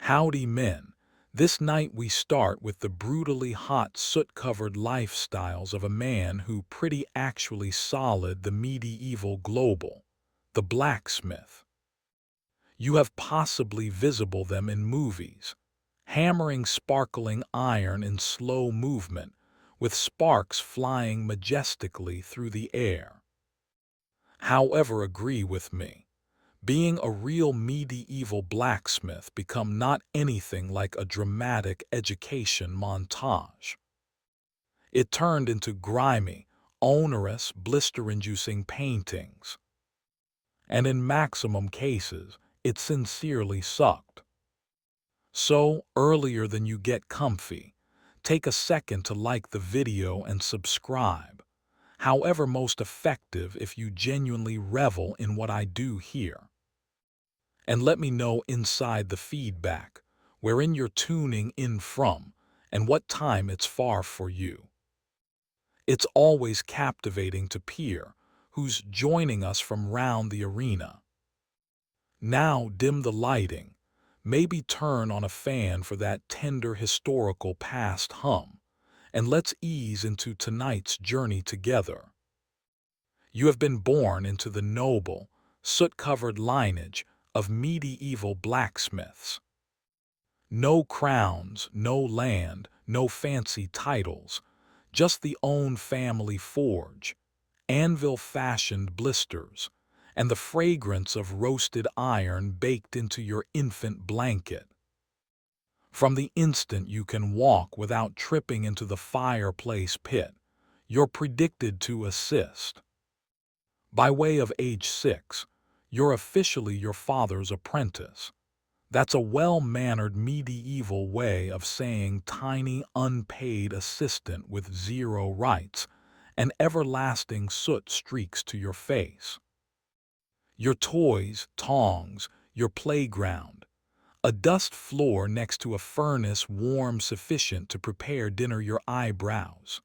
Howdy, men. This night we start with the brutally hot, soot-covered lifestyles of a man who pretty actually solid the medieval global, the blacksmith. You have possibly visible them in movies, hammering sparkling iron in slow movement, with sparks flying majestically through the air. However, agree with me. Being a real medieval blacksmith become not anything like a dramatic education montage. It turned into grimy, onerous, blister-inducing paintings. And in maximum cases, it sincerely sucked. So, earlier than you get comfy, take a second to like the video and subscribe. However most effective if you genuinely revel in what I do here. And let me know inside the feedback, wherein you're tuning in from, and what time it's far for you. It's always captivating to peer who's joining us from round the arena. Now dim the lighting, maybe turn on a fan for that tender historical past hum, and let's ease into tonight's journey together. You have been born into the noble, soot-covered lineage of medieval blacksmiths. No crowns, no land, no fancy titles, just the own family forge, anvil-fashioned blisters, and the fragrance of roasted iron baked into your infant blanket. From the instant you can walk without tripping into the fireplace pit, you're predicted to assist. By way of age 6, you're officially your father's apprentice. That's a well-mannered medieval way of saying tiny unpaid assistant with zero rights and everlasting soot streaks to your face. Your toys, tongs, your playground, a dust floor next to a furnace warm sufficient to prepare dinner your eyebrows.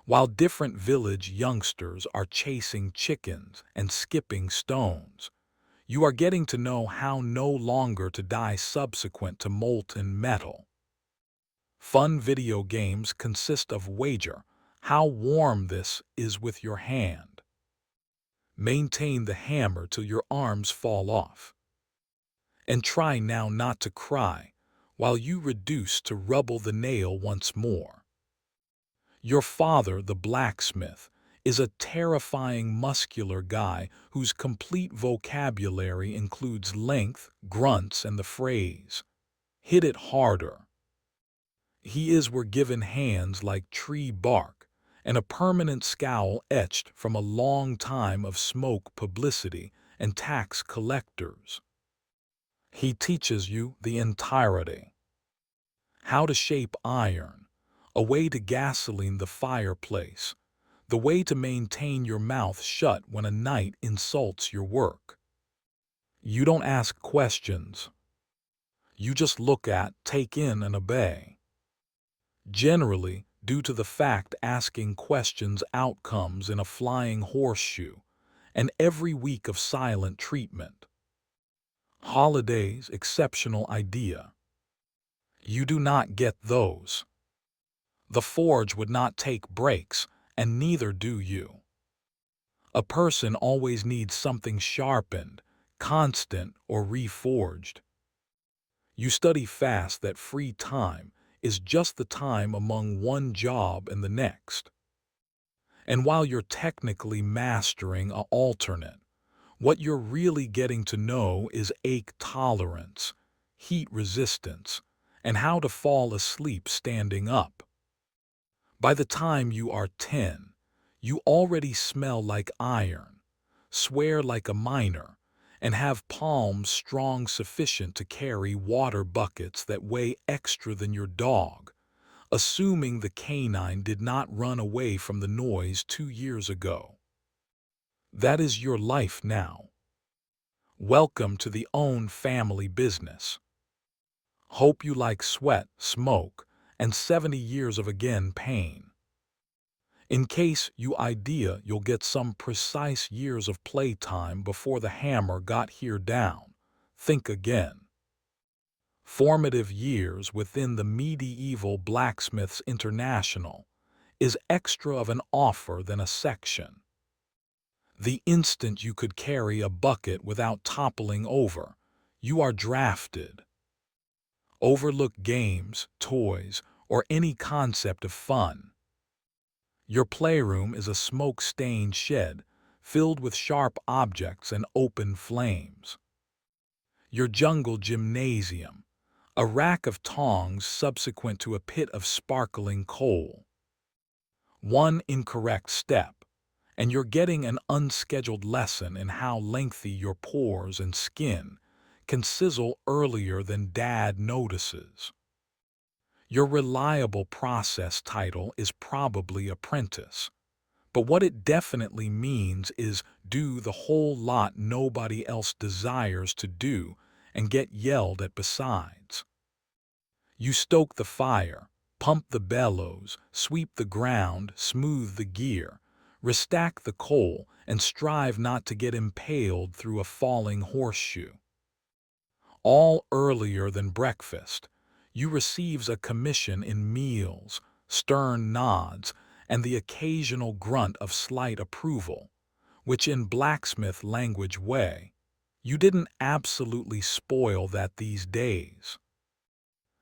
While different village youngsters are chasing chickens and skipping stones, you are getting to know how no longer to die subsequent to molten metal. Fun video games consist of wager how warm this is with your hand. Maintain the hammer till your arms fall off. And try now not to cry while you reduce to rubble the nail once more. Your father, the blacksmith, is a terrifying muscular guy whose complete vocabulary includes length, grunts, and the phrase, "Hit it harder." We're given hands like tree bark and a permanent scowl etched from a long time of smoke publicity and tax collectors. He teaches you the entirety. How to shape iron, a way to gasoline the fireplace, the way to maintain your mouth shut when a knight insults your work. You don't ask questions. You just look at, take in, and obey. Generally, due to the fact asking questions outcomes in a flying horseshoe, and every week of silent treatment. Holidays, exceptional idea. You do not get those. The forge would not take breaks, and neither do you. A person always needs something sharpened, constant, or reforged. You study fast that free time is just the time among one job and the next. And while you're technically mastering an alternate, what you're really getting to know is ache tolerance, heat resistance, and how to fall asleep standing up. By the time you are 10, you already smell like iron, swear like a miner, and have palms strong sufficient to carry water buckets that weigh extra than your dog, assuming the canine did not run away from the noise 2 years ago. That is your life now. Welcome to the own family business. Hope you like sweat, smoke, and 70 years of again pain. In case you idea you'll get some precise years of playtime before the hammer got here down, think again. Formative years within the medieval Blacksmiths International is extra of an offer than a section. The instant you could carry a bucket without toppling over, you are drafted. Overlook games, toys, or any concept of fun. Your playroom is a smoke-stained shed filled with sharp objects and open flames. Your jungle gymnasium, a rack of tongs subsequent to a pit of sparkling coal. One incorrect step, and you're getting an unscheduled lesson in how lengthy your pores and skin can sizzle earlier than Dad notices. Your reliable process title is probably apprentice, but what it definitely means is do the whole lot nobody else desires to do and get yelled at besides. You stoke the fire, pump the bellows, sweep the ground, smooth the gear, restack the coal, and strive not to get impaled through a falling horseshoe. All earlier than breakfast, you receives a commission in meals, stern nods, and the occasional grunt of slight approval, which in blacksmith language way, you didn't absolutely spoil that these days.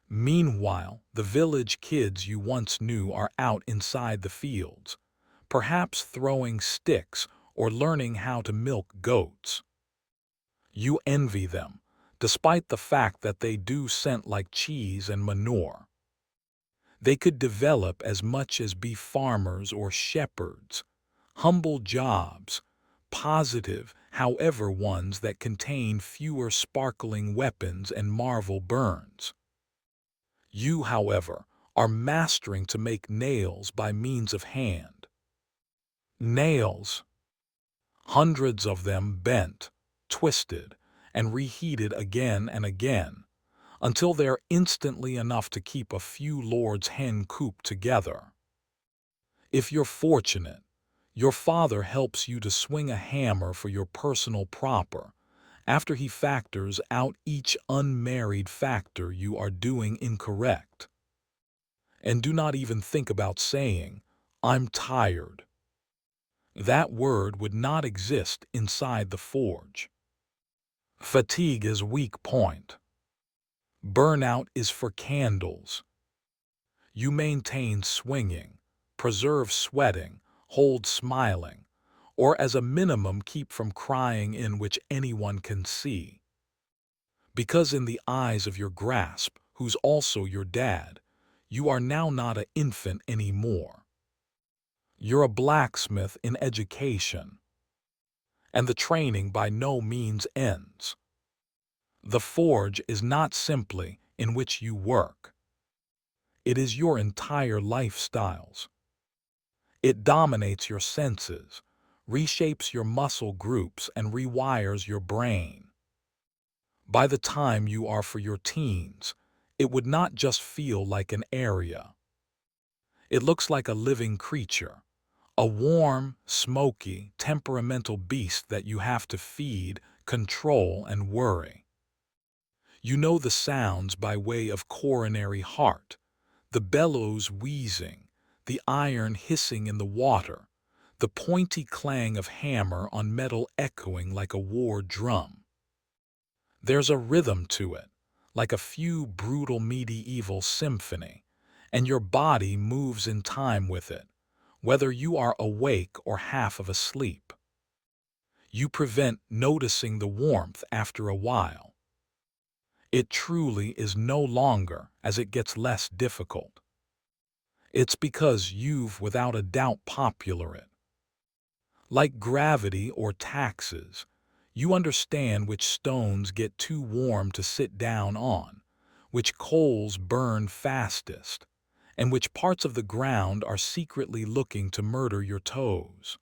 Meanwhile, the village kids you once knew are out inside the fields, perhaps throwing sticks or learning how to milk goats. You envy them, despite the fact that they do scent like cheese and manure. They could develop as much as be farmers or shepherds, humble jobs, positive, however ones that contain fewer sparkling weapons and marvel burns. You, however, are mastering to make nails by means of hand. Nails, hundreds of them bent, twisted, and reheated again and again, until they're instantly enough to keep a few lords' hen coop together. If you're fortunate, your father helps you to swing a hammer for your personal proper, after he factors out each unmarried factor you are doing incorrect. And do not even think about saying, "I'm tired." That word would not exist inside the forge. Fatigue is weak point. Burnout is for candles. You maintain swinging, preserve sweating, hold smiling, or as a minimum keep from crying in which anyone can see. Because in the eyes of your grasp, who's also your dad, you are now not an infant anymore. You're a blacksmith in education. And the training by no means ends. The forge is not simply in which you work. It is your entire lifestyles. It dominates your senses, reshapes your muscle groups, and rewires your brain. By the time you are for your teens, it would not just feel like an area. It looks like a living creature, a warm, smoky, temperamental beast that you have to feed, control, and worry. You know the sounds by way of coronary heart, the bellows wheezing, the iron hissing in the water, the pointy clang of hammer on metal echoing like a war drum. There's a rhythm to it, like a few brutal medieval symphony, and your body moves in time with it, whether you are awake or half of asleep. You prevent noticing the warmth after a while. It truly is no longer as it gets less difficult. It's because you've without a doubt popular it. Like gravity or taxes, you understand which stones get too warm to sit down on, which coals burn fastest, and which parts of the ground are secretly looking to murder your toes.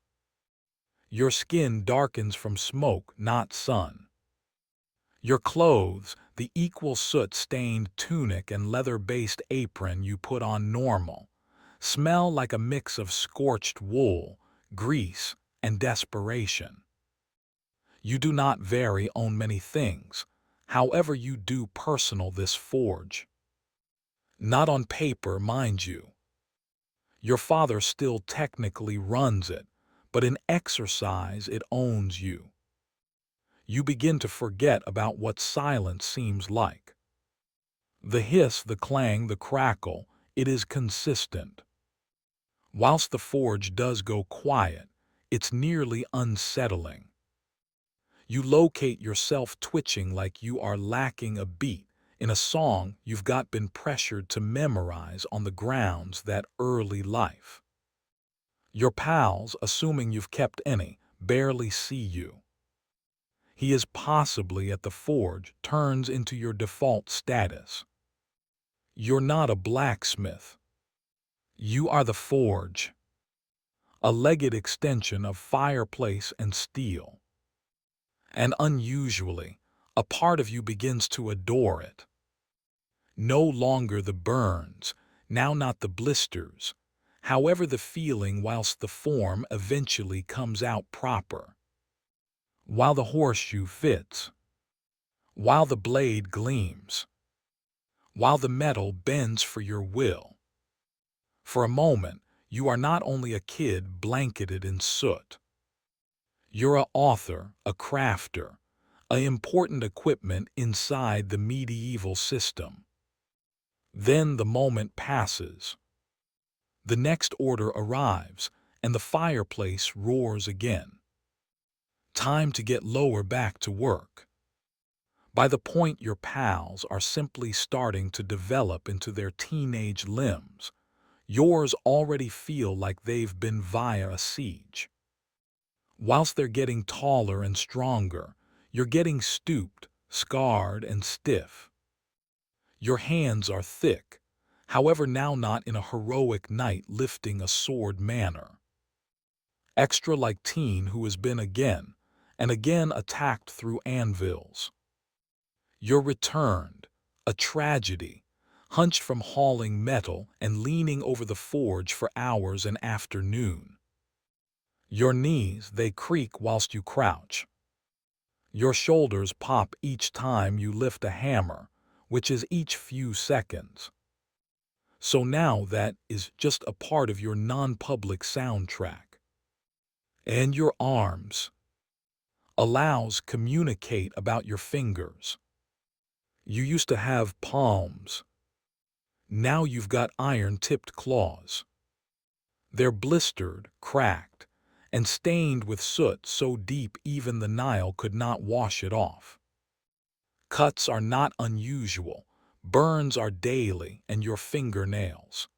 Your skin darkens from smoke, not sun. Your clothes, the equal soot-stained tunic and leather-based apron you put on normal, smell like a mix of scorched wool, grease, and desperation. You do not vary on many things, However you do personal this forge. Not on paper, mind you. Your father still technically runs it, but in exercise it owns you. You begin to forget about what silence seems like. The hiss, the clang, the crackle, it is consistent. Whilst the forge does go quiet, it's nearly unsettling. You locate yourself twitching like you are lacking a beat in a song you've been pressured to memorize on the grounds that early life. Your pals, assuming you've kept any, barely see you. He is possibly at the forge turns into your default status. You're not a blacksmith. You are the forge, a legged extension of fireplace and steel. And unusually, a part of you begins to adore it. No longer the burns, now not the blisters, however the feeling whilst the form eventually comes out proper. While the horseshoe fits, while the blade gleams, while the metal bends for your will. For a moment, you are not only a kid blanketed in soot. You're an author, a crafter, a important equipment inside the medieval system. Then the moment passes. The next order arrives, and the fireplace roars again. Time to get lower back to work. By the point your pals are simply starting to develop into their teenage limbs, yours already feel like they've been via a siege. Whilst they're getting taller and stronger, you're getting stooped, scarred, and stiff. Your hands are thick, however now not in a heroic knight lifting a sword manner. Extra like teen who has been again and again attacked through anvils. You're returned, a tragedy, hunched from hauling metal and leaning over the forge for hours and afternoon. Your knees, they creak whilst you crouch. Your shoulders pop each time you lift a hammer, which is each few seconds. So now that is just a part of your non-public soundtrack. And your arms allows communicate about your fingers. You used to have palms. Now you've got iron-tipped claws. They're blistered, cracked, and stained with soot so deep even the Nile could not wash it off. Cuts are not unusual. Burns are daily, and your fingernails.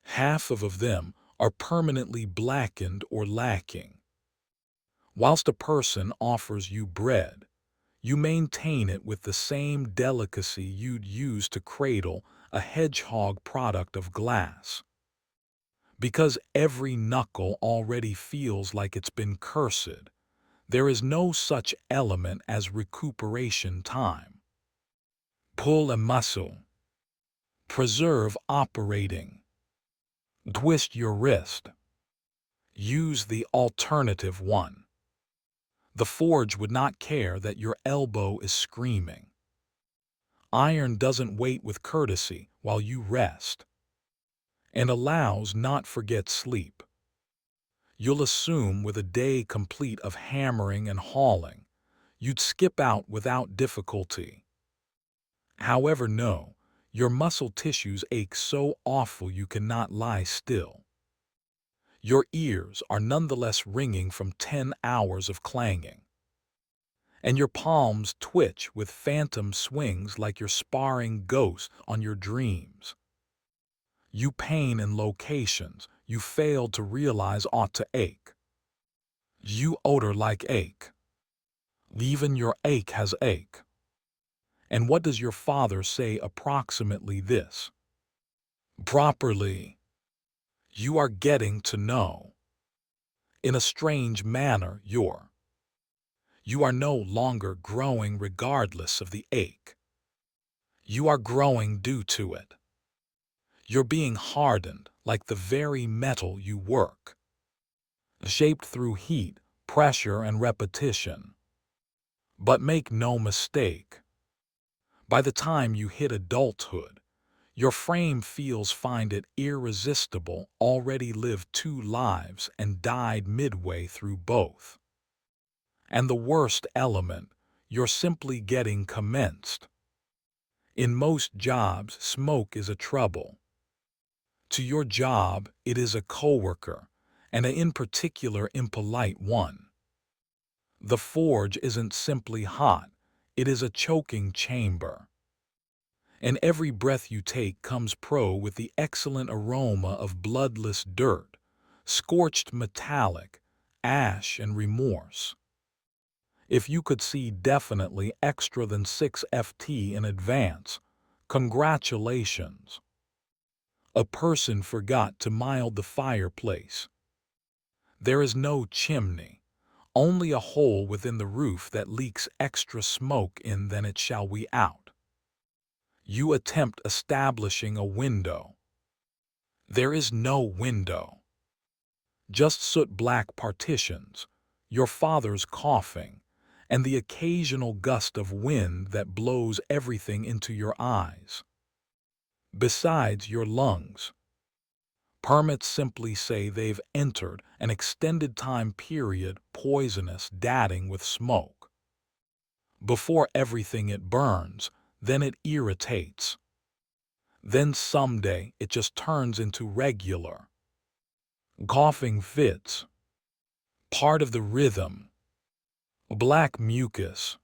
Half of them are permanently blackened or lacking. Whilst a person offers you bread, you maintain it with the same delicacy you'd use to cradle a hedgehog product of glass. Because every knuckle already feels like it's been cursed, there is no such element as recuperation time. Pull a muscle. Preserve operating. Twist your wrist. Use the alternative one. The forge would not care that your elbow is screaming. Iron doesn't wait with courtesy while you rest, and allows not forget sleep. You'll assume with a day complete of hammering and hauling, you'd skip out without difficulty. However, no, your muscle tissues ache so awful you cannot lie still. Your ears are nonetheless ringing from 10 hours of clanging. And your palms twitch with phantom swings like you're sparring ghosts on your dreams. You pain in locations you failed to realize ought to ache. You odor like ache. Even your ache has ache. And what does your father say approximately this? Properly. You are getting to know. In a strange manner, you are no longer growing regardless of the ache. You are growing due to it. You're being hardened like the very metal you work. Shaped through heat, pressure, and repetition. But make no mistake, By the time you hit adulthood, your frame feels find it irresistible, already lived two lives and died midway through both. And the worst element, you're simply getting commenced. In most jobs, smoke is a trouble. To your job, it is a coworker, and an in particular impolite one. The forge isn't simply hot, it is a choking chamber. And every breath you take comes with the excellent aroma of bloodless dirt, scorched metallic, ash and remorse. If you could see definitely extra than 6 FT in advance, congratulations. A person forgot to mild the fireplace. There is no chimney, only a hole within the roof that leaks extra smoke in than it shall we out. You attempt establishing a window. There is no window. Just soot-black partitions, your father's coughing, and the occasional gust of wind that blows everything into your eyes. Besides your lungs, permits simply say they've entered an extended time period poisonous dating with smoke. Before everything it burns, then it irritates. Then someday it just turns into regular coughing fits. Part of the rhythm. Black mucus.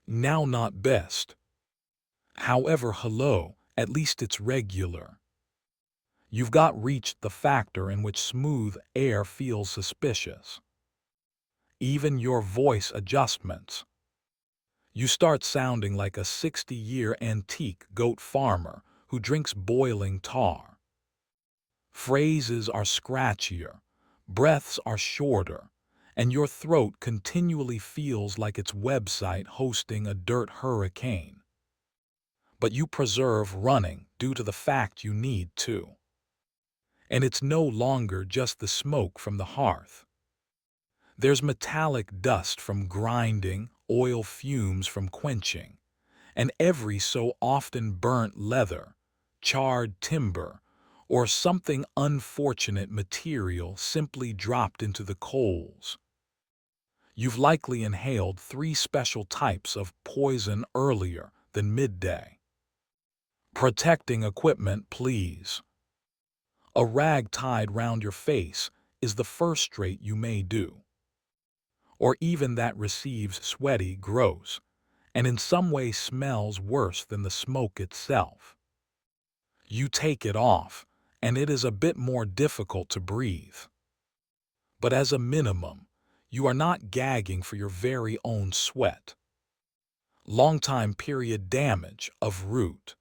Now not best. However, hello, at least it's regular. You've got reached the factor in which smooth air feels suspicious. Even your voice adjustments. You start sounding like a 60-year antique goat farmer who drinks boiling tar. Phrases are scratchier, breaths are shorter, and your throat continually feels like its website hosting a dirt hurricane. But you preserve running due to the fact you need to. And it's no longer just the smoke from the hearth. There's metallic dust from grinding, oil fumes from quenching, and every so often burnt leather, charred timber, or something unfortunate material simply dropped into the coals. You've likely inhaled 3 special types of poison earlier than midday. Protecting equipment, please. A rag tied round your face is the first straight you may do. Or even that receives sweaty, gross, and in some way smells worse than the smoke itself. You take it off, and it is a bit more difficult to breathe. But as a minimum, you are not gagging for your very own sweat. Long-time period damage of root.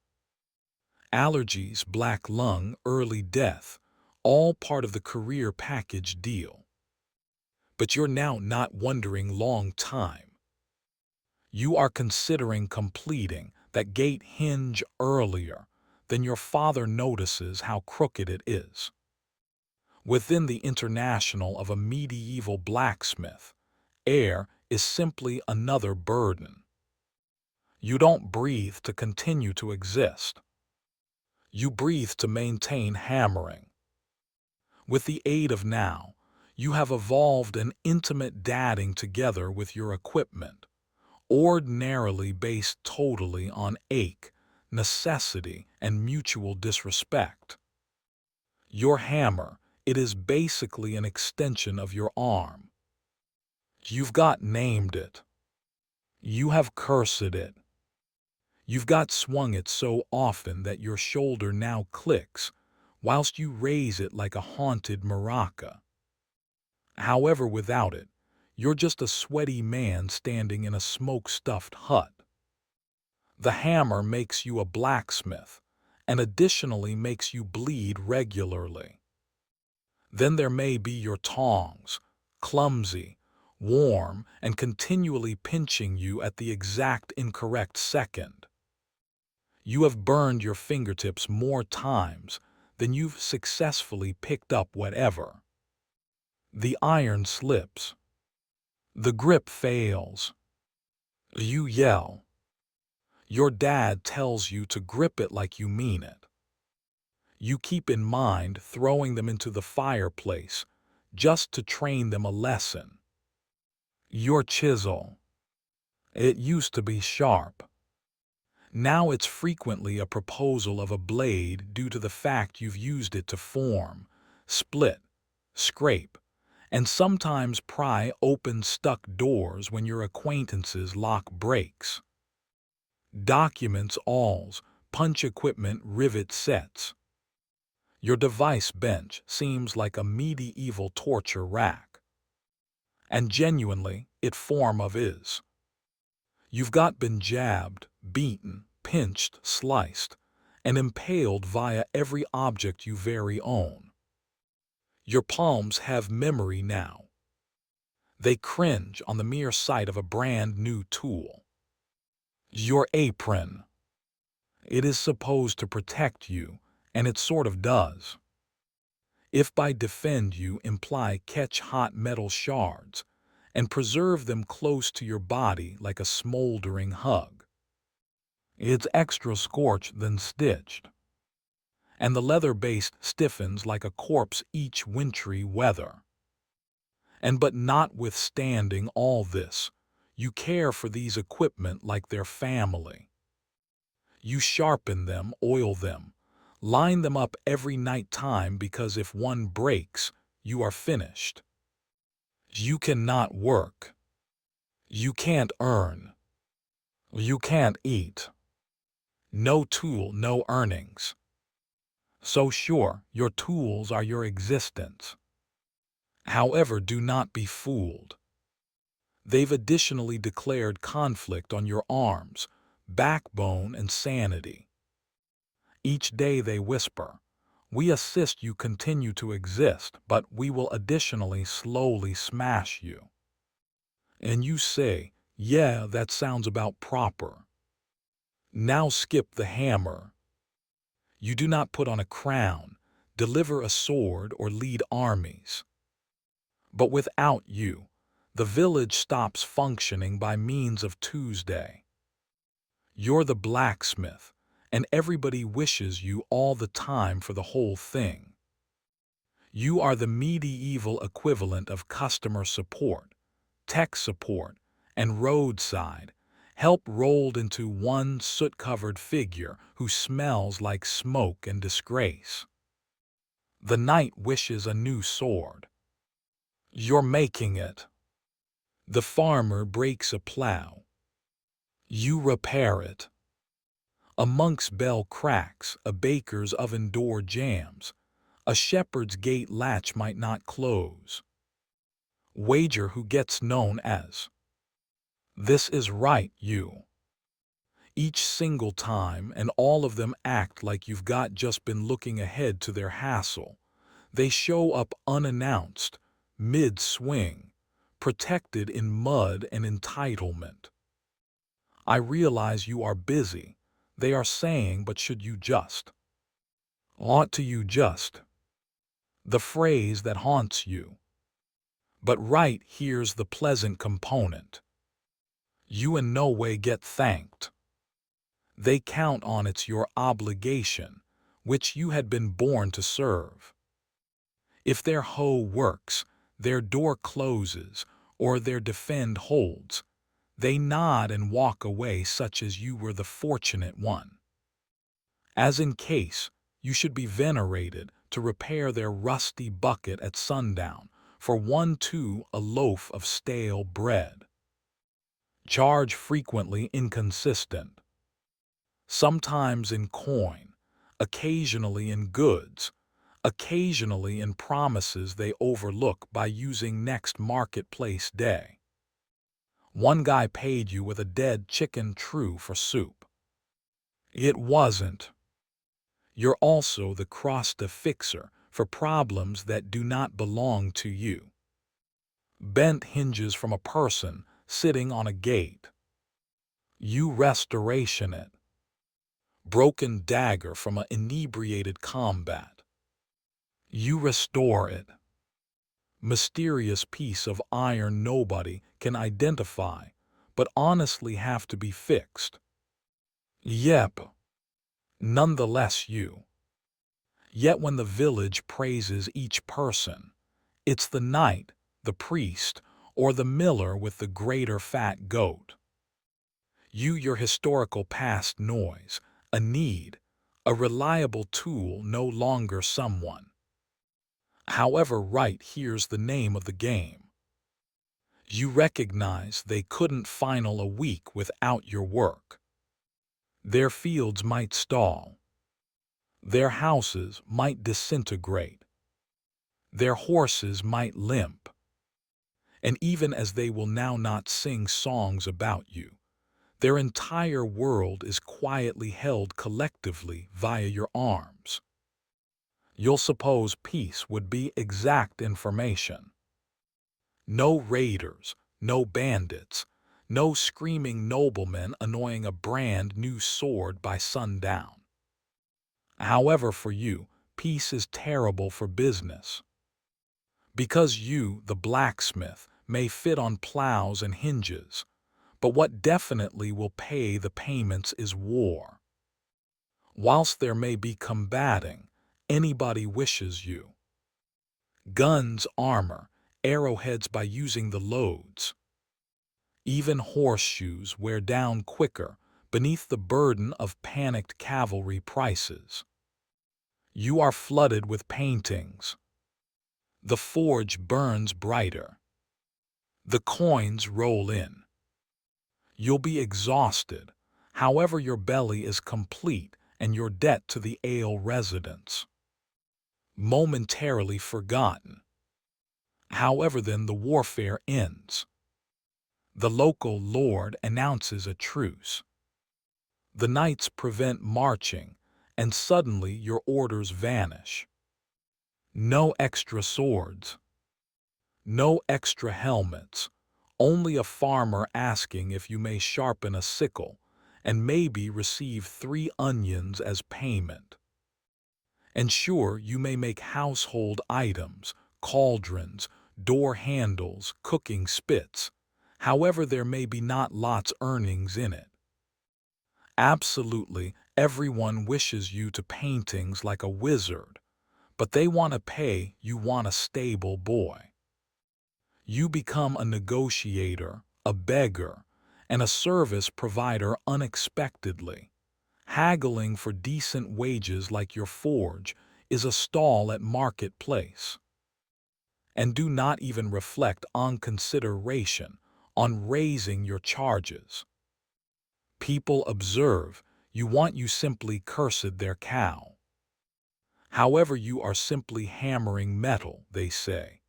Allergies, black lung, early death, all part of the career package deal. But you're now not wondering long time. You are considering completing that gate hinge earlier than your father notices how crooked it is. Within the international of a medieval blacksmith, air is simply another burden. You don't breathe to continue to exist. You breathe to maintain hammering. With the aid of now, you have evolved an intimate dadding together with your equipment, ordinarily based totally on ache, necessity, and mutual disrespect. Your hammer, it is basically an extension of your arm. You've got named it. You have cursed it. You've got swung it so often that your shoulder now clicks, whilst you raise it like a haunted maraca. However, without it, you're just a sweaty man standing in a smoke-stuffed hut. The hammer makes you a blacksmith, and additionally makes you bleed regularly. Then there may be your tongs, clumsy, warm, and continually pinching you at the exact incorrect second. You have burned your fingertips more times than you've successfully picked up whatever. The iron slips. The grip fails. You yell. Your dad tells you to grip it like you mean it. You keep in mind throwing them into the fireplace just to train them a lesson. Your chisel. It used to be sharp. Now it's frequently a proposal of a blade due to the fact you've used it to form, split, scrape, and sometimes pry open stuck doors when your acquaintances lock brakes. Documents alls, punch equipment rivet sets. Your device bench seems like a medieval torture rack. And genuinely, it form of is. You've been jabbed, beaten, pinched, sliced, and impaled via every object you very own. Your palms have memory now. They cringe on the mere sight of a brand new tool. Your apron. It is supposed to protect you, and it sort of does. If by defend you imply catch hot metal shards and preserve them close to your body like a smoldering hug. It's extra scorched than stitched. And the leather base stiffens like a corpse each wintry weather. And but notwithstanding all this, you care for these equipment like their family. You sharpen them, oil them, line them up every night time because if one breaks, you are finished. You cannot work. You can't earn. You can't eat. No tool, no earnings. So sure, your tools are your existence. However, do not be fooled. They've additionally declared conflict on your arms, backbone, and sanity. Each day they whisper, "We assist you continue to exist, but we will additionally slowly smash you." And you say, "Yeah, that sounds about proper." Now skip the hammer. You do not put on a crown, deliver a sword, or lead armies. But without you, the village stops functioning by means of Tuesday. You're the blacksmith, and everybody wishes you all the time for the whole thing. You are the medieval equivalent of customer support, tech support, and roadside help rolled into one soot-covered figure who smells like smoke and disgrace. The knight wishes a new sword. You're making it. The farmer breaks a plow. You repair it. A monk's bell cracks, a baker's oven door jams, a shepherd's gate latch might not close. Wager who gets known as. This is right, you. Each single time, and all of them act like you've just been looking ahead to their hassle. They show up unannounced, mid-swing, protected in mud and entitlement. I realize you are busy, they are saying, but should you just? Ought to you just? The phrase that haunts you. But right here's the pleasant component. You in no way get thanked. They count on it's your obligation, which you had been born to serve. If their hoe works, their door closes, or their defend holds, they nod and walk away such as you were the fortunate one. As in case, you should be venerated to repair their rusty bucket at sundown for 1 a loaf of stale bread. Charge frequently inconsistent. Sometimes in coin, occasionally in goods, occasionally in promises they overlook by using next marketplace day. One guy paid you with a dead chicken true for soup. It wasn't. You're also the cross-the fixer for problems that do not belong to you. Bent hinges from a person sitting on a gate. You restoration it. Broken dagger from an inebriated combat. You restore it. Mysterious piece of iron nobody can identify, but honestly have to be fixed. Yep, nonetheless you. Yet when the village praises each person, it's the knight, the priest, or the miller with the greater fat goat. You, your historical past noise, a need, a reliable tool, no longer someone. However, right here's the name of the game. You recognize they couldn't final a week without your work. Their fields might stall. Their houses might disintegrate. Their horses might limp. And even as they will now not sing songs about you, their entire world is quietly held collectively via your arms. You'll suppose peace would be exact information. No raiders, no bandits, no screaming noblemen annoying a brand new sword by sundown. However, for you, peace is terrible for business. Because you, the blacksmith, may fit on plows and hinges, but what definitely will pay the payments is war. Whilst there may be combating, anybody wishes you. Guns, armor, arrowheads by using the loads. Even horseshoes wear down quicker beneath the burden of panicked cavalry prices. You are flooded with paintings. The forge burns brighter. The coins roll in. You'll be exhausted, however your belly is complete and your debt to the ale residents. Momentarily forgotten. However, then the warfare ends. The local lord announces a truce. The knights prevent marching, and suddenly your orders vanish. No extra swords. No extra helmets. Only a farmer asking if you may sharpen a sickle, and maybe receive 3 onions as payment. And sure, you may make household items, cauldrons, door handles, cooking spits. However, there may be not lots earnings in it. Absolutely, everyone wishes you to paintings like a wizard, but they want to pay, you want a stable boy. You become a negotiator, a beggar, and a service provider unexpectedly. Haggling for decent wages like your forge is a stall at marketplace. And do not even reflect on consideration, on raising your charges. People observe, you want you simply cursed their cow. However, you are simply hammering metal, they say,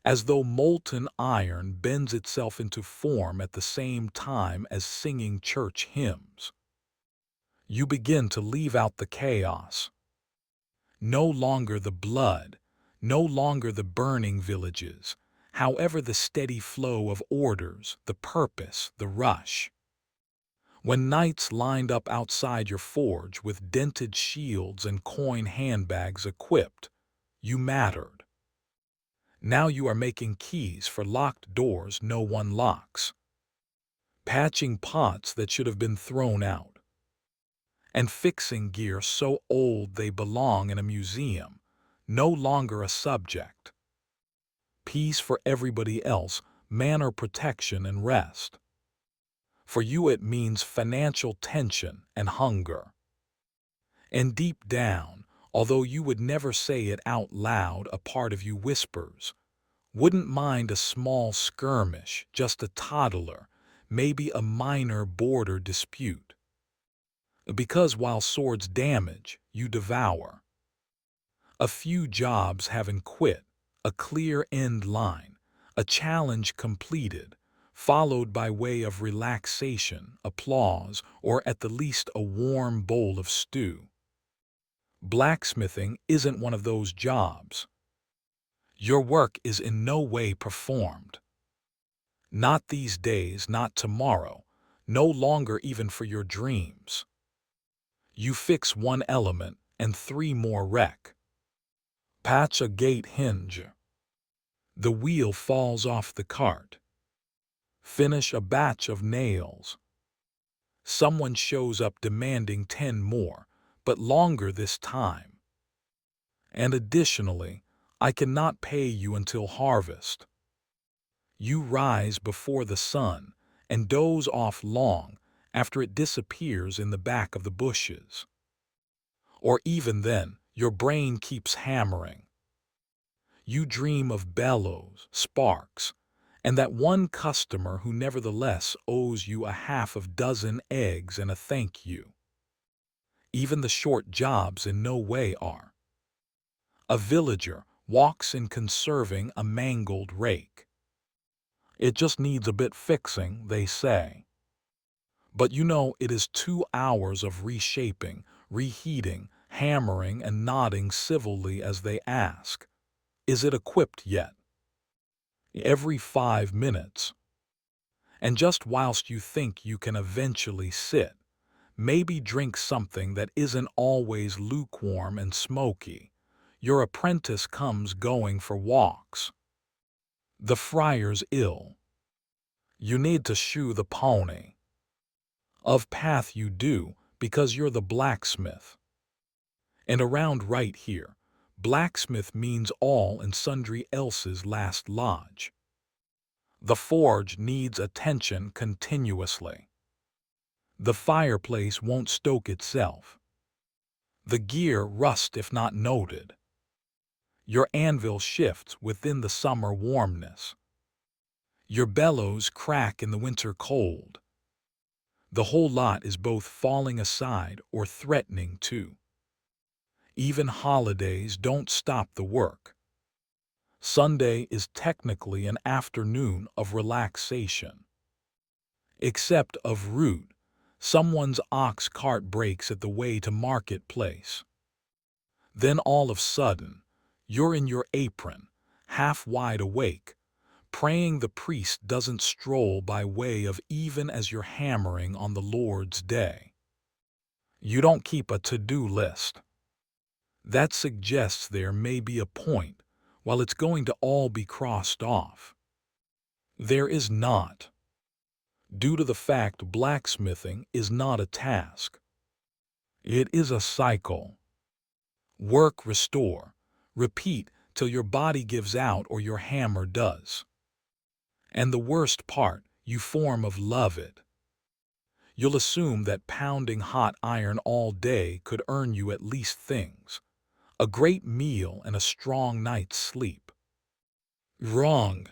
as though molten iron bends itself into form at the same time as singing church hymns. You begin to leave out the chaos. No longer the blood, no longer the burning villages, however the steady flow of orders, the purpose, the rush. When knights lined up outside your forge with dented shields and coin handbags equipped, you mattered. Now you are making keys for locked doors no one locks, patching pots that should have been thrown out, and fixing gear so old they belong in a museum, no longer a subject. Peace for everybody else, manner protection and rest. For you it means financial tension and hunger. And deep down, although you would never say it out loud, a part of you whispers, wouldn't mind a small skirmish, just a toddler, maybe a minor border dispute. Because while swords damage, you devour. A few jobs having quit, a clear end line, a challenge completed, followed by way of relaxation, applause, or at the least a warm bowl of stew. Blacksmithing isn't one of those jobs. Your work is in no way performed. Not these days, not tomorrow, no longer even for your dreams. You fix one element and 3 more wreck. Patch a gate hinge. The wheel falls off the cart. Finish a batch of nails. Someone shows up demanding 10 more, but longer this time. And additionally, I cannot pay you until harvest. You rise before the sun and doze off long after it disappears in the back of the bushes. Or even then, your brain keeps hammering. You dream of bellows, sparks, and that one customer who nevertheless owes you a half of dozen eggs and a thank you. Even the short jobs in no way are. A villager walks in conserving a mangled rake. It just needs a bit fixing, they say. But you know it is 2 hours of reshaping, reheating, hammering, and nodding civilly as they ask, "Is it equipped yet?" Every 5 minutes. And just whilst you think you can eventually sit, maybe drink something that isn't always lukewarm and smoky, your apprentice comes going for walks. The friar's ill. You need to shoe the pony. Of path you do, because you're the blacksmith. And around right here, blacksmith means all and sundry else's last lodge. The forge needs attention continuously. The fireplace won't stoke itself. The gear rust if not noted. Your anvil shifts within the summer warmness. Your bellows crack in the winter cold. The whole lot is both falling aside or threatening to. Even holidays don't stop the work. Sunday is technically an afternoon of relaxation. Except of root, someone's ox cart breaks at the way to marketplace. Then all of a sudden, you're in your apron, half wide awake, praying the priest doesn't stroll by way of even as you're hammering on the Lord's day. You don't keep a to-do list. That suggests there may be a point, while it's going to all be crossed off. There is not. Due to the fact blacksmithing is not a task. It is a cycle. Work, restore, repeat till your body gives out or your hammer does. And the worst part, you form of love it. You'll assume that pounding hot iron all day could earn you at least things: a great meal and a strong night's sleep. Wrong.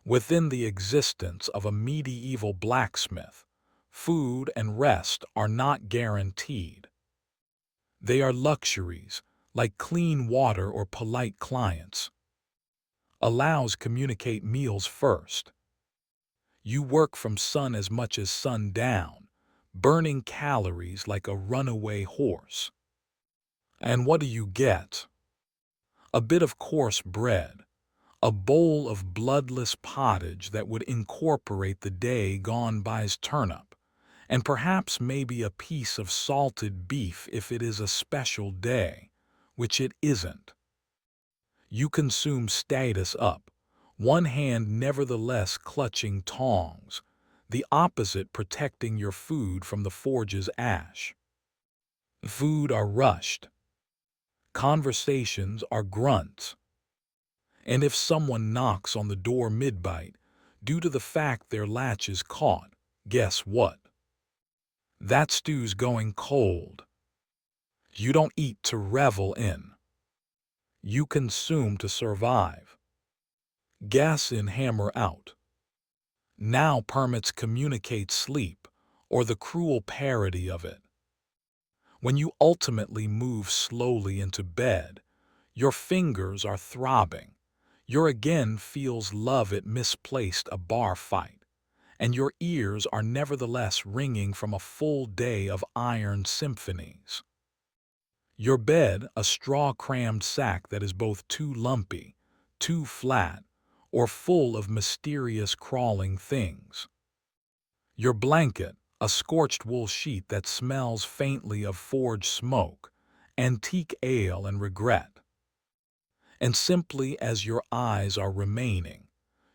Within the existence of a medieval blacksmith, food and rest are not guaranteed. They are luxuries, like clean water or polite clients. Allows communicate meals first. You work from sun as much as sundown, burning calories like a runaway horse. And what do you get? A bit of coarse bread, a bowl of bloodless pottage that would incorporate the day gone by's turnip, and perhaps maybe a piece of salted beef if it is a special day, which it isn't. You consume status up, one hand nevertheless clutching tongs, the opposite protecting your food from the forge's ash. Food are rushed. Conversations are grunts. And if someone knocks on the door mid-bite, due to the fact their latch is caught, guess what? That stew's going cold. You don't eat to revel in. You consume to survive. Gas in, hammer out. Now permits communicate sleep, or the cruel parody of it. When you ultimately move slowly into bed, your fingers are throbbing. Your again feels love it misplaced a bar fight, and your ears are nevertheless ringing from a full day of iron symphonies. Your bed, a straw-crammed sack that is both too lumpy, too flat, or full of mysterious crawling things. Your blanket, a scorched wool sheet that smells faintly of forge smoke, antique ale and regret. And simply as your eyes are remaining,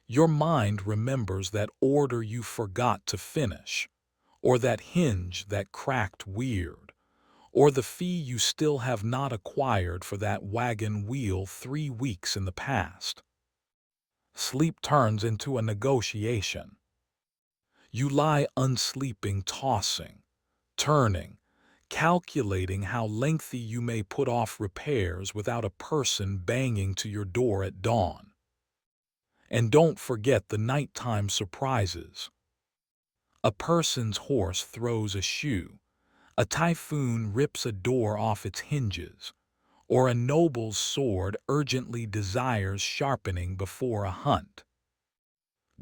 your mind remembers that order you forgot to finish, or that hinge that cracked weird, or the fee you still have not acquired for that wagon wheel 3 weeks in the past. Sleep turns into a negotiation. You lie unsleeping, tossing, turning, calculating how lengthy you may put off repairs without a person banging to your door at dawn. And don't forget the nighttime surprises. A person's horse throws a shoe, a typhoon rips a door off its hinges, or a noble's sword urgently desires sharpening before a hunt.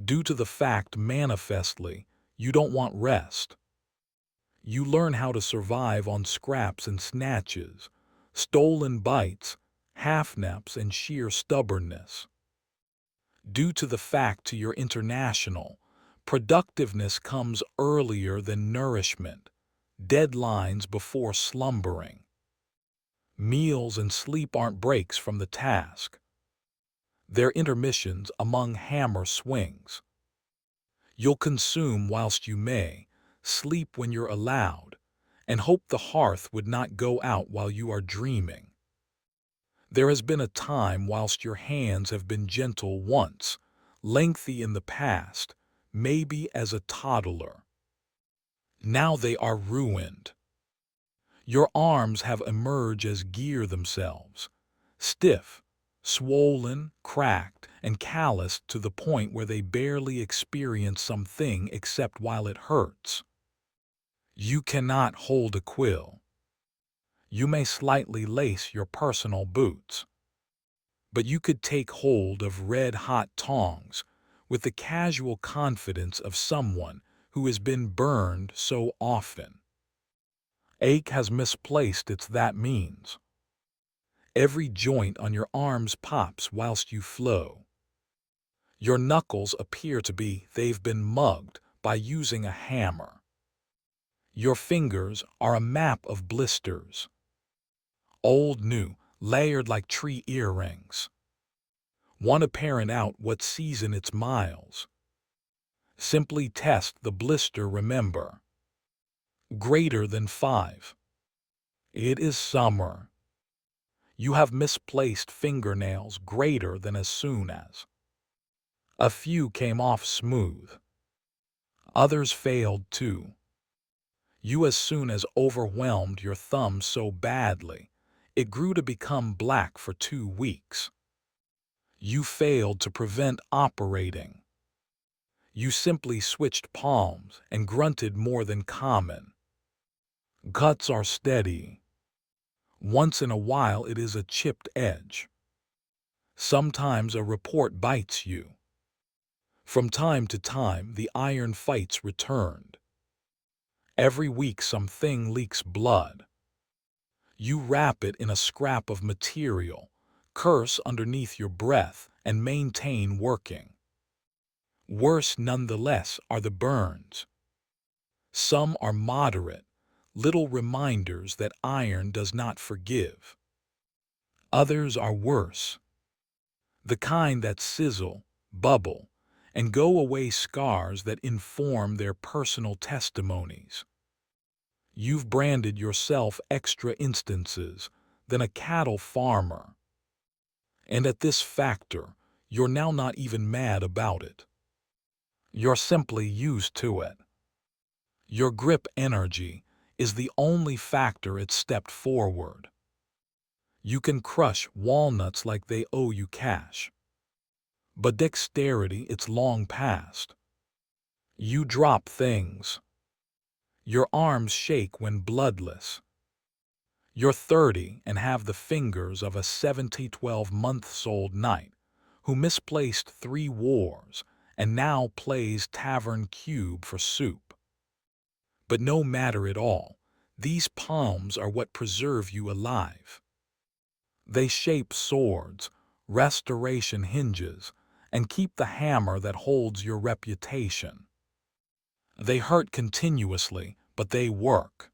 Due to the fact, manifestly, you don't want rest. You learn how to survive on scraps and snatches, stolen bites, half-naps, and sheer stubbornness. Due to the fact to your international, productiveness comes earlier than nourishment, deadlines before slumbering. Meals and sleep aren't breaks from the task. They're intermissions among hammer swings. You'll consume whilst you may, sleep when you're allowed, and hope the hearth would not go out while you are dreaming. There has been a time whilst your hands have been gentle once, lengthy in the past, maybe as a toddler. Now they are ruined. Your arms have emerged as gear themselves, stiff, swollen, cracked, and calloused to the point where they barely experience something except while it hurts. You cannot hold a quill. You may slightly lace your personal boots, but you could take hold of red-hot tongs with the casual confidence of someone who has been burned so often. Ache has misplaced its that means. Every joint on your arms pops whilst you flow. Your knuckles appear to be they've been mugged by using a hammer. Your fingers are a map of blisters. Old, new, layered like tree earrings. Want to parent out what season it's miles. Simply test the blister, remember. Greater than 5. It is summer. You have misplaced fingernails greater than as soon as. A few came off smooth. Others failed too. You as soon as overwhelmed your thumb so badly, it grew to become black for 2 weeks. You failed to prevent operating. You simply switched palms and grunted more than common. Cuts are steady. Once in a while it is a chipped edge. Sometimes a report bites you. From time to time the iron fights returned. Every week something leaks blood. You wrap it in a scrap of material, curse underneath your breath, and maintain working. Worse nonetheless are the burns. Some are moderate, little reminders that iron does not forgive. Others are worse. The kind that sizzle, bubble, and go away scars that inform their personal testimonies. You've branded yourself extra instances than a cattle farmer. And at this factor, you're now not even mad about it. You're simply used to it. Your grip energy is the only factor it stepped forward. You can crush walnuts like they owe you cash. But dexterity, it's long past. You drop things. Your arms shake when bloodless. You're 30 and have the fingers of a 12-month-old knight who misplaced 3 wars and now plays tavern cube for soup. But no matter at all, these palms are what preserve you alive. They shape swords, restoration hinges, and keep the hammer that holds your reputation. They hurt continuously, but they work.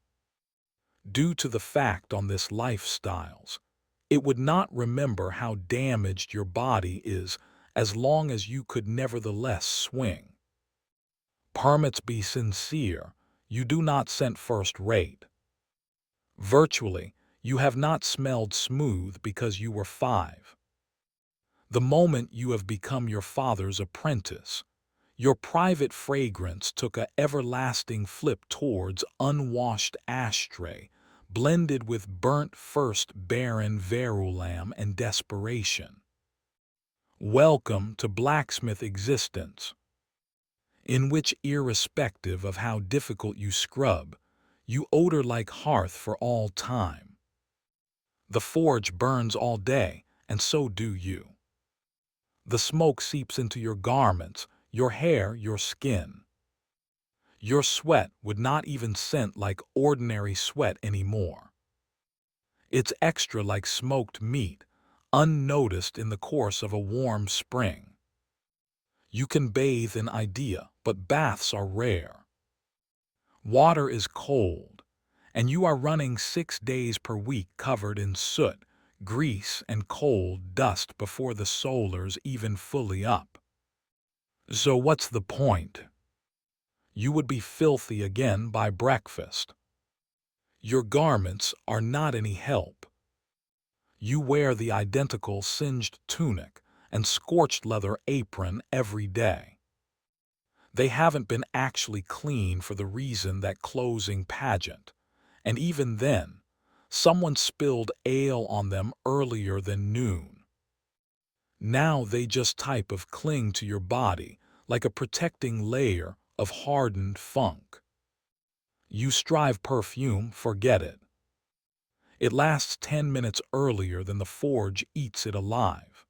Due to the fact on this lifestyles, it would not remember how damaged your body is as long as you could nevertheless swing. Permits be sincere, you do not scent first rate. Virtually, you have not smelled smooth because you were 5. The moment you have become your father's apprentice, your private fragrance took a everlasting flip towards unwashed ashtray, blended with burnt first barren verulam and desperation. Welcome to blacksmith existence, in which, irrespective of how difficult you scrub, you odor like hearth for all time. The forge burns all day, and so do you. The smoke seeps into your garments, your hair, your skin. Your sweat would not even scent like ordinary sweat anymore. It's extra like smoked meat, unnoticed in the course of a warm spring. You can bathe in idea, but baths are rare. Water is cold, and you are running 6 days per week covered in soot, grease, and cold dust before the solar's even fully up. So what's the point? You would be filthy again by breakfast. Your garments are not any help. You wear the identical singed tunic and scorched leather apron every day. They haven't been actually clean for the reason that closing pageant, and even then, someone spilled ale on them earlier than noon. Now they just type of cling to your body like a protecting layer of hardened funk. You strive perfume, forget it. It lasts 10 minutes earlier than the forge eats it alive.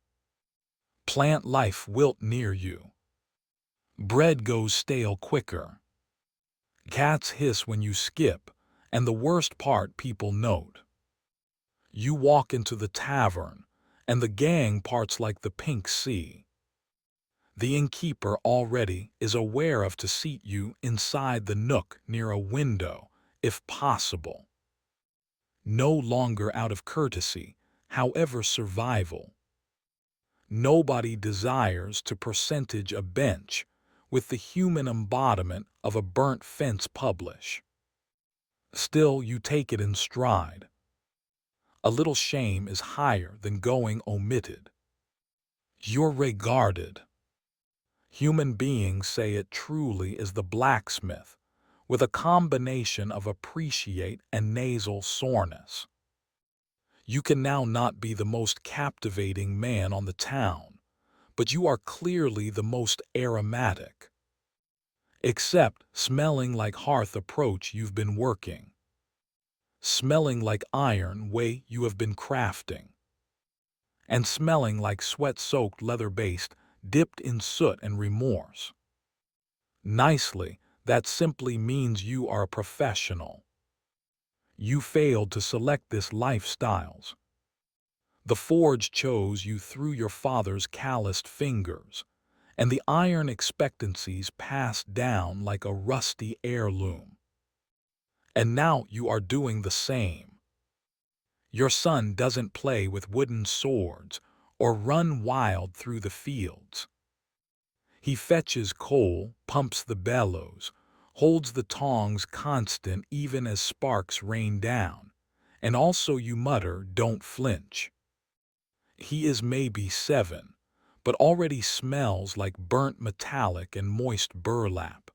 Plant life wilt near you. Bread goes stale quicker. Cats hiss when you skip, and the worst part people note. You walk into the tavern, and the gang parts like the pink sea. The innkeeper already is aware of to seat you inside the nook near a window, if possible. No longer out of courtesy, however survival. Nobody desires to percentage a bench with the human embodiment of a burnt fence publish. Still, you take it in stride. A little shame is higher than going omitted. You're regarded. Human beings say it truly is the blacksmith, with a combination of appreciate and nasal soreness. You can now not be the most captivating man on the town, but you are clearly the most aromatic. Except smelling like hearth approach you've been working. Smelling like iron way you have been crafting. And smelling like sweat-soaked leather-based, dipped in soot and remorse. Nicely, that simply means you are a professional. You failed to select this lifestyles. The forge chose you through your father's calloused fingers, and the iron expectancies passed down like a rusty heirloom. And now you are doing the same. Your son doesn't play with wooden swords or run wild through the fields. He fetches coal, pumps the bellows, holds the tongs constant even as sparks rain down, and also you mutter, "Don't flinch." He is maybe 7, but already smells like burnt metallic and moist burlap.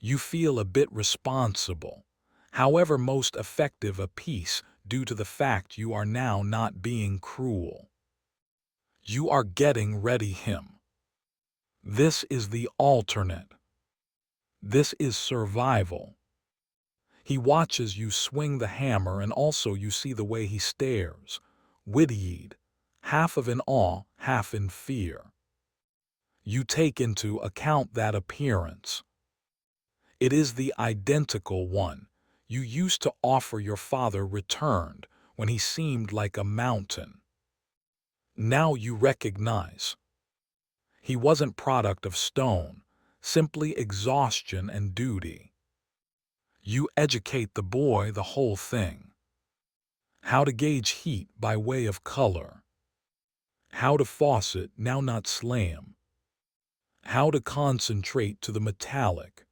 You feel a bit responsible, however most effective a piece due to the fact you are now not being cruel. You are getting ready him. This is the alternate. This is survival. He watches you swing the hammer, and also you see the way he stares, wittied, half of in awe, half in fear. You take into account that appearance. It is the identical one you used to offer your father returned when he seemed like a mountain. Now you recognize. He wasn't product of stone, simply exhaustion and duty. You educate the boy the whole thing. How to gauge heat by way of color. How to faucet, now not slam. How to concentrate to the metallic.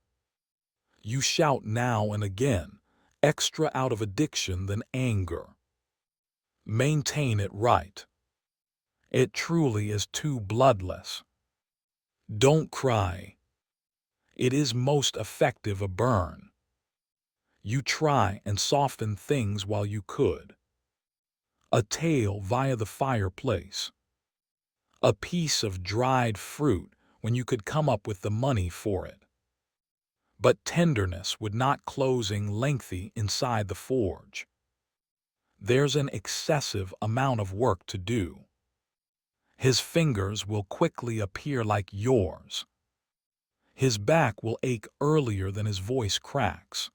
You shout now and again, extra out of addiction than anger. Maintain it right. It truly is too bloodless. Don't cry. It is most effective a burn. You try and soften things while you could. A tale via the fireplace. A piece of dried fruit when you could come up with the money for it. But tenderness would not closing lengthy inside the forge. There's an excessive amount of work to do. His fingers will quickly appear like yours. His back will ache earlier than his voice cracks.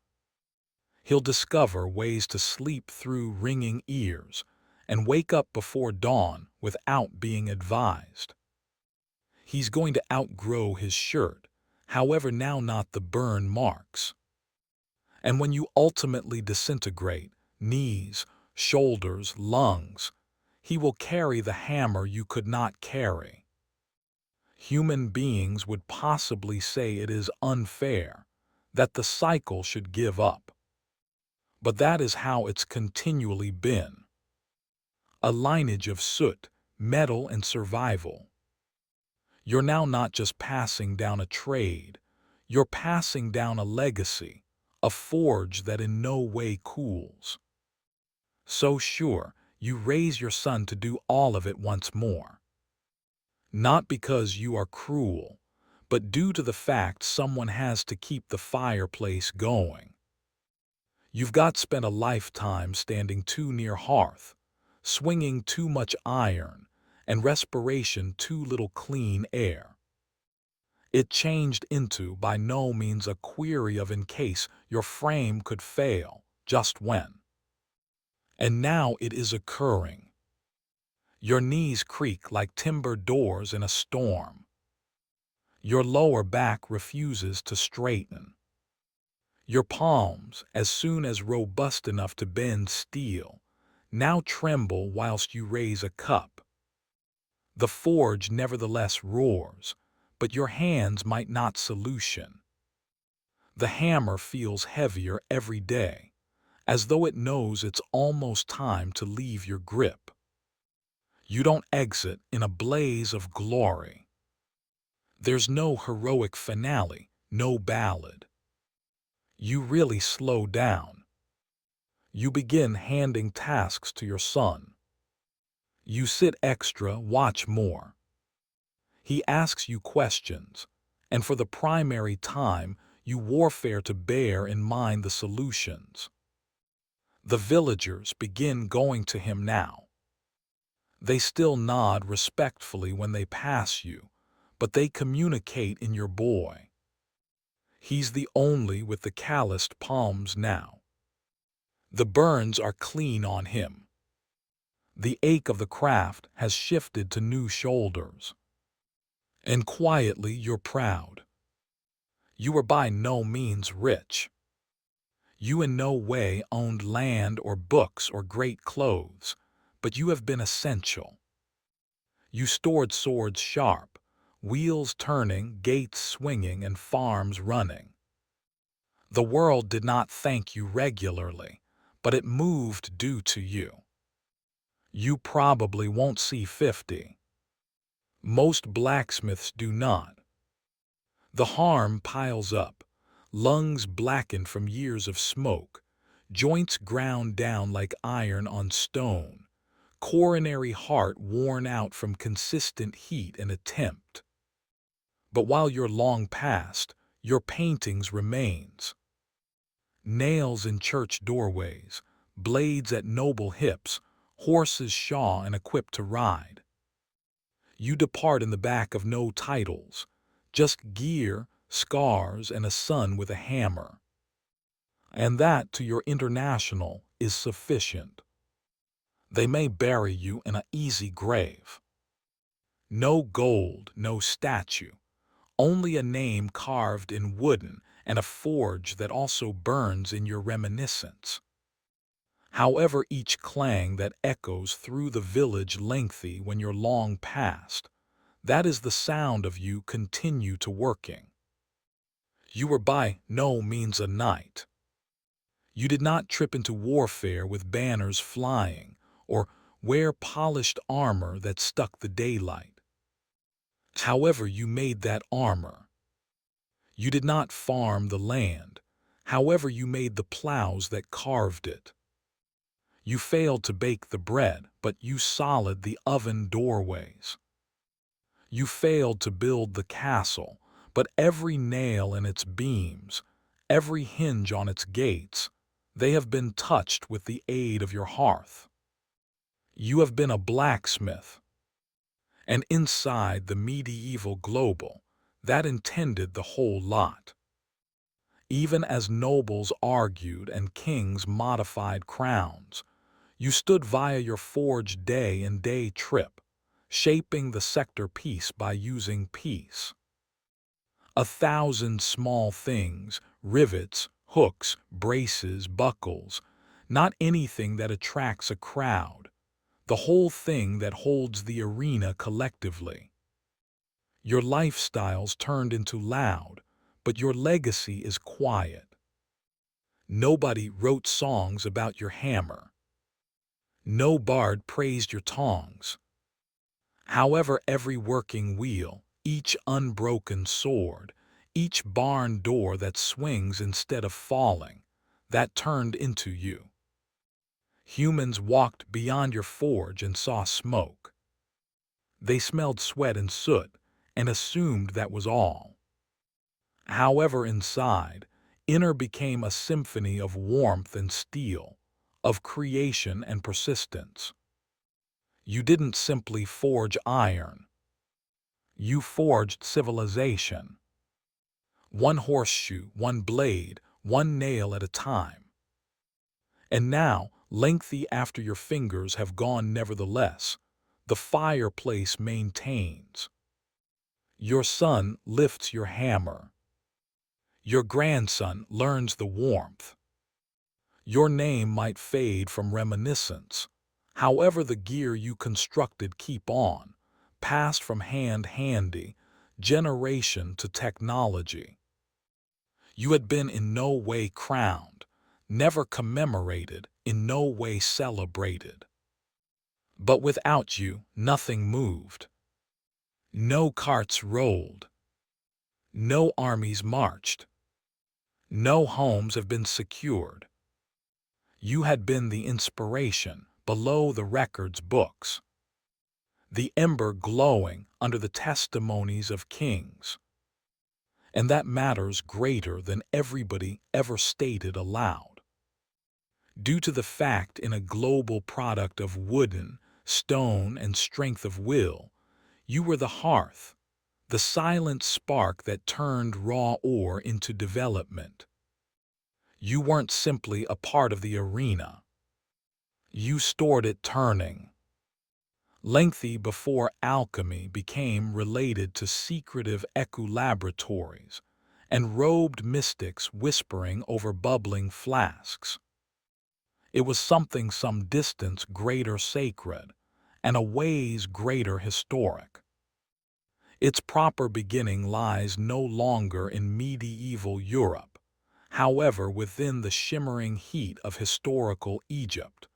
He'll discover ways to sleep through ringing ears and wake up before dawn without being advised. He's going to outgrow his shirt, however now not the burn marks. And when you ultimately disintegrate, knees, shoulders, lungs, he will carry the hammer you could not carry. Human beings would possibly say it is unfair, that the cycle should give up. But that is how it's continually been. A lineage of soot, metal, and survival. You're now not just passing down a trade, you're passing down a legacy, a forge that in no way cools. So sure, you raise your son to do all of it once more. Not because you are cruel, but due to the fact someone has to keep the fireplace going. You've spent a lifetime standing too near hearth, swinging too much iron, and respiration too little clean air. It changed into by no means a query of in case your frame could fail, just when. And now it is occurring. Your knees creak like timber doors in a storm. Your lower back refuses to straighten. Your palms, as soon as robust enough to bend steel, now tremble whilst you raise a cup. The forge nevertheless roars, but your hands might not solution. The hammer feels heavier every day, as though it knows it's almost time to leave your grip. You don't exit in a blaze of glory. There's no heroic finale, no ballad. You really slow down. You begin handing tasks to your son. You sit extra, watch more. He asks you questions, and for the primary time, you warfare to bear in mind the solutions. The villagers begin going to him now. They still nod respectfully when they pass you, but they communicate in your boy. He's the only with the calloused palms now. The burns are clean on him. The ache of the craft has shifted to new shoulders. And quietly you're proud. You were by no means rich. You in no way owned land or books or great clothes, but you have been essential. You stored swords sharp, wheels turning, gates swinging, and farms running. The world did not thank you regularly, but it moved due to you. You probably won't see 50. Most blacksmiths do not. The harm piles up, lungs blackened from years of smoke, joints ground down like iron on stone, coronary heart worn out from consistent heat and attempt. But while you're long past, your paintings remains. Nails in church doorways, blades at noble hips, horses shaw and equipped to ride. You depart in the back of no titles, just gear, scars, and a son with a hammer. And that, to your international, is sufficient. They may bury you in an easy grave. No gold, no statue, only a name carved in wooden and a forge that also burns in your reminiscence. However, each clang that echoes through the village lengthy when you're long past, that is the sound of you continue to working. You were by no means a knight. You did not trip into warfare with banners flying or wear polished armor that stuck the daylight. However, you made that armor. You did not farm the land. However, you made the plows that carved it. You failed to bake the bread, but you solid the oven doorways. You failed to build the castle, but every nail in its beams, every hinge on its gates, they have been touched with the aid of your hearth. You have been a blacksmith, and inside the medieval global, that intended the whole lot. Even as nobles argued and kings modified crowns, you stood via your forged day and day trip, shaping the sector piece by using peace. 1,000 small things, rivets, hooks, braces, buckles, not anything that attracts a crowd, the whole thing that holds the arena collectively. Your lifestyles turned into loud, but your legacy is quiet. Nobody wrote songs about your hammer. No bard praised your tongs. However, every working wheel, each unbroken sword, each barn door that swings instead of falling, that turned into you. Humans walked beyond your forge and saw smoke. They smelled sweat and soot and assumed that was all. However, inside, inner became a symphony of warmth and steel, of creation and persistence. You didn't simply forge iron. You forged civilization. One horseshoe, one blade, one nail at a time. And now, lengthy after your fingers have gone nevertheless, the fireplace maintains. Your son lifts your hammer. Your grandson learns the warmth. Your name might fade from reminiscence. However, the gear you constructed keep on, passed from hand-handy, generation to technology. You had been in no way crowned, never commemorated, in no way celebrated. But without you, nothing moved. No carts rolled. No armies marched. No homes have been secured. You had been the inspiration below the records books, the ember glowing under the testimonies of kings. And that matters greater than everybody ever stated aloud. Due to the fact in a global product of wooden, stone, and strength of will, you were the hearth, the silent spark that turned raw ore into development. You weren't simply a part of the arena. You stored it turning. Lengthy before alchemy became related to secretive eco-laboratories and robed mystics whispering over bubbling flasks. It was something some distance greater sacred and a ways greater historic. Its proper beginning lies no longer in medieval Europe, however within the shimmering heat of historical Egypt,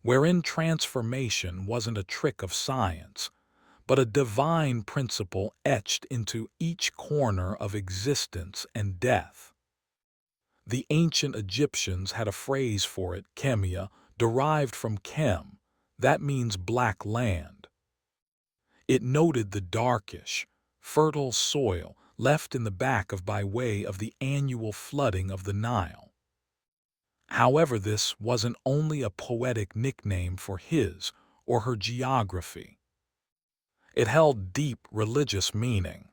wherein transformation wasn't a trick of science, but a divine principle etched into each corner of existence and death. The ancient Egyptians had a phrase for it, chemia, derived from chem, that means black land. It noted the darkish, fertile soil left in the back of by way of the annual flooding of the Nile. However, this wasn't only a poetic nickname for his or her geography. It held deep religious meaning.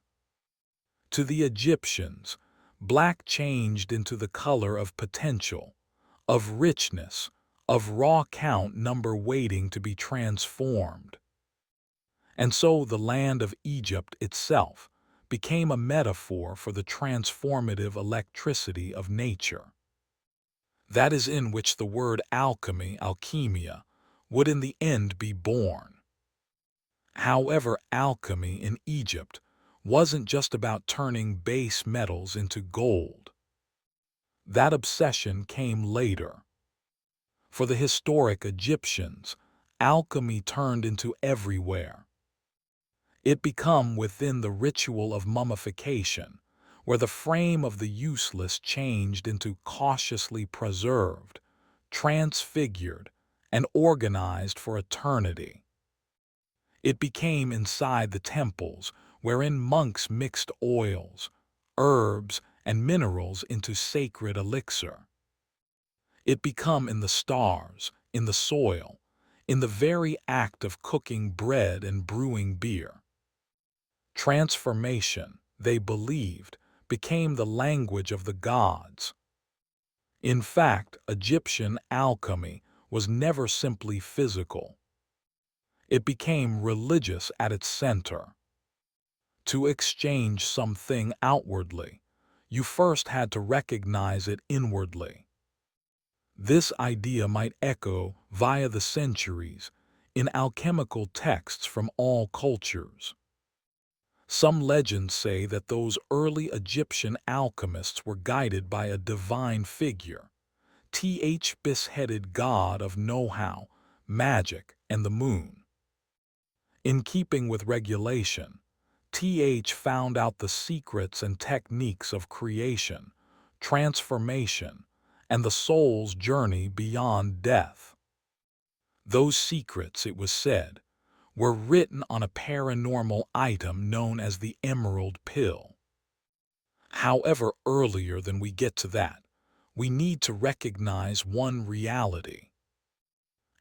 To the Egyptians, black changed into the color of potential, of richness, of raw count number waiting to be transformed. And so the land of Egypt itself became a metaphor for the transformative electricity of nature. That is in which the word alchemy, alchemia, would in the end be born. However, alchemy in Egypt wasn't just about turning base metals into gold. That obsession came later. For the historic Egyptians, alchemy turned into everywhere. It became within the ritual of mummification, where the frame of the useless changed into cautiously preserved, transfigured, and organized for eternity. It became inside the temples, wherein monks mixed oils, herbs, and minerals into sacred elixir. It became in the stars, in the soil, in the very act of cooking bread and brewing beer. Transformation, they believed, became the language of the gods. In fact, Egyptian alchemy was never simply physical. It became religious at its center. To exchange something outwardly, you first had to recognize it inwardly. This idea might echo via the centuries in alchemical texts from all cultures. Some legends say that those early Egyptian alchemists were guided by a divine figure, beheaded god of know-how, magic, and the moon. In keeping with regulation, found out the secrets and techniques of creation, transformation, and the soul's journey beyond death. Those secrets, it was said, were written on a paranormal item known as the Emerald Pill. However, earlier than we get to that, we need to recognize one reality.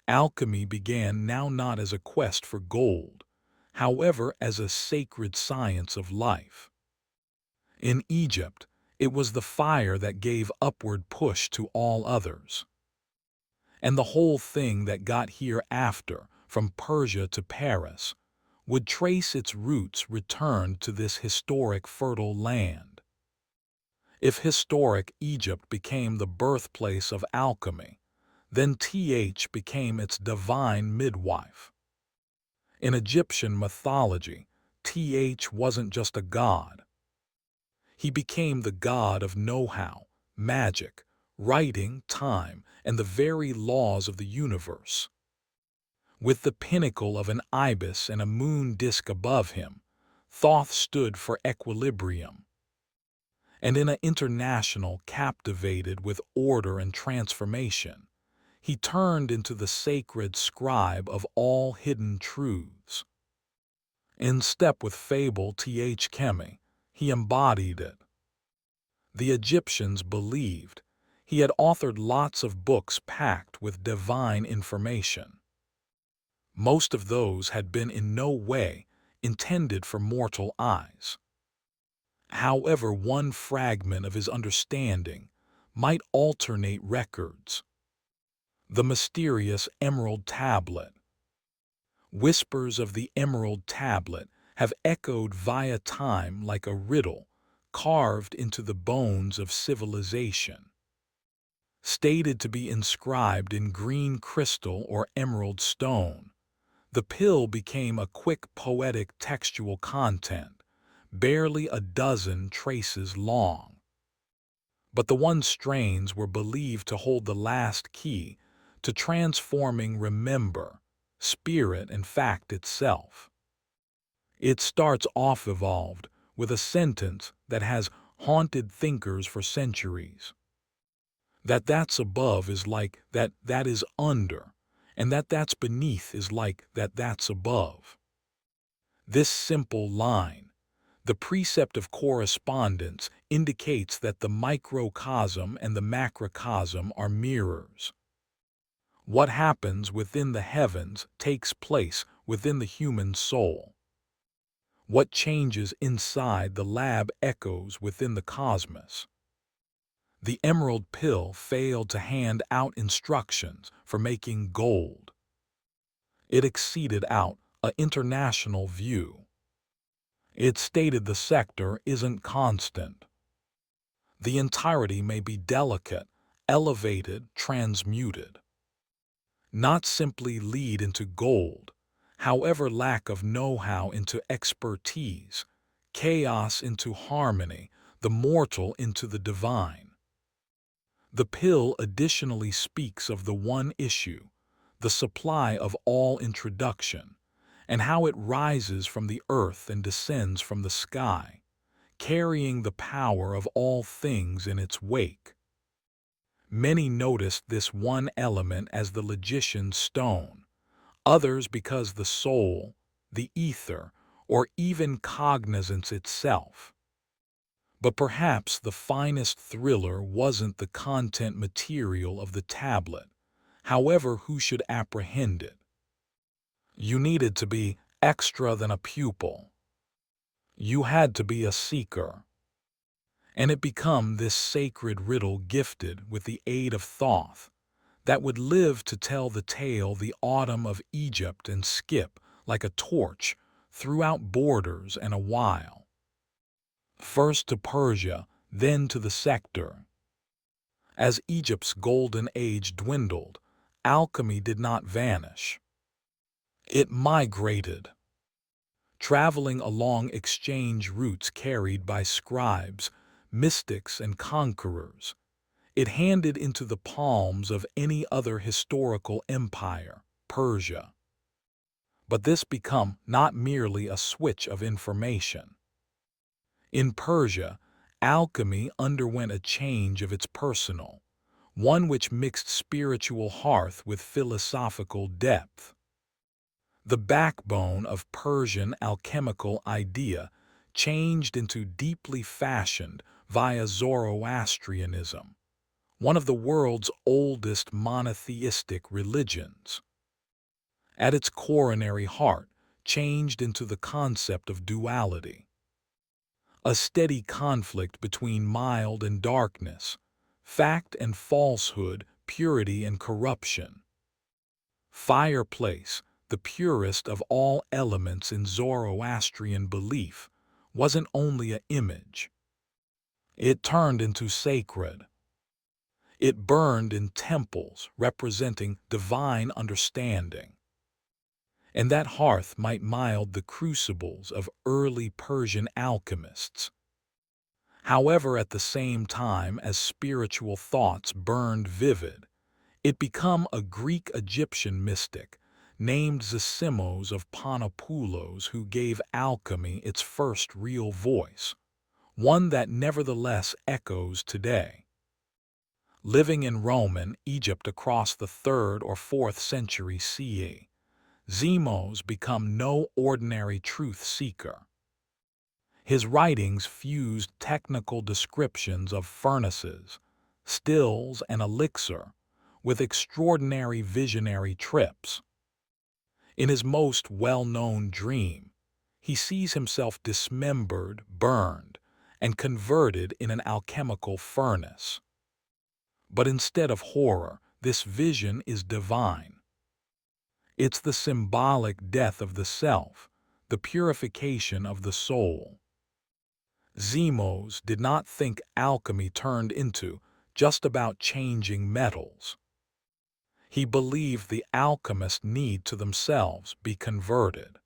Alchemy began now not as a quest for gold, however as a sacred science of life. In Egypt, it was the fire that gave upward push to all others. And the whole thing that got here after, from Persia to Paris, would trace its roots returned to this historic fertile land. If historic Egypt became the birthplace of alchemy, then became its divine midwife. In Egyptian mythology, wasn't just a god. He became the god of know-how, magic, writing, time, and the very laws of the universe. With the pinnacle of an ibis and a moon disk above him, Thoth stood for equilibrium. And in an international captivated with order and transformation, he turned into the sacred scribe of all hidden truths. In step with fable Chemi, he embodied it. The Egyptians believed he had authored lots of books packed with divine information. Most of those had been in no way intended for mortal eyes. However, one fragment of his understanding might alternate records. The mysterious Emerald Tablet. Whispers of the Emerald Tablet have echoed via time like a riddle carved into the bones of civilization. Stated to be inscribed in green crystal or emerald stone, the pill became a quick poetic textual content, barely a dozen traces long. But the one strains were believed to hold the last key to transforming remember, spirit, and fact itself. It starts off evolved with a sentence that has haunted thinkers for centuries. That's above is like that is under, and that's beneath is like that's above. This simple line, the precept of correspondence, indicates that the microcosm and the macrocosm are mirrors. What happens within the heavens takes place within the human soul. What changes inside the lab echoes within the cosmos. The Emerald Pill failed to hand out instructions for making gold. It exceeded out an international view. It stated the sector isn't constant. The entirety may be delicate, elevated, transmuted. Not simply lead into gold, however lack of know-how into expertise, chaos into harmony, the mortal into the divine. The pill additionally speaks of the one issue, the supply of all introduction, and how it rises from the earth and descends from the sky, carrying the power of all things in its wake. Many noticed this one element as the logician's stone, others because the soul, the ether, or even cognizance itself. But perhaps the finest thriller wasn't the content material of the tablet, however who should apprehend it. You needed to be extra than a pupil. You had to be a seeker. And it become this sacred riddle gifted with the aid of Thoth that would live to tell the tale the autumn of Egypt and skip like a torch throughout borders and a while. First to Persia, then to the sector. As Egypt's golden age dwindled, alchemy did not vanish. It migrated, traveling along exchange routes carried by scribes, mystics, and conquerors. It handed into the palms of any other historical empire, Persia. But this became not merely a switch of information. In Persia, alchemy underwent a change of its personal, one which mixed spiritual hearth with philosophical depth. The backbone of Persian alchemical idea changed into deeply fashioned via Zoroastrianism, one of the world's oldest monotheistic religions. At its coronary heart, changed into the concept of duality, a steady conflict between mild and darkness, fact and falsehood, purity and corruption. Fireplace, the purest of all elements in Zoroastrian belief, wasn't only an image. It turned into sacred. It burned in temples representing divine understanding. And that hearth might mild the crucibles of early Persian alchemists. However, at the same time as spiritual thoughts burned vivid, it became a Greek-Egyptian mystic named Zosimos of Panopoulos who gave alchemy its first real voice, one that nevertheless echoes today. Living in Roman Egypt across the 3rd or 4th century CE, Zemos became no ordinary truth seeker. His writings fused technical descriptions of furnaces, stills, and elixir with extraordinary visionary trips. In his most well-known dream, he sees himself dismembered, burned, and converted in an alchemical furnace. But instead of horror, this vision is divine. It's the symbolic death of the self, the purification of the soul. Zemos did not think alchemy turned into just about changing metals. He believed the alchemists need to themselves be converted.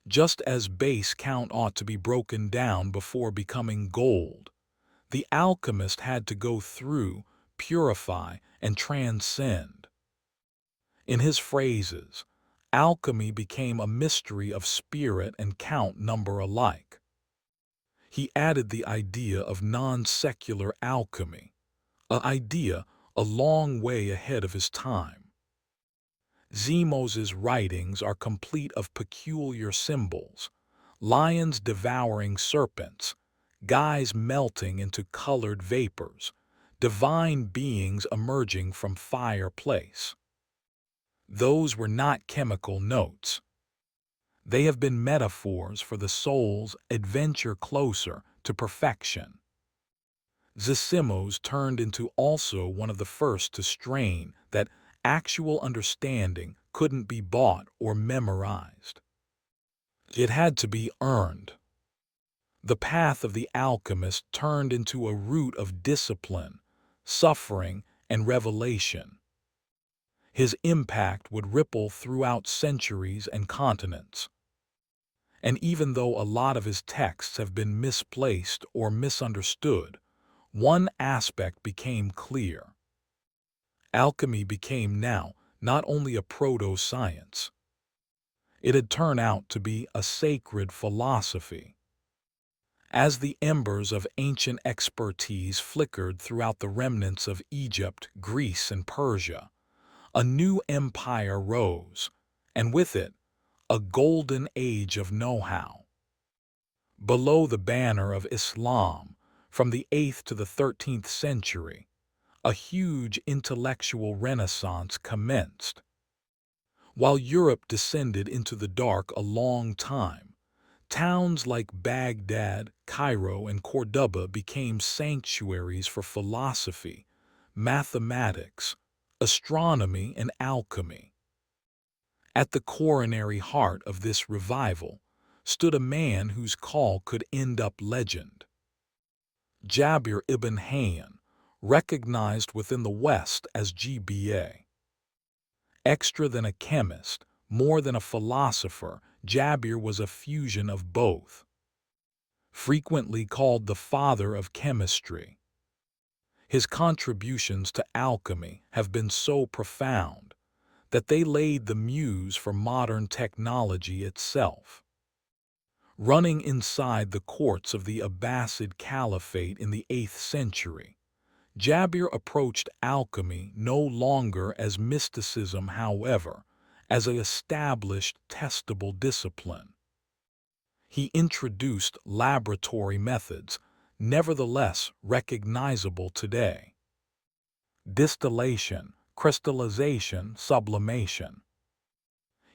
Just as base count ought to be broken down before becoming gold, the alchemist had to go through, purify, and transcend. In his phrases, alchemy became a mystery of spirit and count number alike. He added the idea of non-secular alchemy, an idea a long way ahead of his time. Zemos's writings are complete of peculiar symbols, lions devouring serpents, guys melting into colored vapors, divine beings emerging from fireplace. Those were not chemical notes. They have been metaphors for the soul's adventure closer to perfection. Zosimos turned into also one of the first to strain that actual understanding couldn't be bought or memorized. It had to be earned. The path of the alchemist turned into a route of discipline, suffering, and revelation. His impact would ripple throughout centuries and continents. And even though a lot of his texts have been misplaced or misunderstood, one aspect became clear. Alchemy became now not only a proto-science, it had turned out to be a sacred philosophy. As the embers of ancient expertise flickered throughout the remnants of Egypt, Greece, and Persia, a new empire rose, and with it, a golden age of know-how. Below the banner of Islam, from the 8th to the 13th century, a huge intellectual renaissance commenced. While Europe descended into the dark a long time, towns like Baghdad, Cairo, and Cordoba became sanctuaries for philosophy, mathematics, astronomy, and alchemy. At the coronary heart of this revival stood a man whose call could end up legend. Jabir ibn Hayyan, recognized within the West as GBA. Extra than a chemist, more than a philosopher, Jabir was a fusion of both. Frequently called the father of chemistry, his contributions to alchemy have been so profound that they laid the muse for modern technology itself. Running inside the courts of the Abbasid Caliphate in the 8th century, Jabir approached alchemy no longer as mysticism, however, as an established, testable discipline. He introduced laboratory methods, nevertheless recognizable today. Distillation, crystallization, sublimation.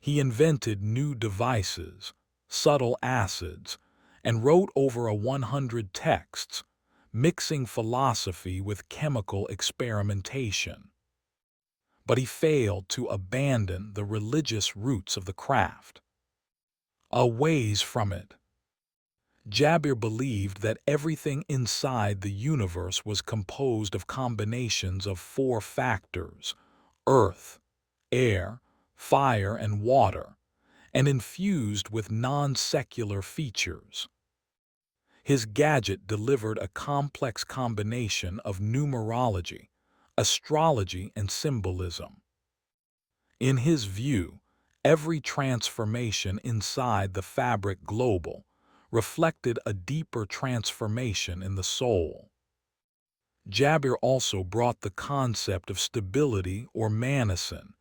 He invented new devices, subtle acids, and wrote over 100 texts, mixing philosophy with chemical experimentation. But he failed to abandon the religious roots of the craft. A ways from it, Jabir believed that everything inside the universe was composed of combinations of 4 factors: earth, air, fire, and water, and infused with non-secular features. His gadget delivered a complex combination of numerology, astrology, and symbolism. In his view, every transformation inside the fabric global reflected a deeper transformation in the soul. Jabir also brought the concept of stability or manicin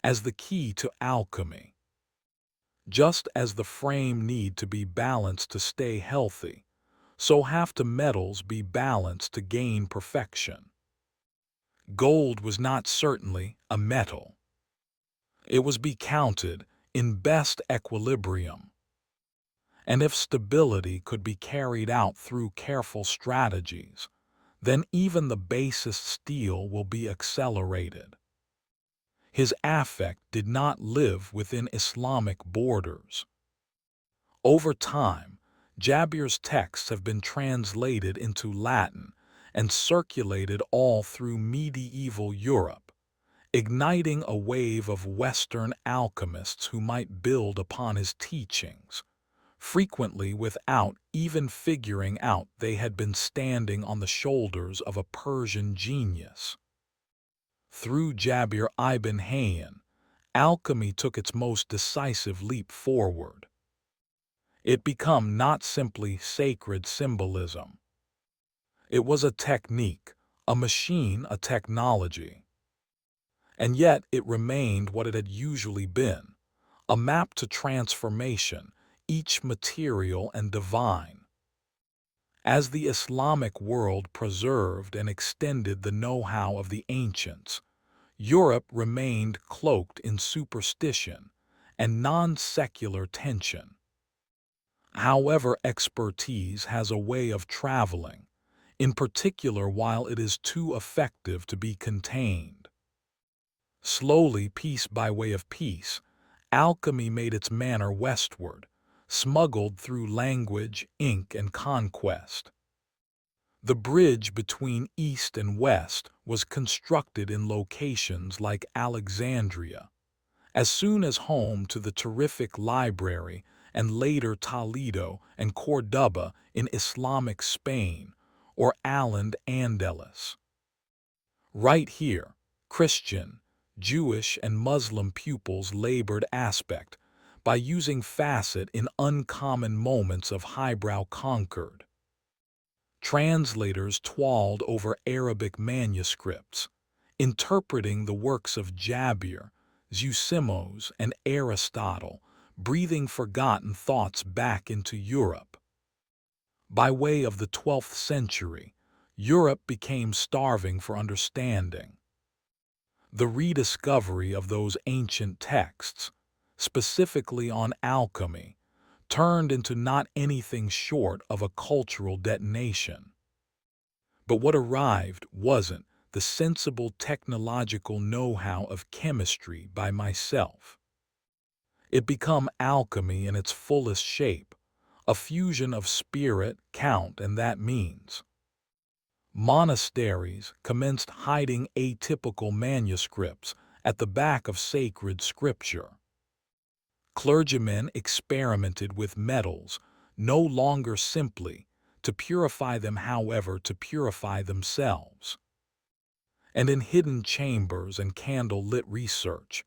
as the key to alchemy. Just as the frame need to be balanced to stay healthy, so have to metals be balanced to gain perfection. Gold was not certainly a metal. It was be counted in best equilibrium. And if stability could be carried out through careful strategies, then even the basest steel will be accelerated. His affect did not live within Islamic borders. Over time, Jabir's texts have been translated into Latin and circulated all through medieval Europe, igniting a wave of Western alchemists who might build upon his teachings, frequently without even figuring out they had been standing on the shoulders of a Persian genius. Through Jabir ibn Hayyan, alchemy took its most decisive leap forward. It became not simply sacred symbolism. It was a technique, a machine, a technology. And yet it remained what it had usually been, a map to transformation, each material and divine. As the Islamic world preserved and extended the know-how of the ancients, Europe remained cloaked in superstition and non-secular tension. However, expertise has a way of traveling, in particular while it is too effective to be contained. Slowly, piece by way of piece, alchemy made its manner westward, smuggled through language, ink, and conquest. The bridge between East and West was constructed in locations like Alexandria, as soon as home to the terrific library and later Toledo and Cordoba in Islamic Spain, or Al-Andalus. Right here, Christian, Jewish, and Muslim pupils labored aspect by using facet in uncommon moments of highbrow concord. Translators toiled over Arabic manuscripts, interpreting the works of Jabir, Zeuximos, and Aristotle, breathing forgotten thoughts back into Europe. By way of the 12th century, Europe became starving for understanding. The rediscovery of those ancient texts, specifically on alchemy, turned into not anything short of a cultural detonation. But what arrived wasn't the sensible technological know-how of chemistry by myself. It became alchemy in its fullest shape, a fusion of spirit, count, and that means. Monasteries commenced hiding atypical manuscripts at the back of sacred scripture. Clergymen experimented with metals, no longer simply to purify them, however, to purify themselves. And in hidden chambers and candle-lit research,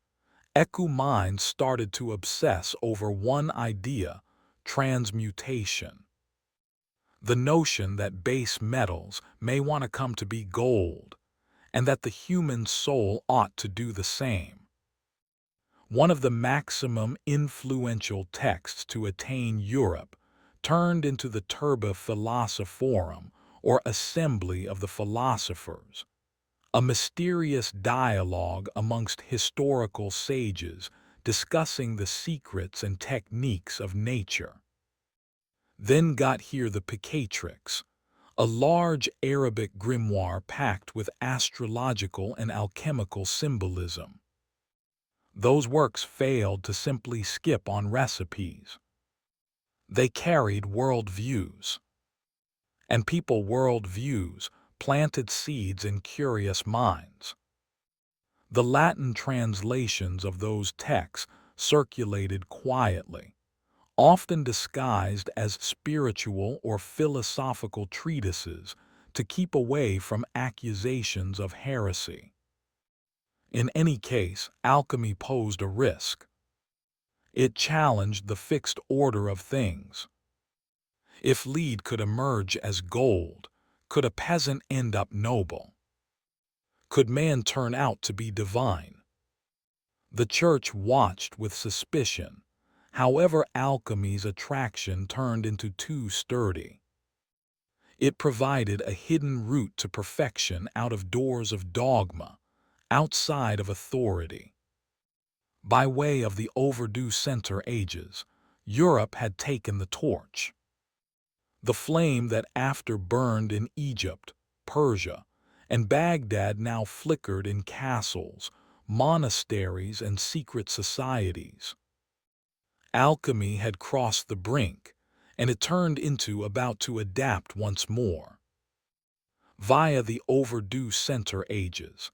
Eku minds started to obsess over one idea: transmutation. The notion that base metals may want to come to be gold, and that the human soul ought to do the same. One of the maximum influential texts to attain Europe turned into the Turba Philosophorum, or Assembly of the Philosophers, a mysterious dialogue amongst historical sages discussing the secrets and techniques of nature. Then got here the Picatrix, a large Arabic grimoire packed with astrological and alchemical symbolism. Those works failed to simply skip on recipes. They carried worldviews. And people worldviews planted seeds in curious minds. The Latin translations of those texts circulated quietly, often disguised as spiritual or philosophical treatises to keep away from accusations of heresy. In any case, alchemy posed a risk. It challenged the fixed order of things. If lead could emerge as gold, could a peasant end up noble? Could man turn out to be divine? The church watched with suspicion. However, alchemy's attraction turned into too sturdy. It provided a hidden route to perfection out of doors of dogma, outside of authority. By way of the overdue Center Ages, Europe had taken the torch. The flame that after burned in Egypt, Persia, and Baghdad now flickered in castles, monasteries, and secret societies. Alchemy had crossed the brink, and it turned into about to adapt once more. Via the overdue Center Ages,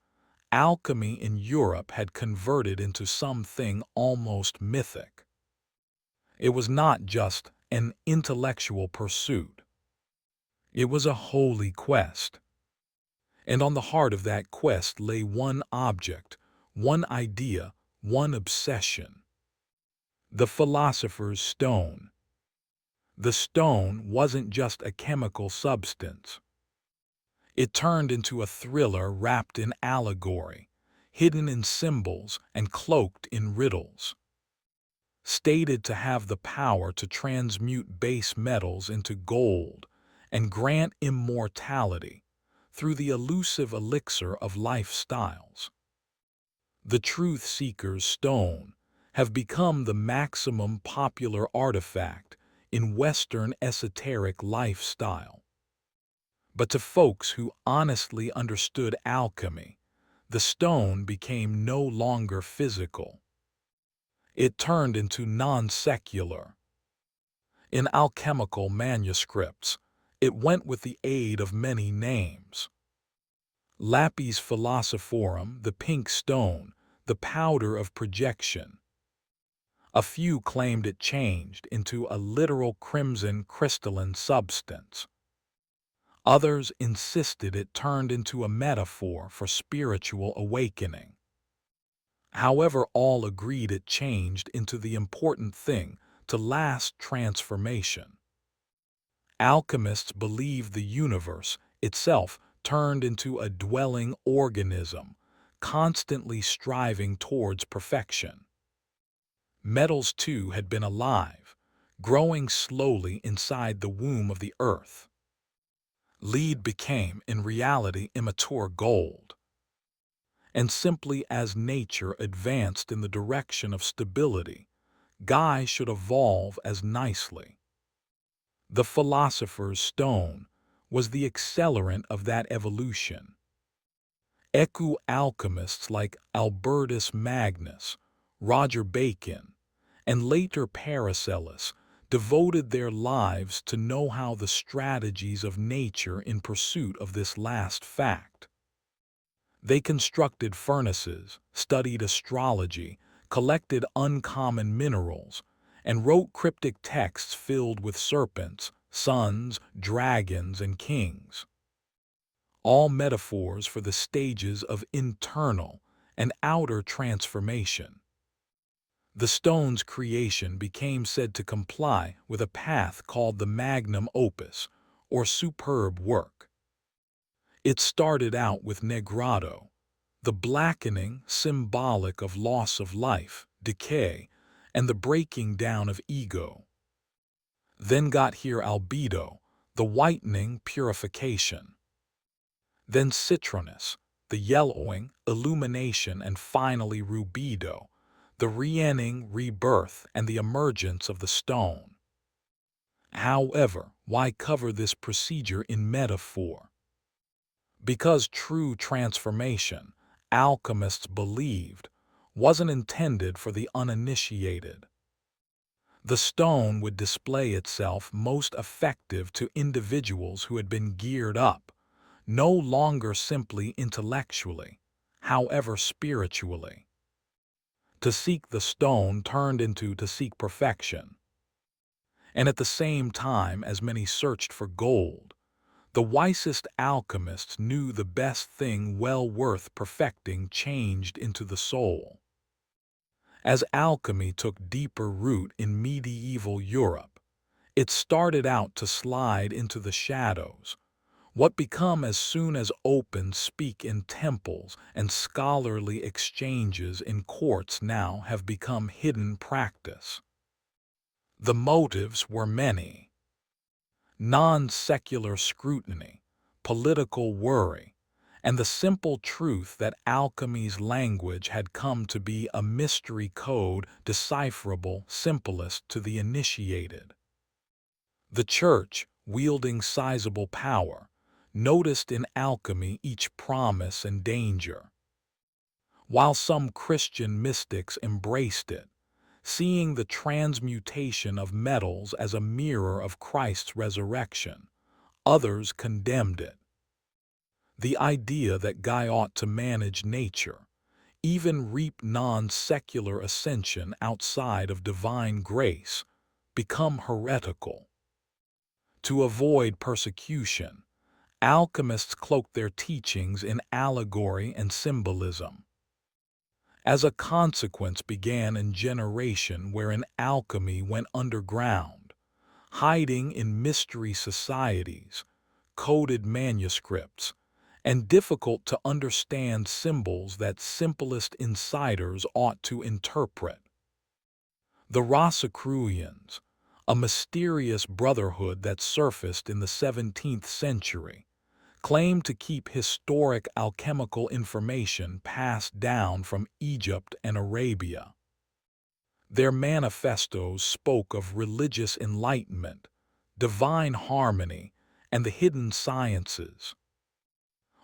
alchemy in Europe had converted into something almost mythic. It was not just an intellectual pursuit. It was a holy quest. And on the heart of that quest lay one object, one idea, one obsession: the philosopher's stone. The stone wasn't just a chemical substance. It turned into a thriller wrapped in allegory, hidden in symbols and cloaked in riddles. Stated to have the power to transmute base metals into gold and grant immortality through the elusive elixir of lifestyles. The truth seeker's stone have become the maximum popular artifact in Western esoteric lifestyle. But to folks who honestly understood alchemy, the stone became no longer physical. It turned into non-secular. In alchemical manuscripts, it went with the aid of many names: Lapis philosophorum, the pink stone, the powder of projection. A few claimed it changed into a literal crimson crystalline substance. Others insisted it turned into a metaphor for spiritual awakening. However, all agreed it changed into the important thing to last transformation. Alchemists believed the universe itself turned into a dwelling organism, constantly striving towards perfection. Metals, too, had been alive, growing slowly inside the womb of the earth. Lead became, in reality, immature gold. And simply as nature advanced in the direction of stability, Guy should evolve as nicely. The philosopher's stone was the accelerant of that evolution. Eco-alchemists like Albertus Magnus, Roger Bacon, and later Paracelsus devoted their lives to know how the strategies of nature in pursuit of this last fact. They constructed furnaces, studied astrology, collected uncommon minerals, and wrote cryptic texts filled with serpents, suns, dragons, and kings. All metaphors for the stages of internal and outer transformation. The stone's creation became said to comply with a path called the magnum opus, or superb work. It started out with negretto, the blackening symbolic of loss of life, decay, and the breaking down of ego. Then got here albedo, the whitening purification. Then citronous, the yellowing, illumination, and finally rubido, the reigning rebirth and the emergence of the stone. However, why cover this procedure in metaphor? Because true transformation, alchemists believed, wasn't intended for the uninitiated. The stone would display itself most effective to individuals who had been geared up, no longer simply intellectually, however spiritually. To seek the stone turned into to seek perfection. And at the same time as many searched for gold, the wisest alchemists knew the best thing well worth perfecting changed into the soul. As alchemy took deeper root in medieval Europe, it started out to slide into the shadows, what become as soon as open speak in temples and scholarly exchanges in courts now have become hidden practice. The motives were many. Non-secular scrutiny, political worry, and the simple truth that alchemy's language had come to be a mystery code decipherable simplest to the initiated. The Church, wielding sizable power, noticed in alchemy each promise and danger. While some Christian mystics embraced it, seeing the transmutation of metals as a mirror of Christ's resurrection, others condemned it. The idea that Guy ought to manage nature, even reap non-secular ascension outside of divine grace, become heretical. To avoid persecution, alchemists cloaked their teachings in allegory and symbolism. As a consequence began a generation wherein alchemy went underground, hiding in mystery societies, coded manuscripts, and difficult to understand symbols that simplest insiders ought to interpret. The Rosicrucians, a mysterious brotherhood that surfaced in the 17th century, claimed to keep historic alchemical information passed down from Egypt and Arabia. Their manifestos spoke of religious enlightenment, divine harmony, and the hidden sciences.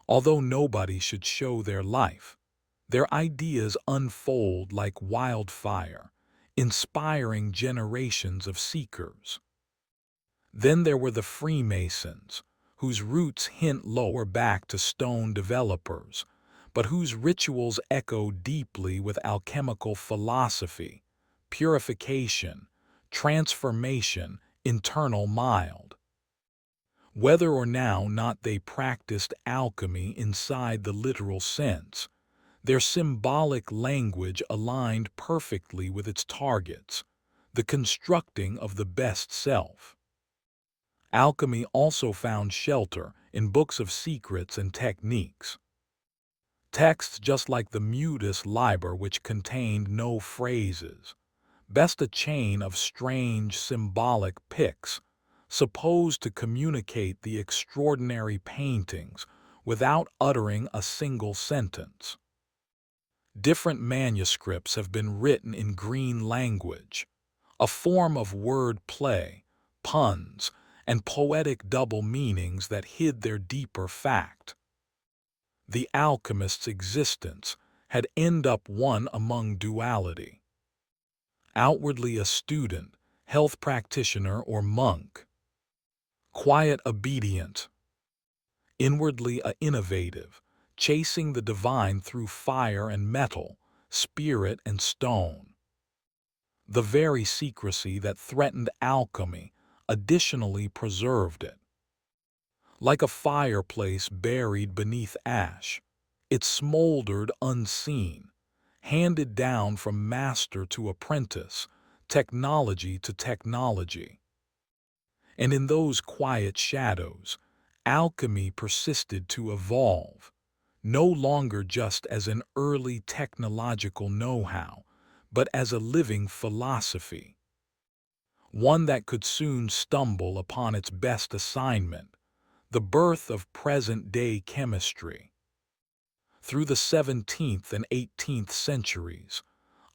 Although nobody should show their life, their ideas unfold like wildfire, inspiring generations of seekers. Then there were the Freemasons, whose roots hint lower back to stone developers, but whose rituals echo deeply with alchemical philosophy, purification, transformation, internal mild. Whether or not they practiced alchemy inside the literal sense, their symbolic language aligned perfectly with its targets, the constructing of the best self. Alchemy also found shelter in books of secrets and techniques. Texts just like the Mutus Liber, which contained no phrases, best a chain of strange symbolic pics, supposed to communicate the extraordinary paintings without uttering a single sentence. Different manuscripts have been written in green language, a form of word play, puns, and poetic double meanings that hid their deeper fact. The alchemist's existence had ended up one among duality. Outwardly a student, health practitioner, or monk. Quiet obedient. Inwardly a innovative, chasing the divine through fire and metal, spirit and stone. The very secrecy that threatened alchemy additionally preserved it. Like a fireplace buried beneath ash, it smoldered unseen, handed down from master to apprentice, technology to technology. And in those quiet shadows, alchemy persisted to evolve, no longer just as an early technological know-how, but as a living philosophy. One that could soon stumble upon its best assignment, the birth of present-day chemistry. Through the 17th and 18th centuries,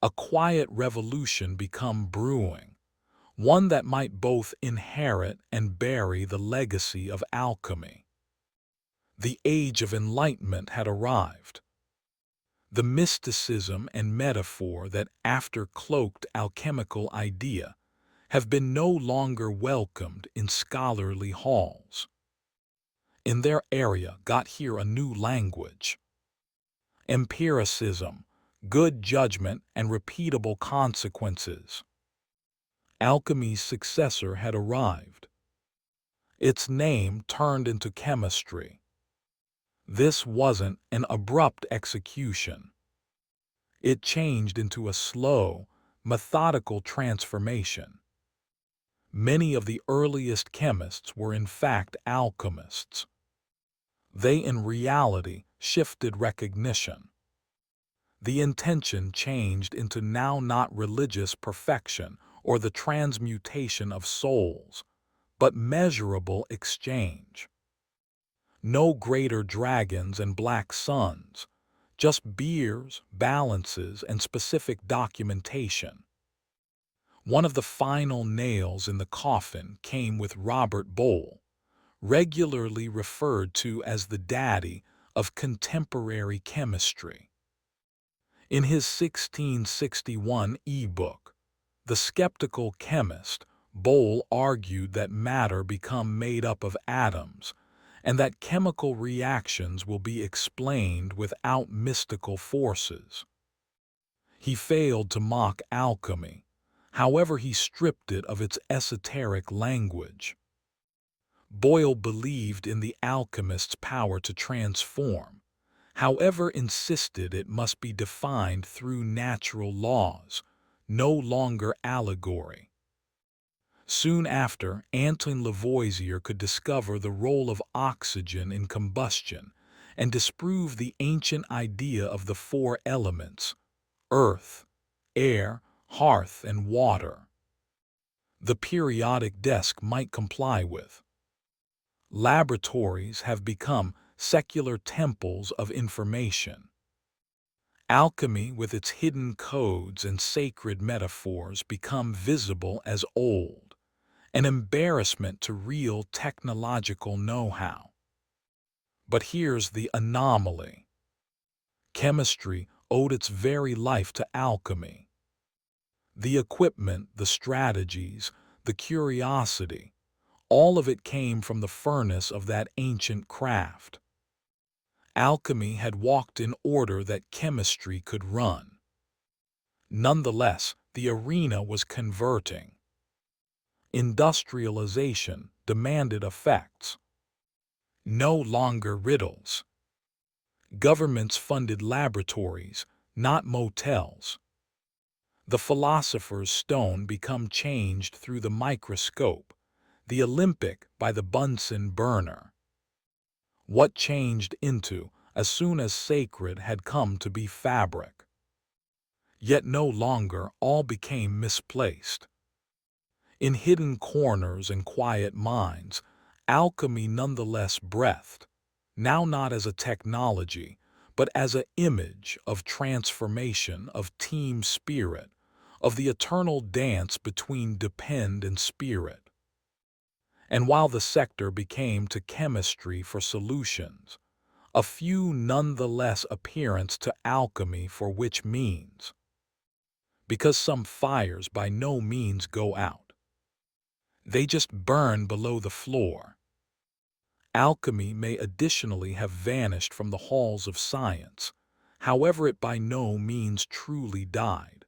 a quiet revolution became brewing, one that might both inherit and bury the legacy of alchemy. The Age of Enlightenment had arrived. The mysticism and metaphor that after-cloaked alchemical idea have been no longer welcomed in scholarly halls. In their area got here a new language. Empiricism, good judgment, and repeatable consequences. Alchemy's successor had arrived. Its name turned into chemistry. This wasn't an abrupt execution. It changed into a slow, methodical transformation. Many of the earliest chemists were in fact alchemists. They in reality shifted recognition. The intention changed into now not religious perfection or the transmutation of souls, but measurable exchange. No greater dragons and black suns, just beers, balances, and specific documentation. One of the final nails in the coffin came with Robert Boyle, regularly referred to as the daddy of contemporary chemistry. In his 1661 e-book, The Skeptical Chemist, Boyle argued that matter become made up of atoms and that chemical reactions will be explained without mystical forces. He failed to mock alchemy, however he stripped it of its esoteric language. Boyle believed in the alchemist's power to transform, however insisted it must be defined through natural laws, no longer allegory. Soon after, Antoine Lavoisier could discover the role of oxygen in combustion and disprove the ancient idea of the four elements: earth, air, hearth, and water. The periodic desk might comply with. Laboratories have become secular temples of information. Alchemy with its hidden codes and sacred metaphors become visible as old, an embarrassment to real technological know-how. But here's the anomaly. Chemistry owed its very life to alchemy. The equipment, the strategies, the curiosity, all of it came from the furnace of that ancient craft. Alchemy had walked in order that chemistry could run. Nonetheless, the arena was converting. Industrialization demanded effects. No longer riddles. Governments funded laboratories, not motels. The philosopher's stone become changed through the microscope, the Olympic by the Bunsen burner. What changed into as soon as sacred had come to be fabric? Yet no longer all became misplaced. In hidden corners and quiet minds, alchemy nonetheless breathed, now not as a technology, but as an image of transformation, of team spirit, of the eternal dance between depend and spirit. And while the sector became to chemistry for solutions, a few nonetheless appearance to alchemy for which means. Because some fires by no means go out. They just burn below the floor. Alchemy may additionally have vanished from the halls of science, however it by no means truly died.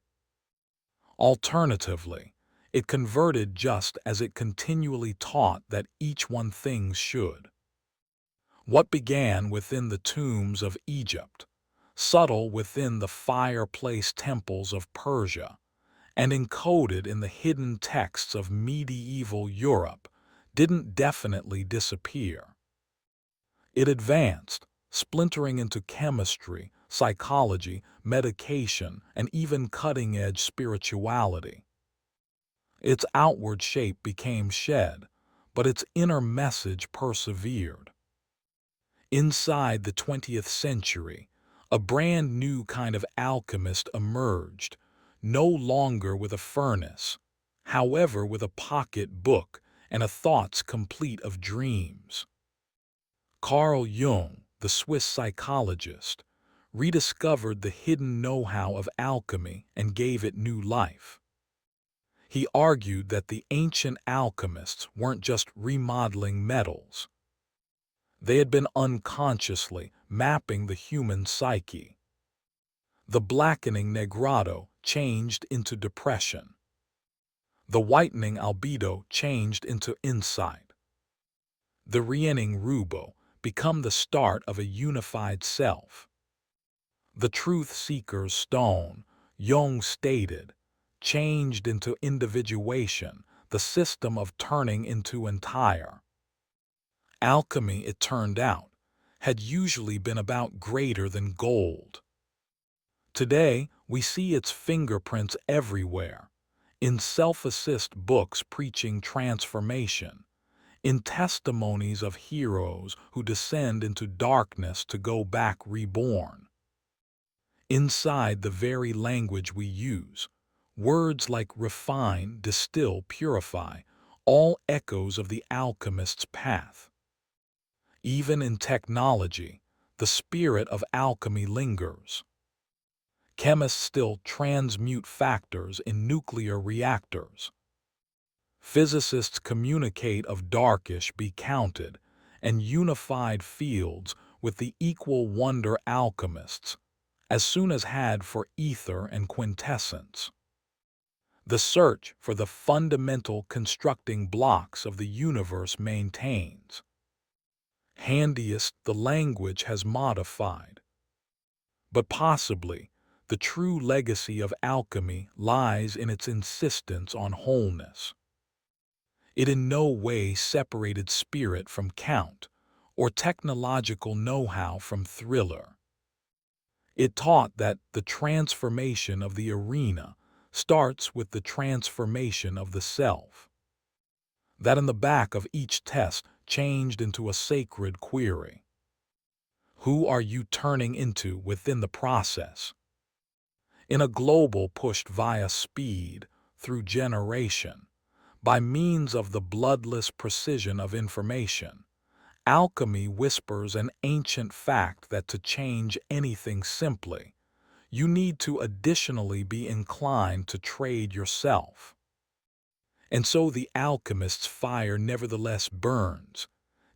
Alternatively, it converted just as it continually taught that each one things should. What began within the tombs of Egypt, subtle within the fireplace temples of Persia, and encoded in the hidden texts of medieval Europe, didn't definitely disappear. It advanced, splintering into chemistry, psychology, medication, and even cutting-edge spirituality. Its outward shape became shed, but its inner message persevered. Inside the 20th century, a brand new kind of alchemist emerged, no longer with a furnace, however with a pocket book and a thoughts complete of dreams. Carl Jung, the Swiss psychologist, rediscovered the hidden know-how of alchemy and gave it new life. He argued that the ancient alchemists weren't just remodeling metals. They had been unconsciously mapping the human psyche. The blackening negretto changed into depression. The whitening albedo changed into insight. The reigning rubo become the start of a unified self. The truth-seeker's stone, Jung stated, changed into individuation, the system of turning into entire. Alchemy, it turned out, had usually been about greater than gold. Today, we see its fingerprints everywhere, in self-assist books preaching transformation, in testimonies of heroes who descend into darkness to go back reborn. Inside the very language we use, words like refine, distill, purify, all echoes of the alchemist's path. Even in technology, the spirit of alchemy lingers. Chemists still transmute factors in nuclear reactors. Physicists communicate of darkish be counted and unified fields with the equal wonder alchemists, as soon as had for ether and quintessence. The search for the fundamental constructing blocks of the universe maintains. Handiest the language has modified. But possibly, the true legacy of alchemy lies in its insistence on wholeness. It in no way separated spirit from count, or technological know-how from thriller. It taught that the transformation of the arena starts with the transformation of the self. That in the back of each test changed into a sacred query. Who are you turning into within the process? In a global pushed via speed, through generation, by means of the bloodless precision of information, alchemy whispers an ancient fact that to change anything simply, you need to additionally be inclined to trade yourself. And so the alchemist's fire nevertheless burns,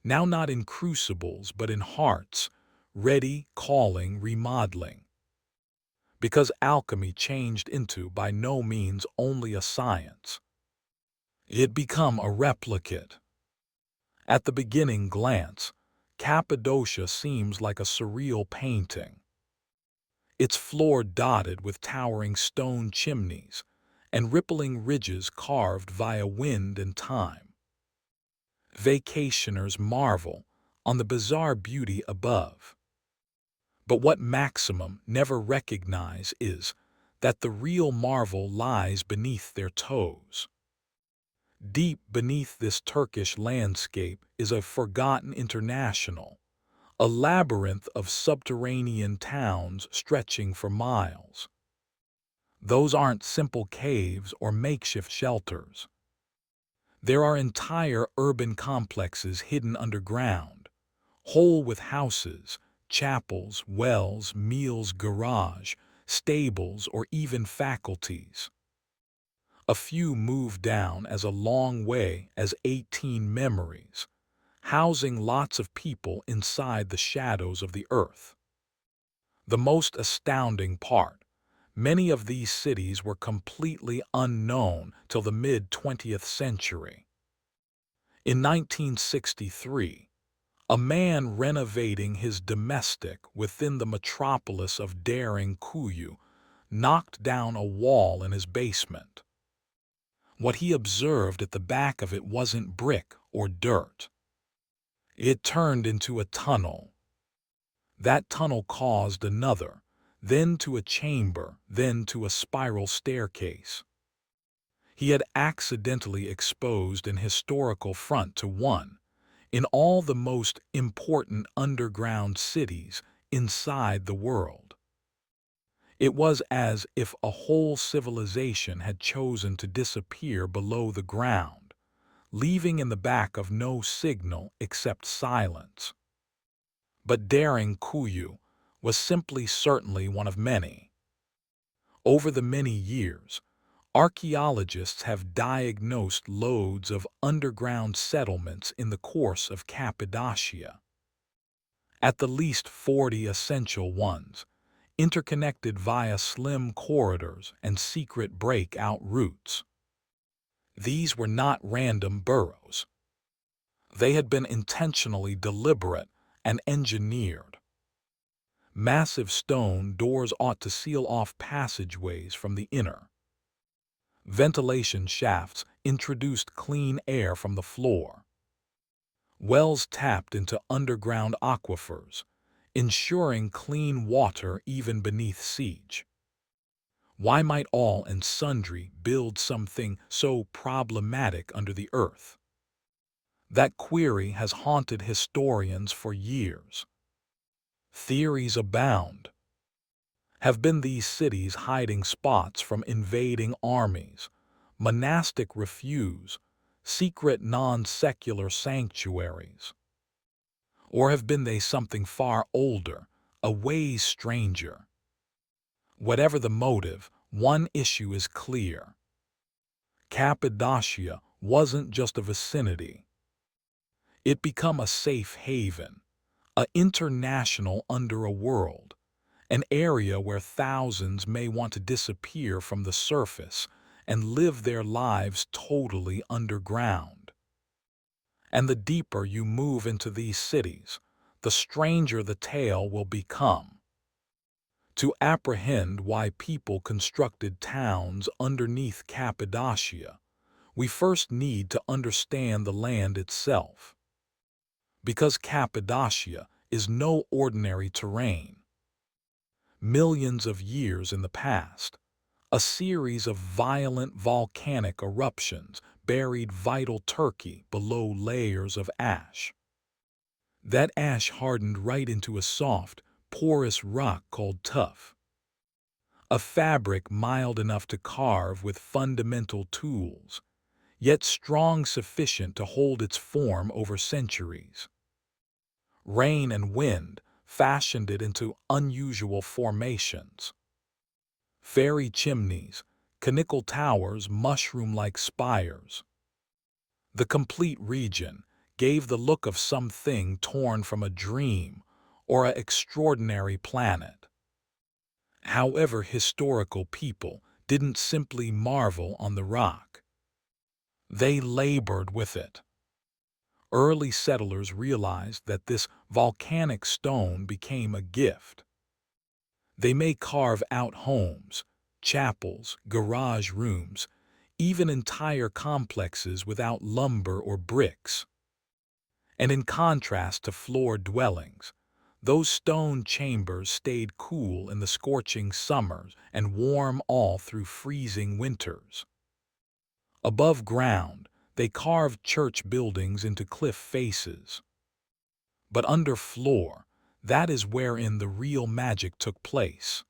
now not in crucibles but in hearts, ready, calling, remodeling. because alchemy changed into by no means only a science. It became a replicate. At the beginning glance, Cappadocia seems like a surreal painting. Its floor dotted with towering stone chimneys and rippling ridges carved via wind and time. Vacationers marvel on the bizarre beauty above. But what Maximum never recognize is that the real marvel lies beneath their toes. Deep beneath this Turkish landscape is a forgotten international, a labyrinth of subterranean towns stretching for miles. Those aren't simple caves or makeshift shelters. There are entire urban complexes hidden underground, whole with houses, chapels, wells, meals, garage, stables, or even faculties. A few move down as a long way as 18 memories, housing lots of people inside the shadows of the earth. The most astounding part, many of these cities were completely unknown till the mid-20th century. In 1963, a man renovating his domestic within the metropolis of Derinkuyu knocked down a wall in his basement. What he observed at the back of it wasn't brick or dirt. It turned into a tunnel. That tunnel caused another, then to a chamber, then to a spiral staircase. He had accidentally exposed an historical front to one, in all the most important underground cities inside the world. It was as if a whole civilization had chosen to disappear below the ground, leaving in the back of no signal except silence. But Derinkuyu was certainly one of many. Over the many years, archaeologists have diagnosed loads of underground settlements in the course of Cappadocia. At the least 40 essential ones, interconnected via slim corridors and secret breakout routes. These were not random burrows. They had been intentionally deliberate and engineered. Massive stone doors ought to seal off passageways from the inner. Ventilation shafts introduced clean air from the floor. Wells tapped into underground aquifers, ensuring clean water even beneath siege. Why might all and sundry build something so problematic under the earth? That query has haunted historians for years. Theories abound. Have been these cities hiding spots from invading armies, monastic refuges, secret non-secular sanctuaries? Or have been they something far older, a ways stranger? Whatever the motive, one issue is clear. Cappadocia wasn't just a vicinity. It became a safe haven, an international underworld, an area where thousands may want to disappear from the surface and live their lives totally underground. And the deeper you move into these cities, the stranger the tale will become. To apprehend why people constructed towns underneath Cappadocia, we first need to understand the land itself. Because Cappadocia is no ordinary terrain. Millions of years in the past, a series of violent volcanic eruptions buried vital Turkey below layers of ash. That ash hardened right into a soft, porous rock called tuff. A fabric mild enough to carve with fundamental tools, yet strong sufficient to hold its form over centuries. Rain and wind fashioned it into unusual formations. Fairy chimneys, conical towers, mushroom-like spires. The complete region gave the look of something torn from a dream or an extraordinary planet. However, historical people didn't simply marvel on the rock. They labored with it. Early settlers realized that this volcanic stone became a gift. They may carve out homes, chapels, garage rooms, even entire complexes without lumber or bricks. And in contrast to floor dwellings, those stone chambers stayed cool in the scorching summers and warm all through freezing winters. Above ground, they carved church buildings into cliff faces. But under floor, that is wherein the real magic took place.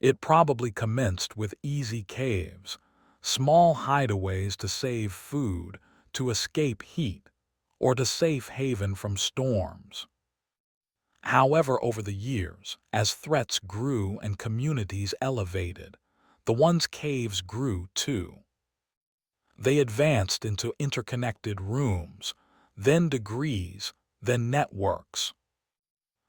It probably commenced with easy caves, small hideaways to save food, to escape heat, or to safe haven from storms. However, over the years, as threats grew and communities elevated, the one's caves grew too. They advanced into interconnected rooms, then degrees, then networks.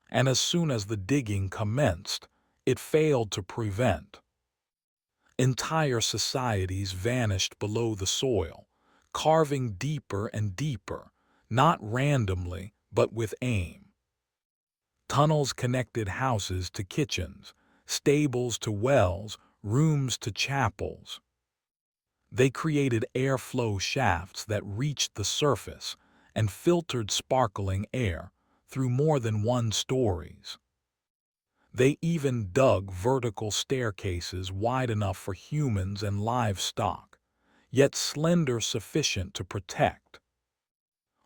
And as soon as the digging commenced, it failed to prevent. Entire societies vanished below the soil, carving deeper and deeper, not randomly, but with aim. Tunnels connected houses to kitchens, stables to wells, rooms to chapels. They created airflow shafts that reached the surface and filtered sparkling air through more than one stories. They even dug vertical staircases wide enough for humans and livestock, yet slender sufficient to protect.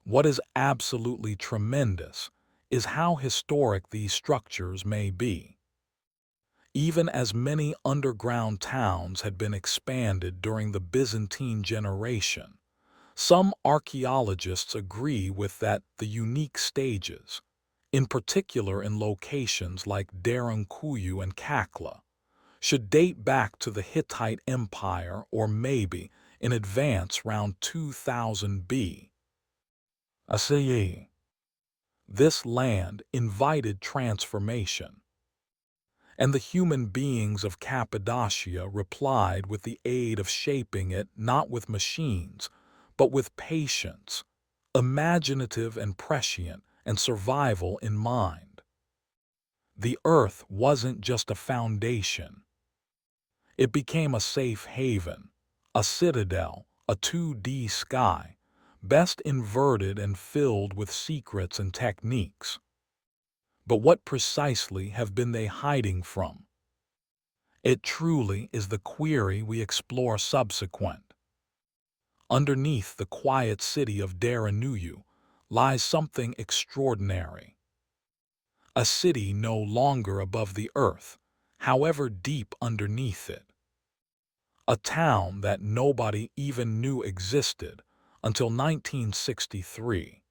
What is absolutely tremendous is how historic these structures may be. Even as many underground towns had been expanded during the Byzantine generation, some archaeologists agree with that the unique stages, in particular in locations like Derinkuyu and Kakla, should date back to the Hittite Empire or maybe in advance round 2000 BCE. This land invited transformation, and the human beings of Cappadocia replied with the aid of shaping it not with machines, but with patience, imaginative and prescient, and survival in mind. The earth wasn't just a foundation. It became a safe haven, a citadel, a 2D sky, best inverted and filled with secrets and techniques. But what precisely have been they hiding from? It truly is the query we explore subsequent. Underneath the quiet city of Derinkuyu lies something extraordinary. A city no longer above the earth, however deep underneath it. A town that nobody even knew existed until 1963.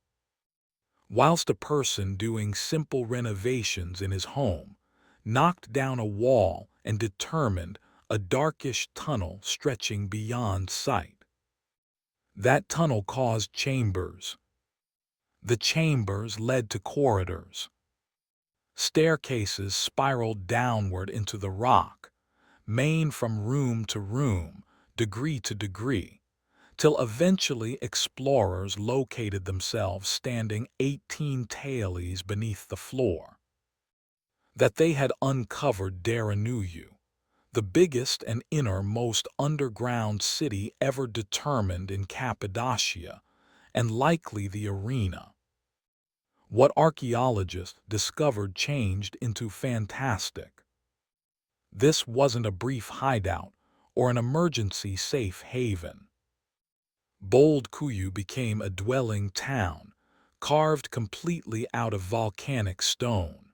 Whilst a person doing simple renovations in his home knocked down a wall and determined a darkish tunnel stretching beyond sight. That tunnel caused chambers. The chambers led to corridors. Staircases spiraled downward into the rock, main from room to room, degree to degree, till eventually explorers located themselves standing 18 tailies beneath the floor. That they had uncovered Derinkuyu, the biggest and innermost underground city ever determined in Cappadocia, and likely the arena. What archaeologists discovered changed into fantastic. This wasn't a brief hideout or an emergency safe haven. Bold Kuyu became a dwelling town, carved completely out of volcanic stone.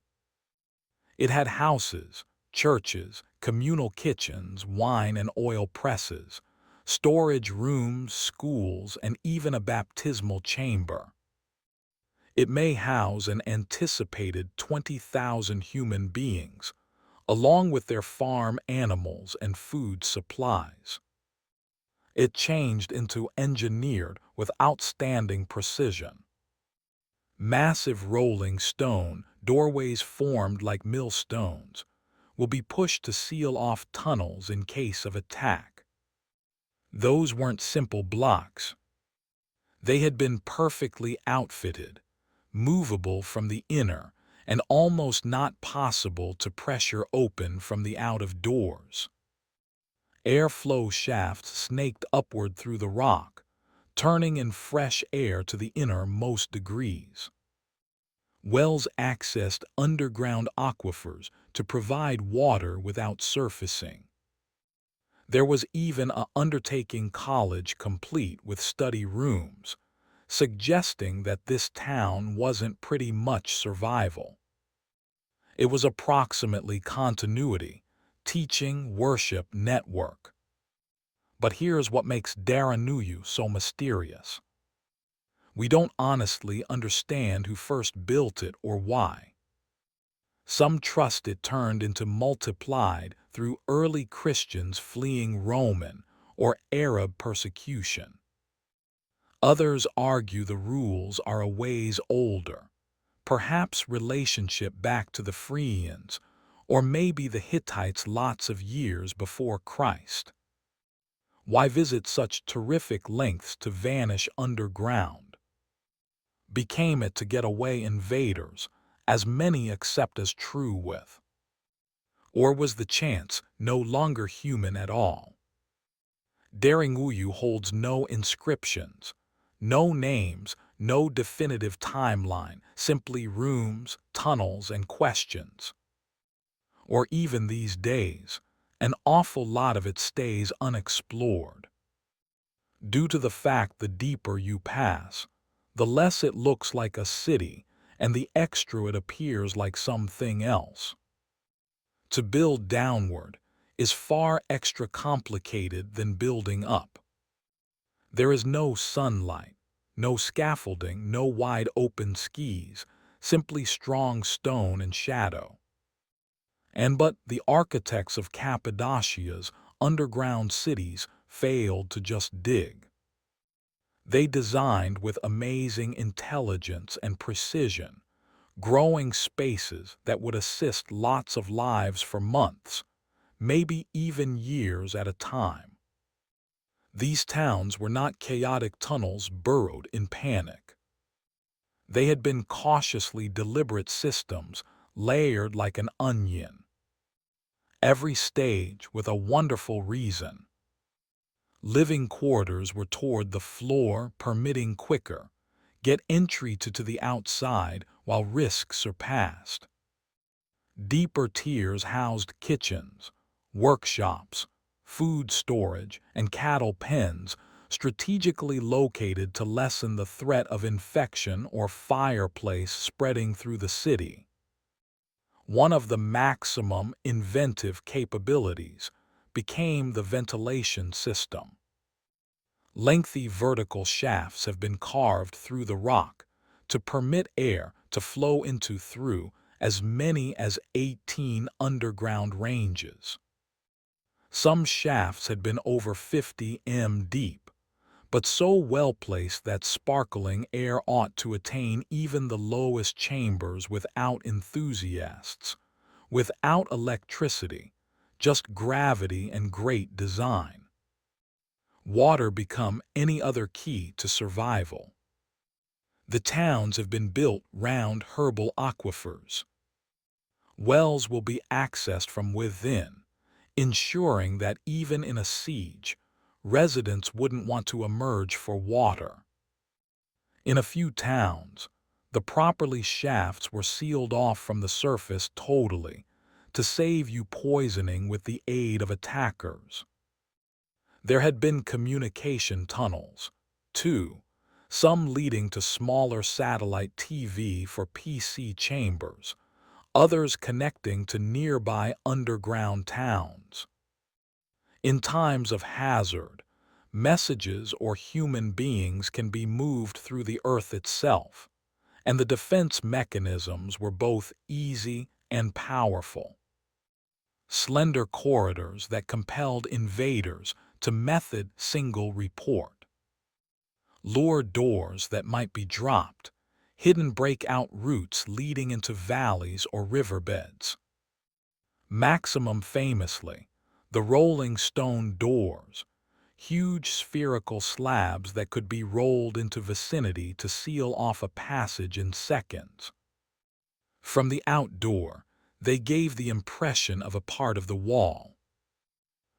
It had houses, churches, communal kitchens, wine and oil presses, storage rooms, schools, and even a baptismal chamber. It may house an anticipated 20,000 human beings, along with their farm animals and food supplies. It changed into engineered with outstanding precision. Massive rolling stone doorways formed like millstones, will be pushed to seal off tunnels in case of attack. Those weren't simple blocks. They had been perfectly outfitted, movable from the inner, and almost not possible to pressure open from the out of doors. Airflow shafts snaked upward through the rock, turning in fresh air to the innermost degrees. Wells accessed underground aquifers to provide water without surfacing. There was even a undertaking college complete with study rooms, suggesting that this town wasn't pretty much survival. It was approximately continuity, teaching, worship, network. But here's what makes Daranuyu so mysterious. We don't honestly understand who first built it or why. Some trust it turned into multiplied through early Christians fleeing Roman or Arab persecution. Others argue the rules are a ways older, perhaps relationship back to the Phrygians, or maybe the Hittites lots of years before Christ. Why visit such terrific lengths to vanish underground? Became it to get away invaders, as many accept as true with? Or was the chance no longer human at all? Deringuyu holds no inscriptions, no names, no definitive timeline, simply rooms, tunnels, and questions. Or even these days, an awful lot of it stays unexplored. Due to the fact the deeper you pass, the less it looks like a city, and the extra it appears like something else. To build downward is far extra complicated than building up. There is no sunlight, no scaffolding, no wide open skis, simply strong stone and shadow. But the architects of Cappadocia's underground cities failed to just dig. They designed with amazing intelligence and precision, growing spaces that would assist lots of lives for months, maybe even years at a time. These towns were not chaotic tunnels burrowed in panic. They had been cautiously deliberate systems, layered like an onion. Every stage with a wonderful reason. Living quarters were toward the floor, permitting quicker, get entry to the outside while risks surpassed. Deeper tiers housed kitchens, workshops, food storage, and cattle pens, strategically located to lessen the threat of infection or fireplace spreading through the city. One of the maximum inventive capabilities became the ventilation system. Lengthy vertical shafts have been carved through the rock to permit air to flow into through as many as 18 underground ranges. Some shafts had been over 50 m deep, but so well placed that sparkling air ought to attain even the lowest chambers without enthusiasts, without electricity, just gravity and great design. Water become any other key to survival. The towns have been built round herbal aquifers. Wells will be accessed from within, ensuring that even in a siege, residents wouldn't want to emerge for water. In a few towns, the properly shafts were sealed off from the surface totally to save you poisoning with the aid of attackers. There had been communication tunnels, too, some leading to smaller satellite TV for PC chambers, others connecting to nearby underground towns. In times of hazard, messages or human beings can be moved through the earth itself, and the defense mechanisms were both easy and powerful. Slender corridors that compelled invaders to method single report. Lure doors that might be dropped, hidden breakout routes leading into valleys or riverbeds. Maximum famously, the rolling stone doors, huge spherical slabs that could be rolled into vicinity to seal off a passage in seconds. From the outdoor, they gave the impression of a part of the wall.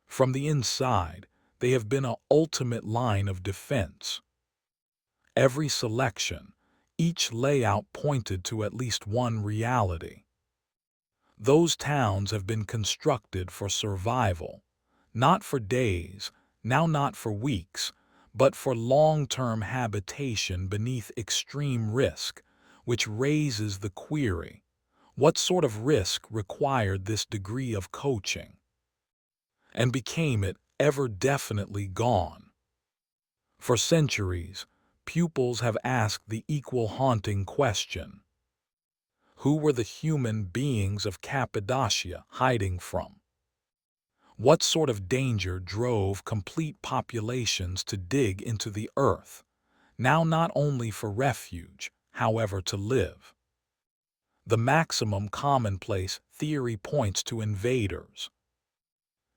From the inside, they have been an ultimate line of defense. Every selection, each layout pointed to at least one reality. Those towns have been constructed for survival, not for days, now not for weeks, but for long-term habitation beneath extreme risk, which raises the query, what sort of risk required this degree of coaching? And became it ever definitely gone? For centuries, pupils have asked the equal haunting question: who were the human beings of Cappadocia hiding from? What sort of danger drove complete populations to dig into the earth, now not only for refuge, however to live? The maximum commonplace theory points to invaders.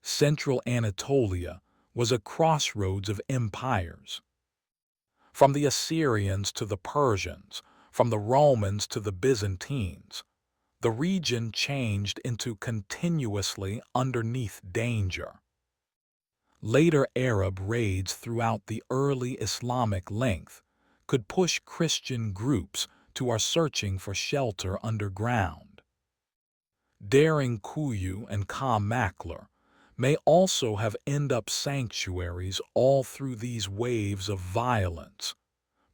Central Anatolia was a crossroads of empires. From the Assyrians to the Persians, from the Romans to the Byzantines, the region changed into continuously underneath danger. Later Arab raids throughout the early Islamic length could push Christian groups to our searching for shelter underground. Daring Kuyu and Ka Maklar may also have ended up sanctuaries all through these waves of violence,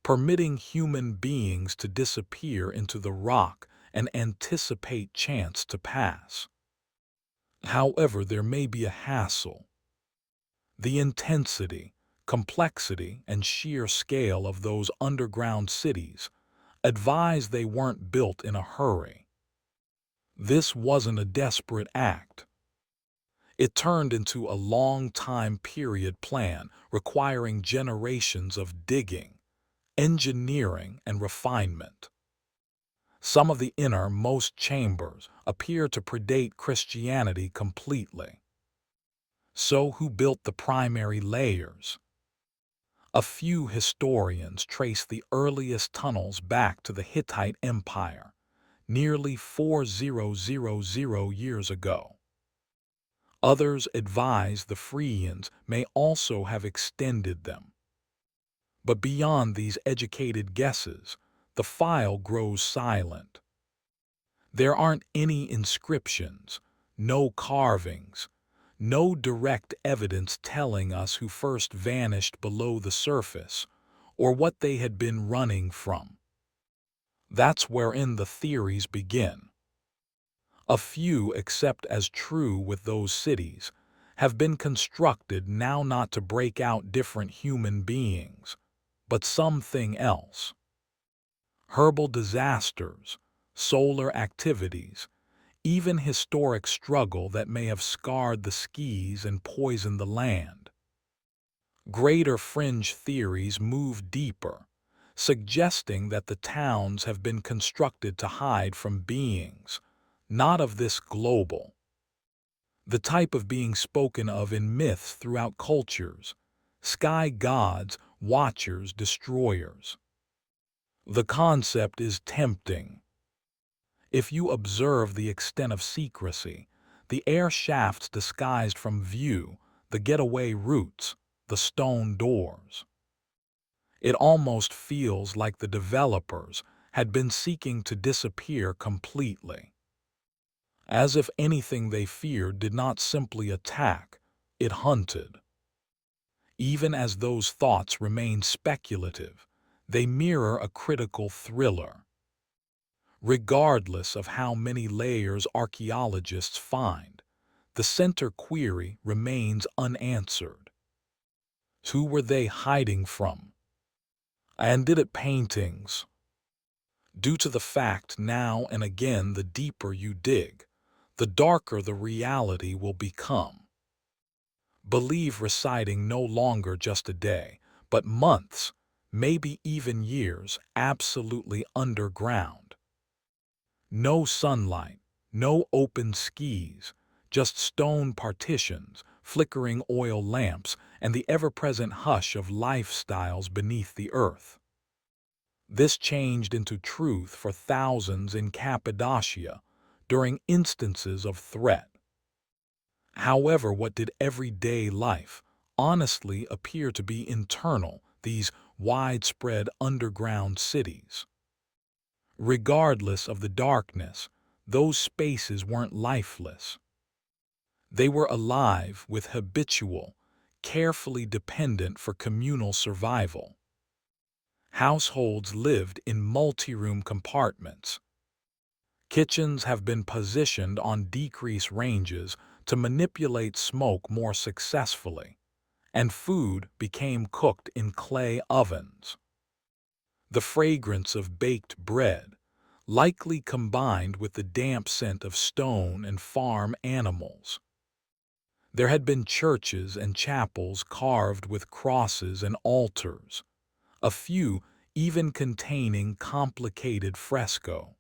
permitting human beings to disappear into the rock and anticipate chance to pass. However, there may be a hassle. The intensity, complexity, and sheer scale of those underground cities advise they weren't built in a hurry. This wasn't a desperate act. It turned into a long time period plan requiring generations of digging, engineering, and refinement. Some of the innermost chambers appear to predate Christianity completely. So who built the primary layers? A few historians trace the earliest tunnels back to the Hittite Empire, nearly 4000 years ago. Others advise the Phrygians may also have extended them. But beyond these educated guesses, the file grows silent. There aren't any inscriptions, no carvings, no direct evidence telling us who first vanished below the surface or what they had been running from. That's wherein the theories begin. A few accept as true with those cities have been constructed now not to break out different human beings, but something else. Herbal disasters, solar activities, even historic struggle that may have scarred the skies and poisoned the land. Greater fringe theories move deeper, suggesting that the towns have been constructed to hide from beings, not of this global. The type of being spoken of in myths throughout cultures, sky gods, watchers, destroyers. The concept is tempting. If you observe the extent of secrecy, the air shafts disguised from view, the getaway routes, the stone doors, it almost feels like the developers had been seeking to disappear completely. As if anything they feared did not simply attack, it hunted. Even as those thoughts remain speculative, they mirror a critical thriller. Regardless of how many layers archaeologists find, the center query remains unanswered. Who were they hiding from? And did it paintings? Due to the fact now and again the deeper you dig, the darker the reality will become. Believe reciting no longer just a day, but months, maybe even years, absolutely underground. No sunlight, no open skies, just stone partitions, flickering oil lamps, and the ever-present hush of lifestyles beneath the earth. This changed into truth for thousands in Cappadocia during instances of threat. However, what did everyday life honestly appear to be internal, these widespread underground cities? Regardless of the darkness, those spaces weren't lifeless. They were alive with habitual, carefully dependent for communal survival. Households lived in multi-room compartments. Kitchens have been positioned on decrease ranges to manipulate smoke more successfully, and food became cooked in clay ovens. The fragrance of baked bread, likely combined with the damp scent of stone and farm animals. There had been churches and chapels carved with crosses and altars, a few even containing complicated fresco.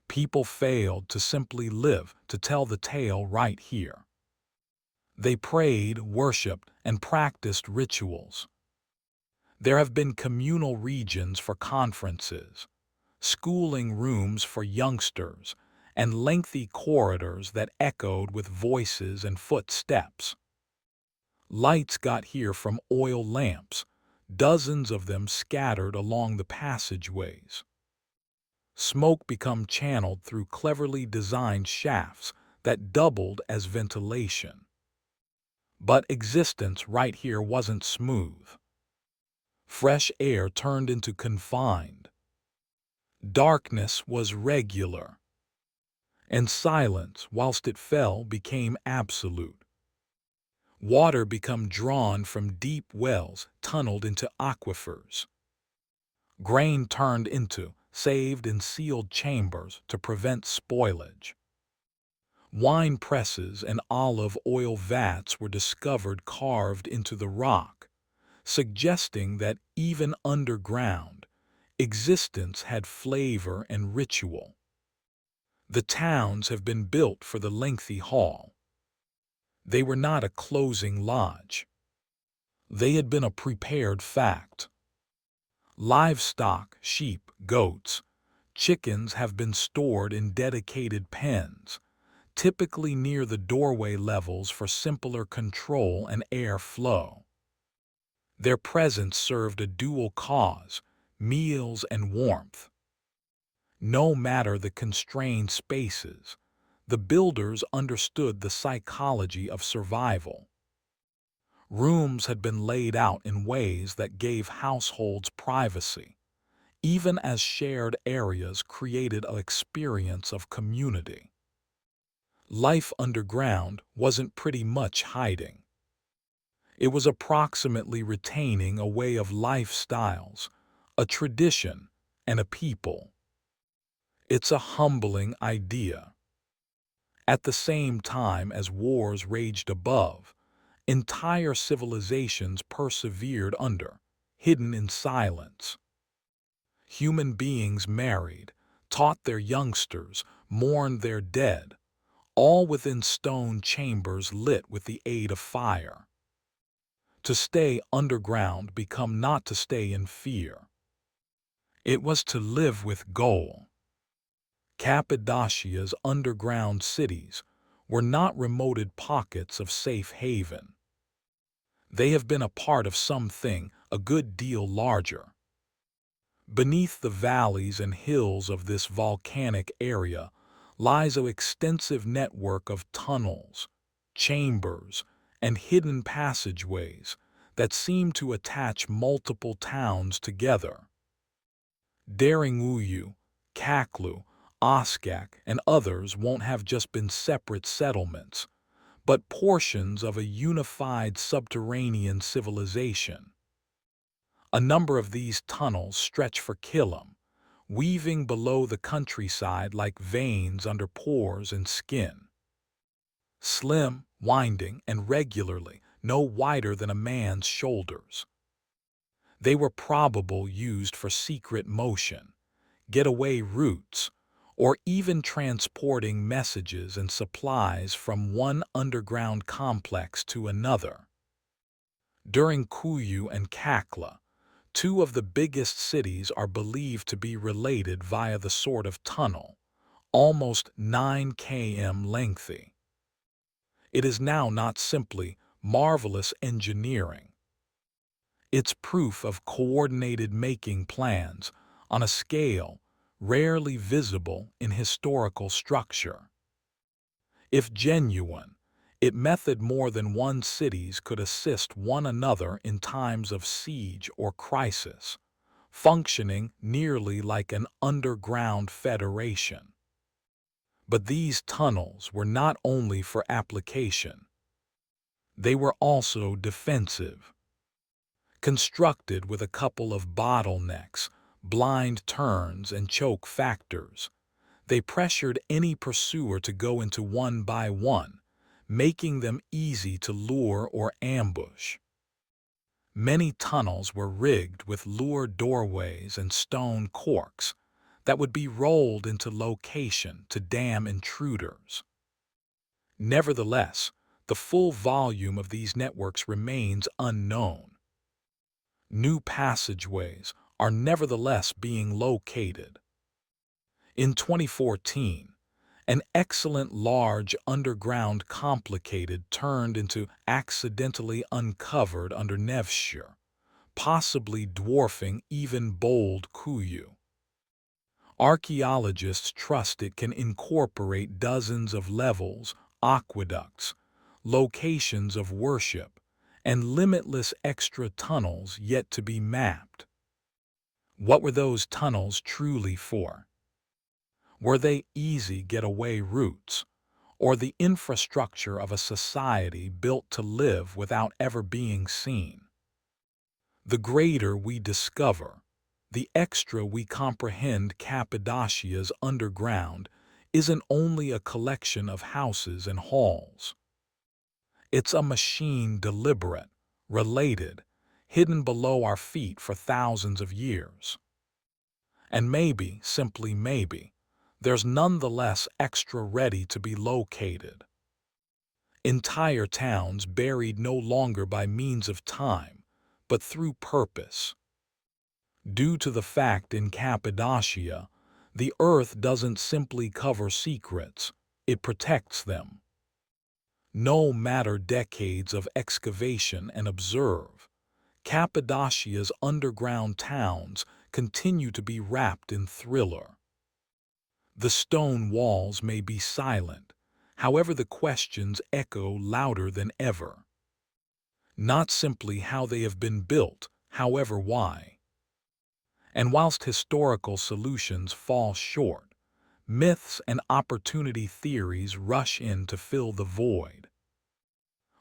People failed to simply live to tell the tale right here. They prayed, worshipped, and practiced rituals. There have been communal regions for conferences, schooling rooms for youngsters, and lengthy corridors that echoed with voices and footsteps. Lights got here from oil lamps, dozens of them scattered along the passageways. Smoke became channeled through cleverly designed shafts that doubled as ventilation. But existence right here wasn't smooth. Fresh air turned into confined. Darkness was regular. And silence, whilst it fell, became absolute. Water became drawn from deep wells tunneled into aquifers. Grain turned into, saved in sealed chambers to prevent spoilage. Wine presses and olive oil vats were discovered carved into the rock, suggesting that even underground, existence had flavor and ritual. The towns have been built for the lengthy haul. They were not a closing lodge. They had been a prepared fact. Livestock, sheep, goats, chickens have been stored in dedicated pens, typically near the doorway levels for simpler control and air flow. Their presence served a dual cause, meals and warmth. No matter the constrained spaces, the builders understood the psychology of survival. Rooms had been laid out in ways that gave households privacy, even as shared areas created an experience of community. Life underground wasn't pretty much hiding. It was approximately retaining a way of lifestyles, a tradition, and a people. It's a humbling idea. At the same time as wars raged above, entire civilizations persevered under, hidden in silence. Human beings married, taught their youngsters, mourned their dead, all within stone chambers lit with the aid of fire. To stay underground became not to stay in fear. It was to live with goal. Cappadocia's underground cities were not remote pockets of safe haven. They have been a part of something a good deal larger. Beneath the valleys and hills of this volcanic area lies an extensive network of tunnels, chambers, and hidden passageways that seem to attach multiple towns together. Daringuyu, Kaklu, Oskak, and others won't have just been separate settlements, but portions of a unified subterranean civilization. A number of these tunnels stretch for Killam, weaving below the countryside like veins under pores and skin. Slim, winding, and regularly no wider than a man's shoulders. They were probably used for secret motion, getaway routes, or even transporting messages and supplies from one underground complex to another. During Kuyu and Kakla, two of the biggest cities are believed to be related via the sort of tunnel, almost 9 km lengthy. It is now not simply marvelous engineering. It's proof of coordinated making plans on a scale rarely visible in historical structure. If genuine, it method more than one cities could assist one another in times of siege or crisis, functioning nearly like an underground federation. But these tunnels were not only for application. They were also defensive. Constructed with a couple of bottlenecks, blind turns, and choke factors, they pressured any pursuer to go into one by one, making them easy to lure or ambush. Many tunnels were rigged with lure doorways and stone corks that would be rolled into location to dam intruders. Nevertheless, the full volume of these networks remains unknown. New passageways are nevertheless being located. In 2014, an excellent large underground complicated turned into accidentally uncovered under Nevshire, possibly dwarfing even bold Kuyu. Archaeologists trust it can incorporate dozens of levels, aqueducts, locations of worship, and limitless extra tunnels yet to be mapped. What were those tunnels truly for? Were they easy getaway routes, or the infrastructure of a society built to live without ever being seen? The greater we discover, the extra we comprehend. Cappadocia's underground isn't only a collection of houses and halls. It's a machine deliberate, related, hidden below our feet for thousands of years. And maybe, simply maybe, there's nonetheless extra ready to be located. Entire towns buried no longer by means of time, but through purpose. Due to the fact in Cappadocia, the earth doesn't simply cover secrets, it protects them. No matter decades of excavation and observe, Cappadocia's underground towns continue to be wrapped in thriller. The stone walls may be silent, however the questions echo louder than ever. Not simply how they have been built, however why. And whilst historical solutions fall short, myths and opportunity theories rush in to fill the void.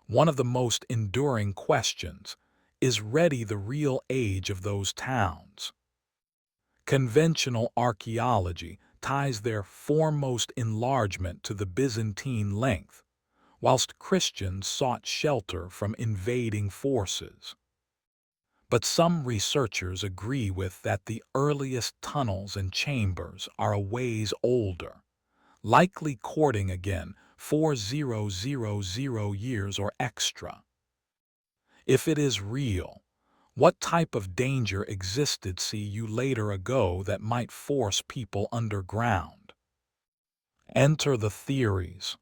One of the most enduring questions is ready the real age of those towns? Conventional archaeology ties their foremost enlargement to the Byzantine length, whilst Christians sought shelter from invading forces. But some researchers agree with that the earliest tunnels and chambers are a ways older, likely courting again 4000 years or extra. If it is real, what type of danger existed see you later ago that might force people underground? Enter the theories.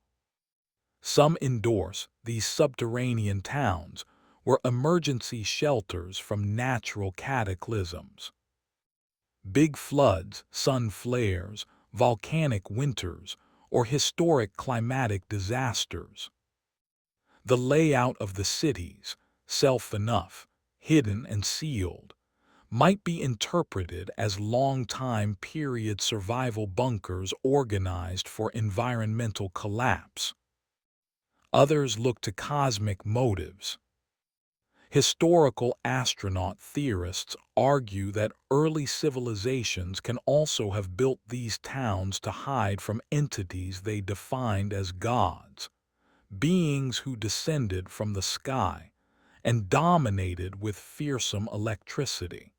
Some endorse these subterranean towns were emergency shelters from natural cataclysms. Big floods, sun flares, volcanic winters, or historic climatic disasters. The layout of the cities, self-enough, hidden and sealed, might be interpreted as long-time period survival bunkers organized for environmental collapse. Others look to cosmic motives. Historical astronaut theorists argue that early civilizations can also have built these towns to hide from entities they defined as gods, beings who descended from the sky and dominated with fearsome electricity.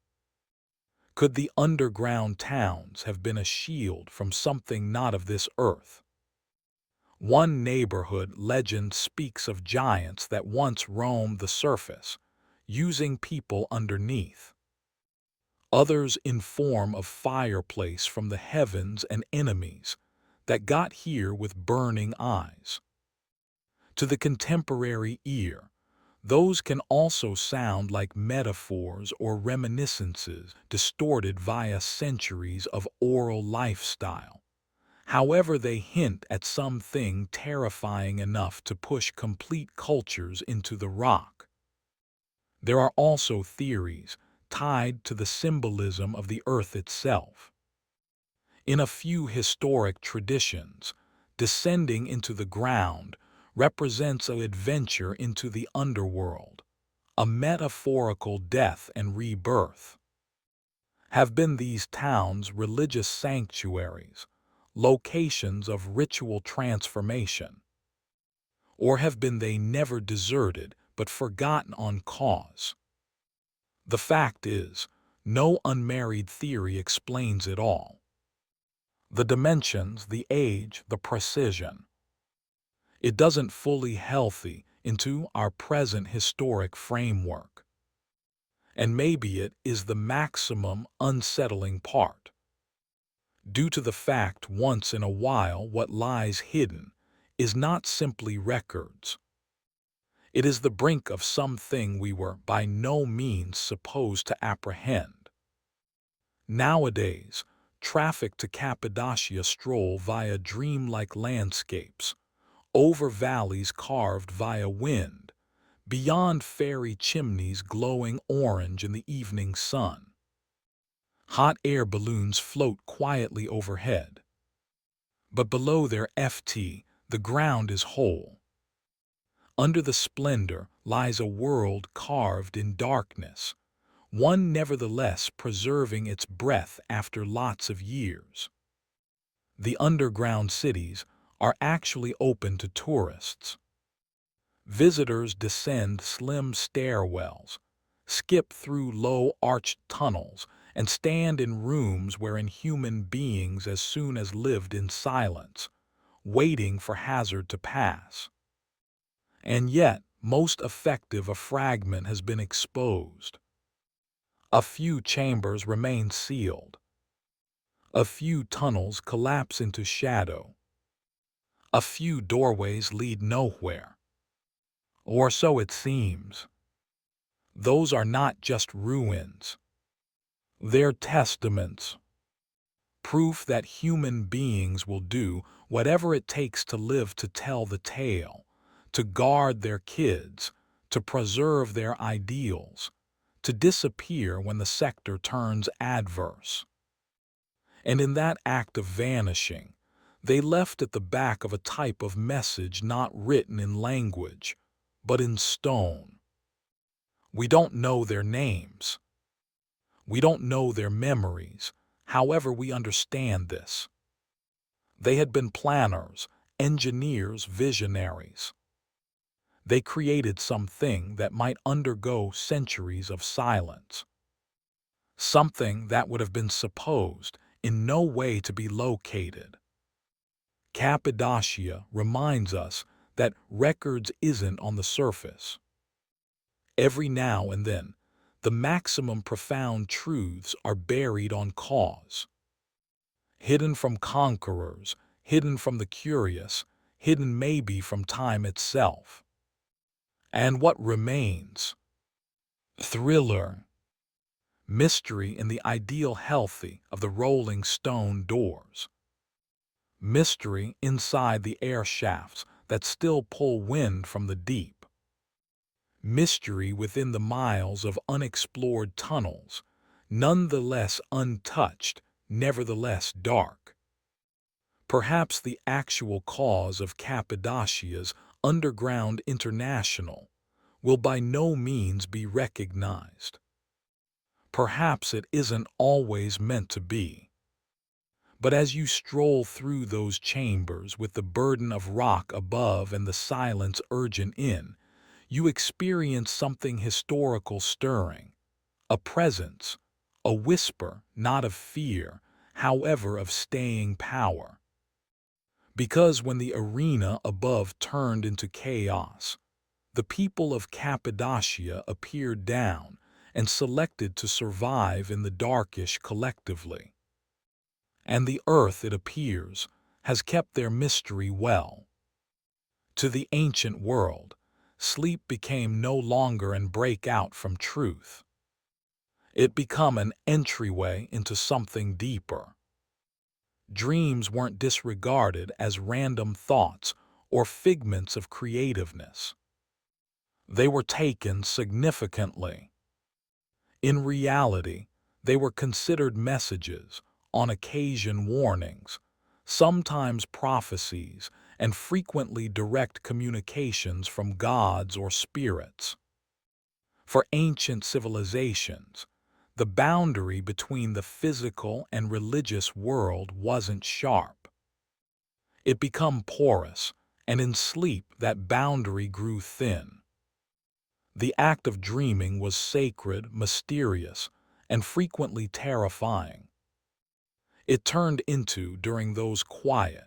Could the underground towns have been a shield from something not of this earth? One neighborhood legend speaks of giants that once roamed the surface, using people underneath. Others inform of fireplace from the heavens and enemies that got here with burning eyes. To the contemporary ear, those can also sound like metaphors or reminiscences distorted via centuries of oral lifestyle. However, they hint at something terrifying enough to push complete cultures into the rock. There are also theories tied to the symbolism of the earth itself. In a few historic traditions, descending into the ground represents an adventure into the underworld, a metaphorical death and rebirth. Have been these towns religious sanctuaries, locations of ritual transformation? Or have been they never deserted but forgotten on cause? The fact is, no unmarried theory explains it all. The dimensions, the age, the precision. It doesn't fully healthy into our present historic framework. And maybe it is the maximum unsettling part. Due to the fact once in a while what lies hidden is not simply records. It is the brink of something we were by no means supposed to apprehend. Nowadays, traffic to Cappadocia stroll via dreamlike landscapes, over valleys carved via wind, beyond fairy chimneys glowing orange in the evening sun. Hot air balloons float quietly overhead. But below their FT, the ground is whole. Under the splendor lies a world carved in darkness, one nevertheless preserving its breath after lots of years. The underground cities are actually open to tourists. Visitors descend slim stairwells, skip through low arched tunnels, and stand in rooms wherein human beings as soon as lived in silence, waiting for hazard to pass. And yet, most effective, a fragment has been exposed. A few chambers remain sealed. A few tunnels collapse into shadow. A few doorways lead nowhere. Or so it seems. Those are not just ruins. They're testaments. Proof that human beings will do whatever it takes to live to tell the tale, to guard their kids, to preserve their ideals, to disappear when the sector turns adverse. And in that act of vanishing, they left at the back of a type of message not written in language, but in stone. We don't know their names. We don't know their memories. However, we understand this. They had been planners, engineers, visionaries. They created something that might undergo centuries of silence. Something that would have been supposed in no way to be located. Cappadocia reminds us that records isn't on the surface. Every now and then, the maximum profound truths are buried on cause. Hidden from conquerors, hidden from the curious, hidden maybe from time itself. And what remains? Thriller. Mystery in the ideal healthy of the rolling stone doors. Mystery inside the air shafts that still pull wind from the deep. Mystery within the miles of unexplored tunnels, nonetheless untouched, nevertheless dark. Perhaps the actual cause of Cappadocia's underground international will by no means be recognized. Perhaps it isn't always meant to be. But as you stroll through those chambers with the burden of rock above and the silence urgent in, you experience something historical stirring, a presence, a whisper not of fear, however of staying power. Because when the arena above turned into chaos, the people of Cappadocia appeared down and selected to survive in the darkish collectively. And the earth, it appears, has kept their mystery well. To the ancient world, sleep became no longer an breakout from truth. It became an entryway into something deeper. Dreams weren't disregarded as random thoughts or figments of creativeness. They were taken significantly. In reality, they were considered messages, on occasion warnings, sometimes prophecies, and frequently direct communications from gods or spirits. For ancient civilizations, the boundary between the physical and religious world wasn't sharp. It became porous, and in sleep that boundary grew thin. The act of dreaming was sacred, mysterious, and frequently terrifying. It turned into, during those quiet,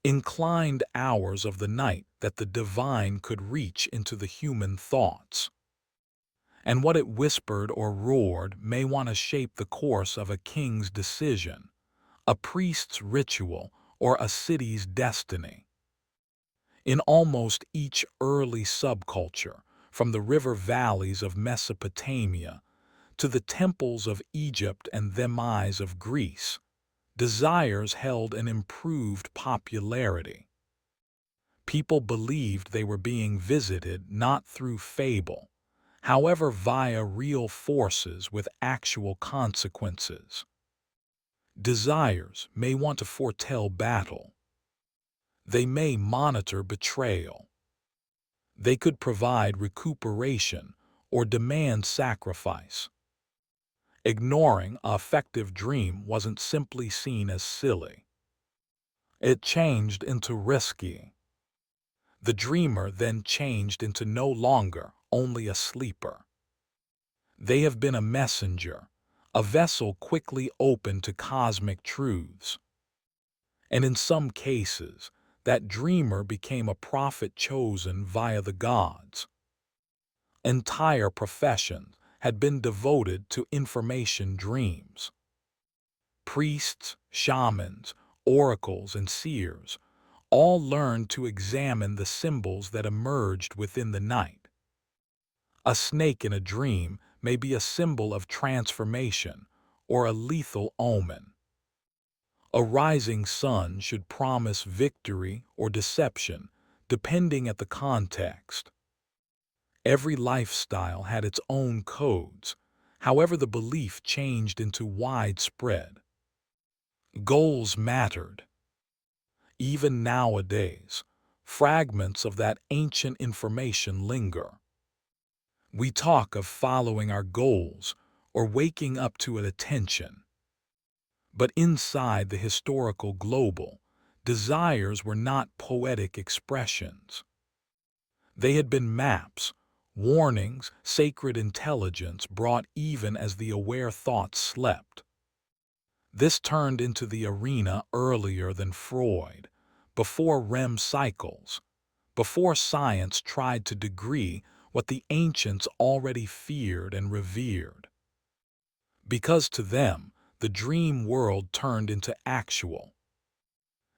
inclined hours of the night, that the divine could reach into the human thoughts. And what it whispered or roared may want to shape the course of a king's decision, a priest's ritual, or a city's destiny. In almost each early subculture, from the river valleys of Mesopotamia to the temples of Egypt and themis of Greece, desires held an improved popularity. People believed they were being visited not through fable, however via real forces with actual consequences. Desires may want to foretell battle. They may monitor betrayal. They could provide recuperation or demand sacrifice. Ignoring an effective dream wasn't simply seen as silly. It changed into risky. The dreamer then changed into no longer only a sleeper. They have been a messenger, a vessel quickly open to cosmic truths. And in some cases, that dreamer became a prophet chosen via the gods. Entire professions had been devoted to information dreams. Priests, shamans, oracles, and seers all learned to examine the symbols that emerged within the night. A snake in a dream may be a symbol of transformation or a lethal omen. A rising sun should promise victory or deception, depending on the context. Every lifestyle had its own codes, however the belief changed into widespread. Goals mattered. Even nowadays, fragments of that ancient information linger. We talk of following our goals or waking up to an attention. But inside the historical global, desires were not poetic expressions. They had been maps, warnings, sacred intelligence brought even as the aware thoughts slept. This turned into the arena earlier than Freud, before REM cycles, before science tried to degree what the ancients already feared and revered. Because to them, the dream world turned into actual.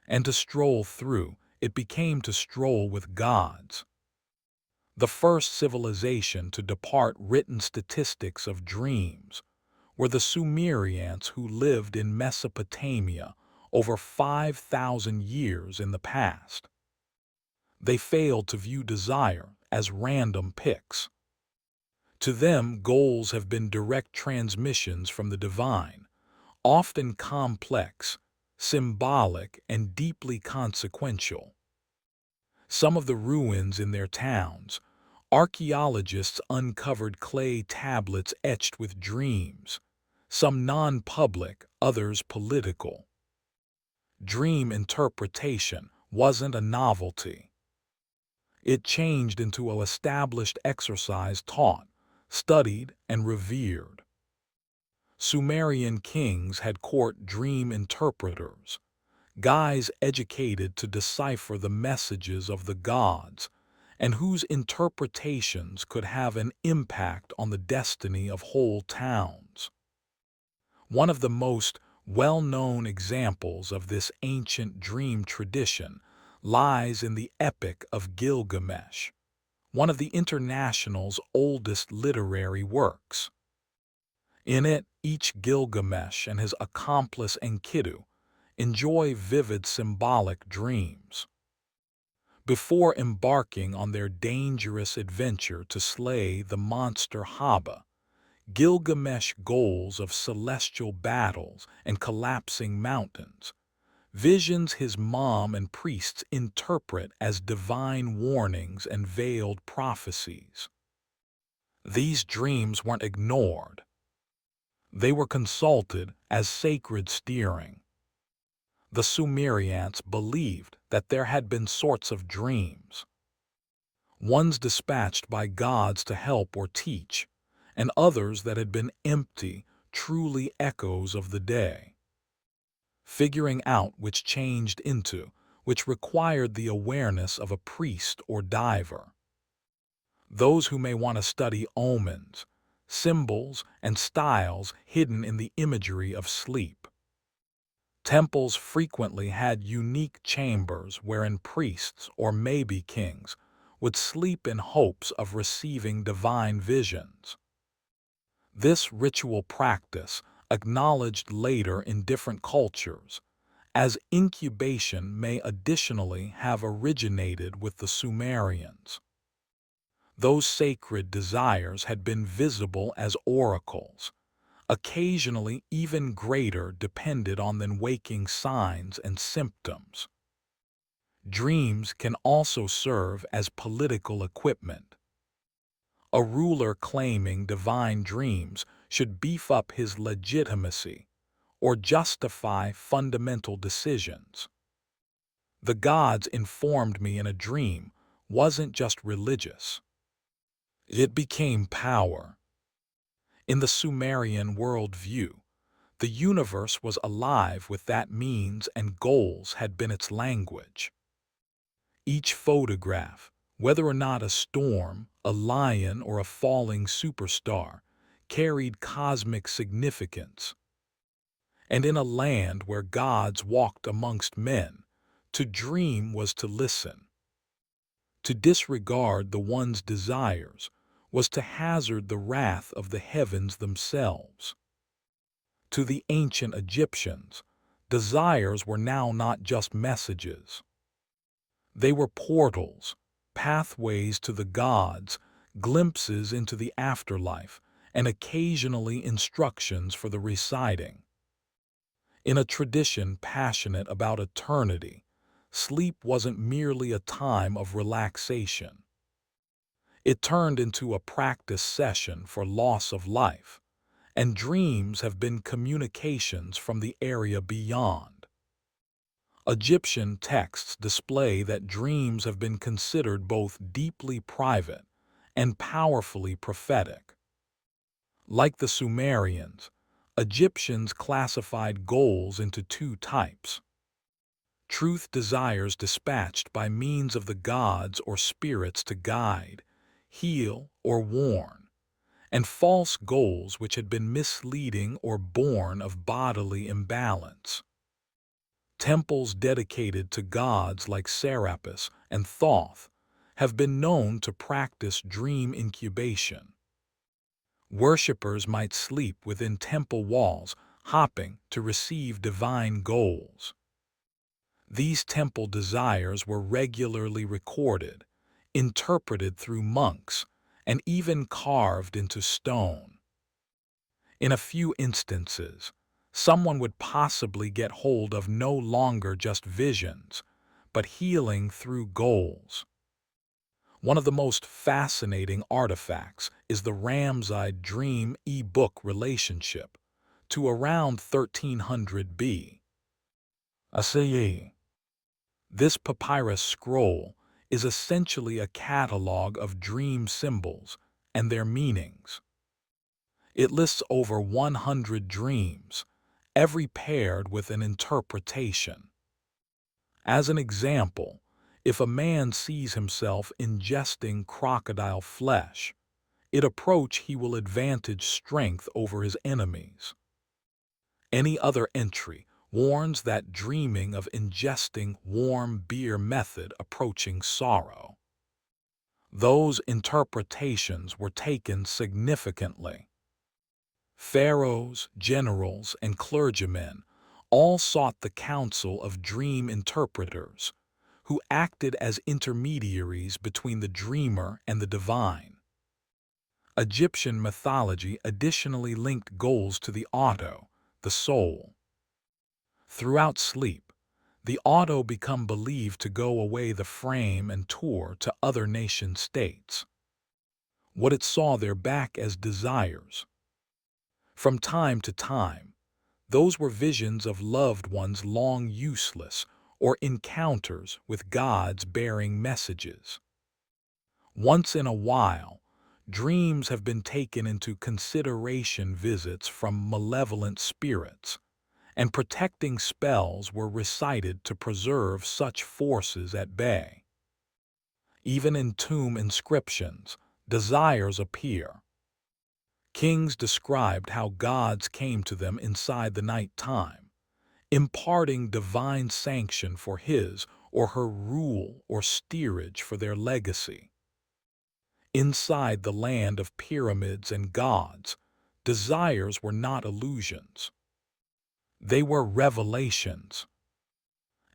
And to stroll through, it became to stroll with gods. The first civilization to depart written statistics of dreams were the Sumerians, who lived in Mesopotamia over 5,000 years in the past. They failed to view desire as random picks. To them, goals have been direct transmissions from the divine, often complex, symbolic, and deeply consequential. Some of the ruins in their towns, archaeologists uncovered clay tablets etched with dreams, some non-public, others political. Dream interpretation wasn't a novelty. It changed into an established exercise taught, studied, and revered. Sumerian kings had court dream interpreters, guys educated to decipher the messages of the gods, and whose interpretations could have an impact on the destiny of whole towns. One of the most well-known examples of this ancient dream tradition lies in the Epic of Gilgamesh, one of the International's oldest literary works. In it, each Gilgamesh and his accomplice Enkidu enjoy vivid symbolic dreams. Before embarking on their dangerous adventure to slay the monster Haba, Gilgamesh goals of celestial battles and collapsing mountains, visions his mom and priests interpret as divine warnings and veiled prophecies. These dreams weren't ignored. They were consulted as sacred steering. The Sumerians believed that there had been sorts of dreams, ones dispatched by gods to help or teach, and others that had been empty, truly echoes of the day. Figuring out which changed into, which required the awareness of a priest or diver. Those who may want to study omens, symbols, and styles hidden in the imagery of sleep. Temples frequently had unique chambers wherein priests, or maybe kings, would sleep in hopes of receiving divine visions. This ritual practice, acknowledged later in different cultures, as incubation may additionally have originated with the Sumerians. Those sacred desires had been visible as oracles, occasionally even greater depended on than waking signs and symptoms. Dreams can also serve as political equipment. A ruler claiming divine dreams should beef up his legitimacy or justify fundamental decisions. The gods informed me in a dream wasn't just religious. It became power. In the Sumerian worldview, the universe was alive with that means and goals had been its language. Each photograph, whether or not a storm, a lion, or a falling superstar, carried cosmic significance. And in a land where gods walked amongst men, to dream was to listen. To disregard the one's desires was to hazard the wrath of the heavens themselves. To the ancient Egyptians, desires were now not just messages. They were portals, pathways to the gods, glimpses into the afterlife, and occasionally instructions for the reciting. In a tradition passionate about eternity, sleep wasn't merely a time of relaxation. It turned into a practice session for loss of life, and dreams have been communications from the area beyond. Egyptian texts display that dreams have been considered both deeply private and powerfully prophetic. Like the Sumerians, Egyptians classified goals into two types: truth desires dispatched by means of the gods or spirits to guide, heal, or warn, and false goals which had been misleading or born of bodily imbalance. Temples dedicated to gods like Serapis and Thoth have been known to practice dream incubation. Worshippers might sleep within temple walls, hopping to receive divine goals. These temple desires were regularly recorded, interpreted through monks, and even carved into stone. In a few instances, someone would possibly get hold of no longer just visions, but healing through goals. One of the most fascinating artifacts is the Ramside Dream e-book relationship to around 1300 BCE. This papyrus scroll is essentially a catalog of dream symbols and their meanings. It lists over 100 dreams, every paired with an interpretation. As an example, if a man sees himself ingesting crocodile flesh, it approach he will advantage strength over his enemies. Any other entry warns that dreaming of ingesting warm beer method approaching sorrow. Those interpretations were taken significantly. Pharaohs, generals, and clergymen all sought the counsel of dream interpreters, who acted as intermediaries between the dreamer and the divine. Egyptian mythology additionally linked goals to the auto, the soul. Throughout sleep, the auto become believed to go away the frame and tour to other nation states. What it saw their back as desires. From time to time, those were visions of loved ones long useless or encounters with gods bearing messages. Once in a while, dreams have been taken into consideration visits from malevolent spirits, and protecting spells were recited to preserve such forces at bay. Even in tomb inscriptions, desires appear. Kings described how gods came to them inside the night time, imparting divine sanction for his or her rule or steerage for their legacy. Inside the land of pyramids and gods, desires were not illusions. They were revelations.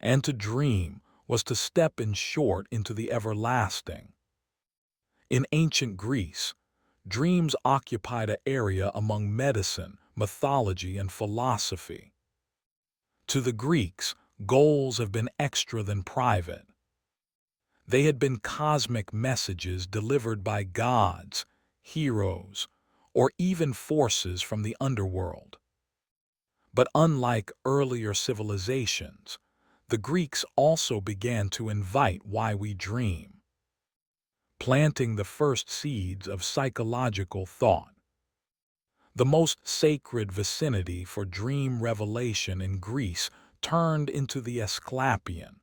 And to dream was to step in short into the everlasting. In ancient Greece, dreams occupied an area among medicine, mythology, and philosophy. To the Greeks, goals have been extra than private. They had been cosmic messages delivered by gods, heroes, or even forces from the underworld. But unlike earlier civilizations, the Greeks also began to invite why we dream, planting the first seeds of psychological thought. The most sacred vicinity for dream revelation in Greece turned into the Asclepion,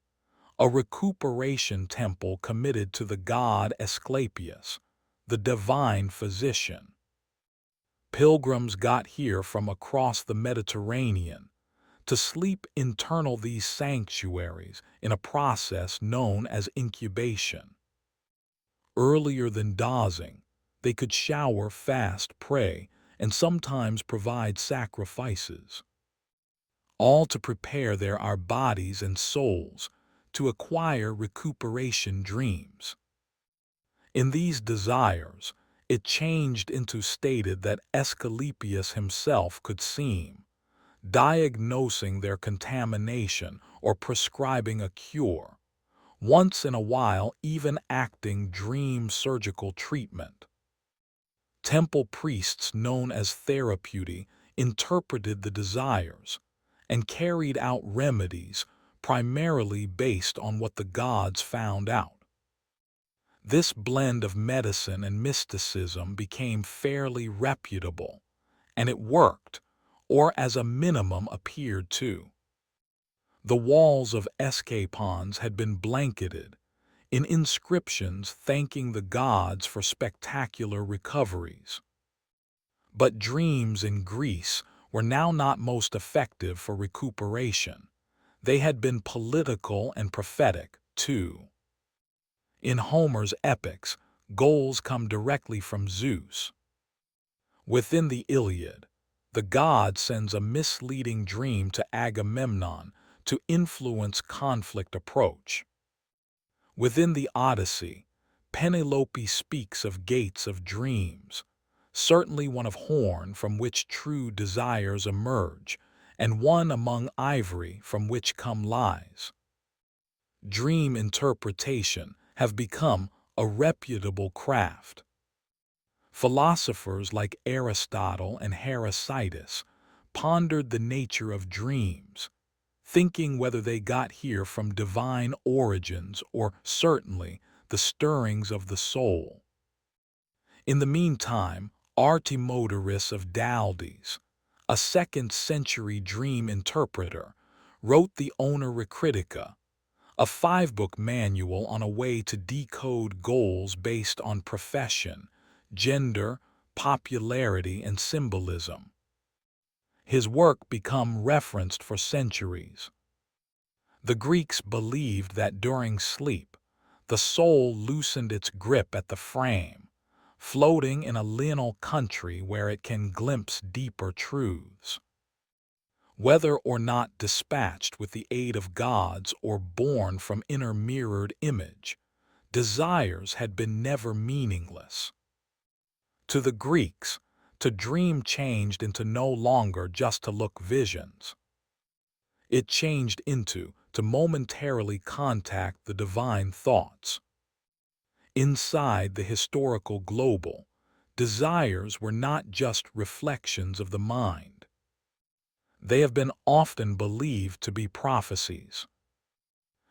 a recuperation temple committed to the god Asclepius, the divine physician. Pilgrims got here from across the Mediterranean to sleep internal these sanctuaries in a process known as incubation. Earlier than dozing, they could shower, fast, pray, and sometimes provide sacrifices, all to prepare our bodies and souls to acquire recuperation dreams. In these desires, it changed into stated that Asclepius himself could seem, diagnosing their contamination or prescribing a cure, once in a while even acting dream surgical treatment. Temple priests known as therapeuti interpreted the desires and carried out remedies primarily based on what the gods found out. This blend of medicine and mysticism became fairly reputable, and it worked, or as a minimum appeared to. The walls of escapons had been blanketed in inscriptions thanking the gods for spectacular recoveries. But dreams in Greece were now not most effective for recuperation. They had been political and prophetic, too. In Homer's epics, goals come directly from Zeus. Within the Iliad, the god sends a misleading dream to Agamemnon to influence conflict approach. Within the Odyssey, Penelope speaks of gates of dreams, certainly one of horn from which true desires emerge, and one among ivory from which come lies. Dream interpretation have become a reputable craft. Philosophers like Aristotle and Heraclitus pondered the nature of dreams, thinking whether they got here from divine origins or certainly the stirrings of the soul. In the meantime, Artemodorus of Daldes, a 2nd century dream interpreter, wrote the Critica, a 5-book manual on a way to decode goals based on profession, gender, popularity, and symbolism. His work became referenced for centuries. The Greeks believed that during sleep, the soul loosened its grip at the frame, floating in a liminal country where it can glimpse deeper truths. Whether or not dispatched with the aid of gods or born from inner mirrored image, desires had been never meaningless. To the Greeks, to dream changed into no longer just to look visions. It changed into to momentarily contact the divine thoughts. Inside the historical global, desires were not just reflections of the mind. They have been often believed to be prophecies.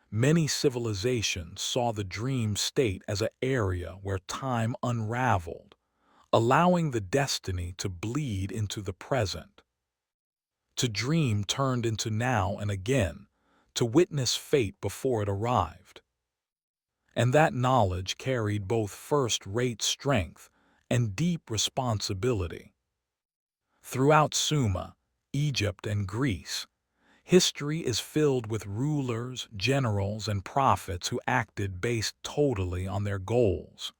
Many civilizations saw the dream state as an area where time unraveled, allowing the destiny to bleed into the present. To dream turned into now and again, to witness fate before it arrived. And that knowledge carried both first-rate strength and deep responsibility. Throughout Sumer, Egypt, and Greece, history is filled with rulers, generals, and prophets who acted based totally on their goals.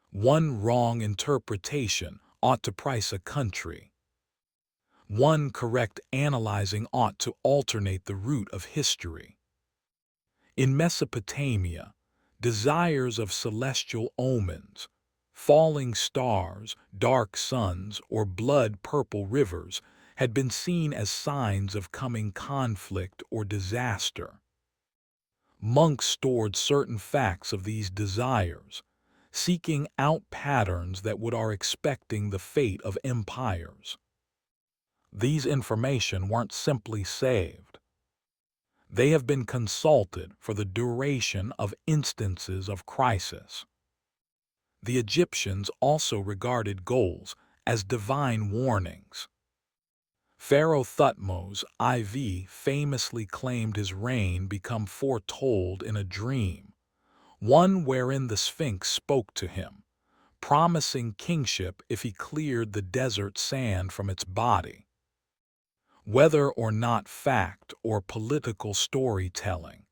One wrong interpretation ought to price a country. One correct analyzing ought to alternate the root of history. In Mesopotamia, desires of celestial omens, falling stars, dark suns, or blood-purple rivers had been seen as signs of coming conflict or disaster. Monks stored certain facts of these desires, seeking out patterns that would are expecting the fate of empires. These information weren't simply saved. They have been consulted for the duration of instances of crisis. The Egyptians also regarded goals as divine warnings. Pharaoh Thutmose IV famously claimed his reign become foretold in a dream, one wherein the Sphinx spoke to him, promising kingship if he cleared the desert sand from its body. Whether or not fact or political storytelling,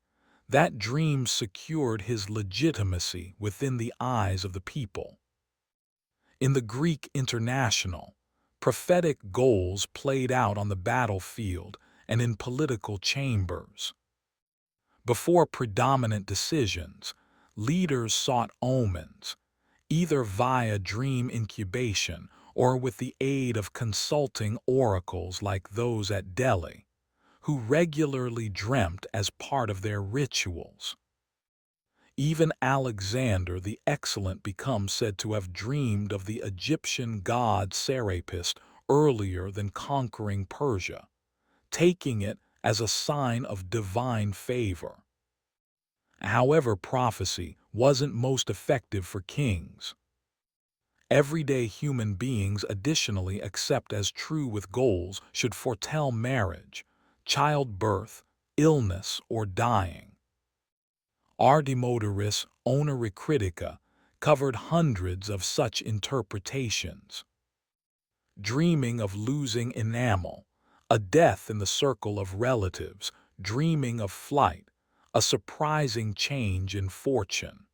that dream secured his legitimacy within the eyes of the people. In the Greek International, prophetic goals played out on the battlefield and in political chambers. Before predominant decisions, leaders sought omens, either via dream incubation or with the aid of consulting oracles like those at Delhi, who regularly dreamt as part of their rituals. Even Alexander the Excellent becomes said to have dreamed of the Egyptian god Serapis earlier than conquering Persia, taking it as a sign of divine favor. However, prophecy wasn't most effective for kings. Everyday human beings additionally accept as true with goals should foretell marriage, childbirth, illness, or dying. Artemodorus Critica covered hundreds of such interpretations. Dreaming of losing enamel, a death in the circle of relatives, dreaming of flight, a surprising change in fortune.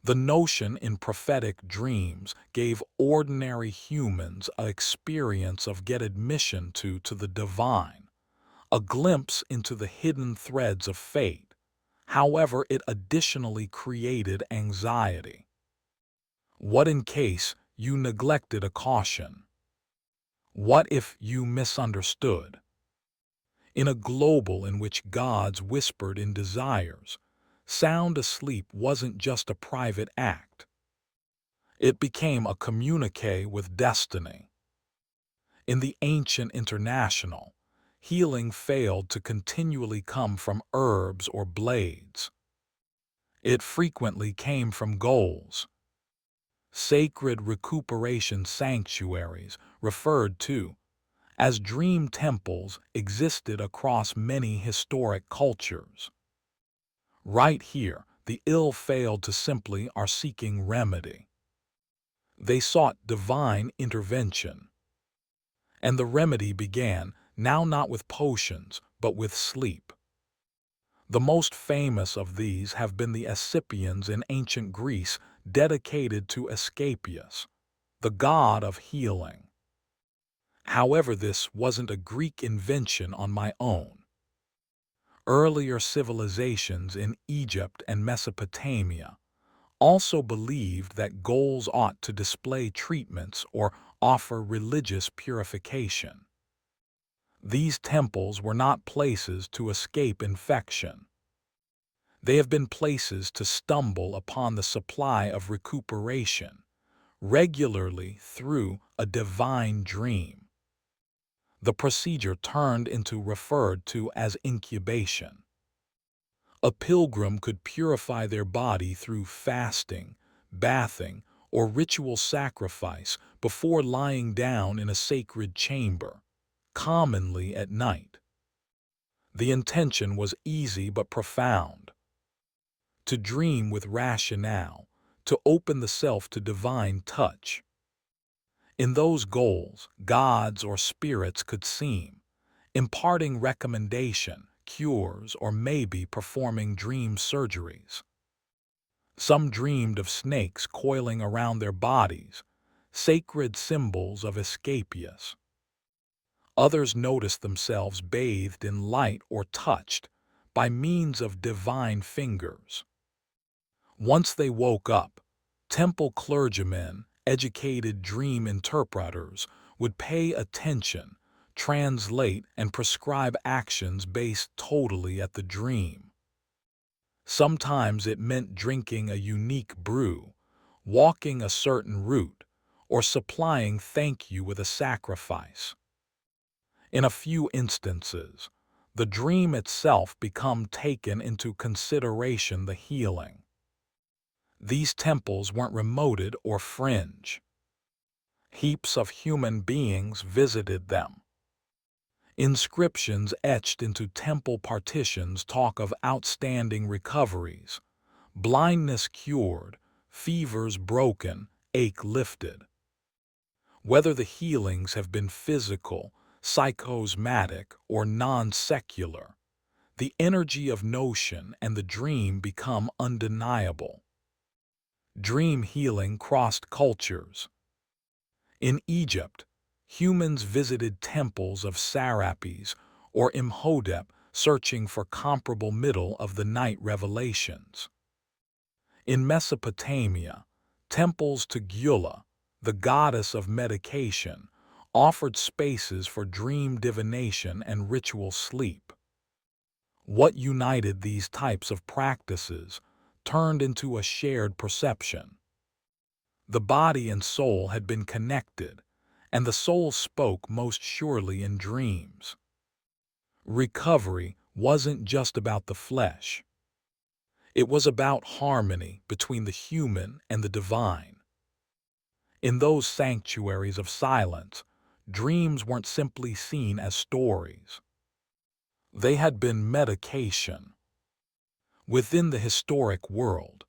The notion in prophetic dreams gave ordinary humans an experience of get admission to the divine, a glimpse into the hidden threads of fate. However, it additionally created anxiety. What in case you neglected a caution? What if you misunderstood? In a global in which gods whispered in desires, sound asleep wasn't just a private act. It became a communique with destiny. In the ancient international, healing failed to continually come from herbs or blades. It frequently came from goals. Sacred recuperation sanctuaries, referred to as dream temples, existed across many historic cultures. Right here, the ill failed to simply are seeking remedy. They sought divine intervention. And the remedy began, now not with potions, but with sleep. The most famous of these have been the Asclepians in ancient Greece, dedicated to Asclepius, the god of healing. However, this wasn't a Greek invention on my own. Earlier civilizations in Egypt and Mesopotamia also believed that goals ought to display treatments or offer religious purification. These temples were not places to escape infection. They have been places to stumble upon the supply of recuperation, regularly through a divine dream. The procedure turned into referred to as incubation. A pilgrim could purify their body through fasting, bathing, or ritual sacrifice before lying down in a sacred chamber, commonly at night. The intention was easy but profound: to dream with rationale, to open the self to divine touch. In those goals, gods or spirits could seem, imparting recommendation, cures, or maybe performing dream surgeries. Some dreamed of snakes coiling around their bodies, sacred symbols of Asclepius. Others noticed themselves bathed in light or touched by means of divine fingers. Once they woke up, temple clergymen, educated dream interpreters, would pay attention, translate, and prescribe actions based totally at the dream. Sometimes it meant drinking a unique brew, walking a certain route, or supplying thank you with a sacrifice. In a few instances, the dream itself became taken into consideration the healing. These temples weren't remoted or fringe. Heaps of human beings visited them. Inscriptions etched into temple partitions talk of outstanding recoveries, blindness cured, fevers broken, ache lifted. Whether the healings have been physical, psychosomatic, or non-secular, the energy of notion and the dream become undeniable. Dream healing crossed cultures. In Egypt, humans visited temples of Serapis or Imhotep, searching for comparable middle-of-the-night revelations. In Mesopotamia, temples to Gyula, the goddess of medication, offered spaces for dream divination and ritual sleep. What united these types of practices turned into a shared perception. The body and soul had been connected, and the soul spoke most surely in dreams. Recovery wasn't just about the flesh. It was about harmony between the human and the divine. In those sanctuaries of silence, dreams weren't simply seen as stories. They had been medication. Within the historic world,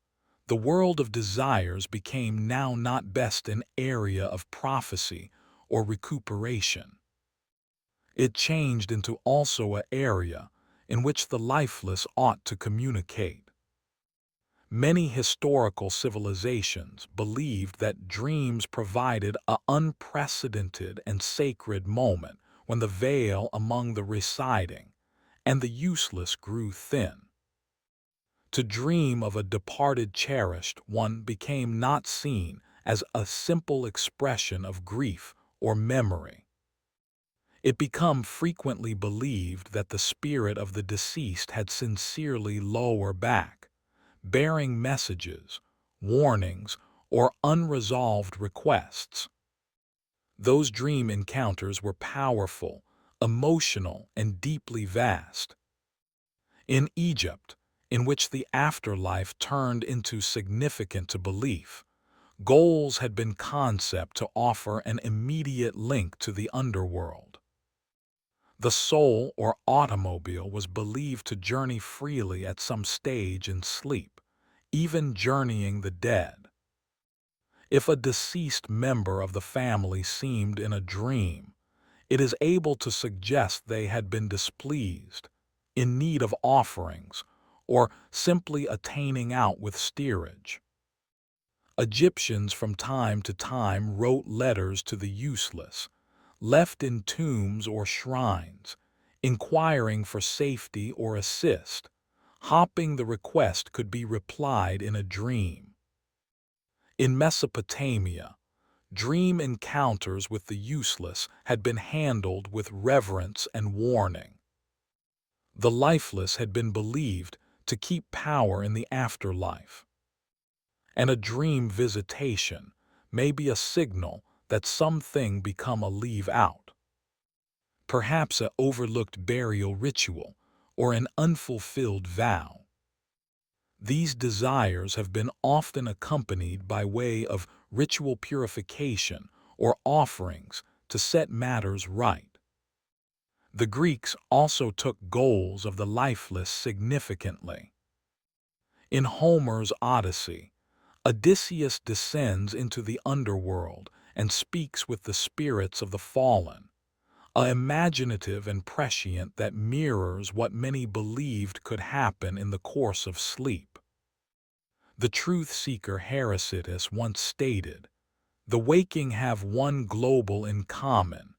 the world of desires became now not best an area of prophecy or recuperation. It changed into also an area in which the lifeless ought to communicate. Many historical civilizations believed that dreams provided an unprecedented and sacred moment when the veil among the reciting and the useless grew thin. To dream of a departed cherished one became not seen as a simple expression of grief or memory. It became frequently believed that the spirit of the deceased had sincerely lower back, bearing messages, warnings, or unresolved requests. Those dream encounters were powerful, emotional, and deeply vast. In Egypt, in which the afterlife turned into significant to belief, Goals had been conceived to offer an immediate link to the underworld. The soul or automobile was believed to journey freely at some stage in sleep, even journeying the dead. If a deceased member of the family seemed in a dream, it is able to suggest they had been displeased, in need of offerings, or simply attaining out with steerage. Egyptians from time to time wrote letters to the useless, left in tombs or shrines, inquiring for safety or assist, hoping the request could be replied in a dream. In Mesopotamia, dream encounters with the useless had been handled with reverence and warning. The lifeless had been believed to keep power in the afterlife, and a dream visitation may be a signal that something become a leave out. Perhaps an overlooked burial ritual or an unfulfilled vow. These desires have been often accompanied by way of ritual purification or offerings to set matters right. The Greeks also took goals of the lifeless significantly. In Homer's Odyssey, Odysseus descends into the underworld and speaks with the spirits of the fallen, a imaginative and prescient that mirrors what many believed could happen in the course of sleep. The truth-seeker Herodotus once stated, "The waking have one global in common,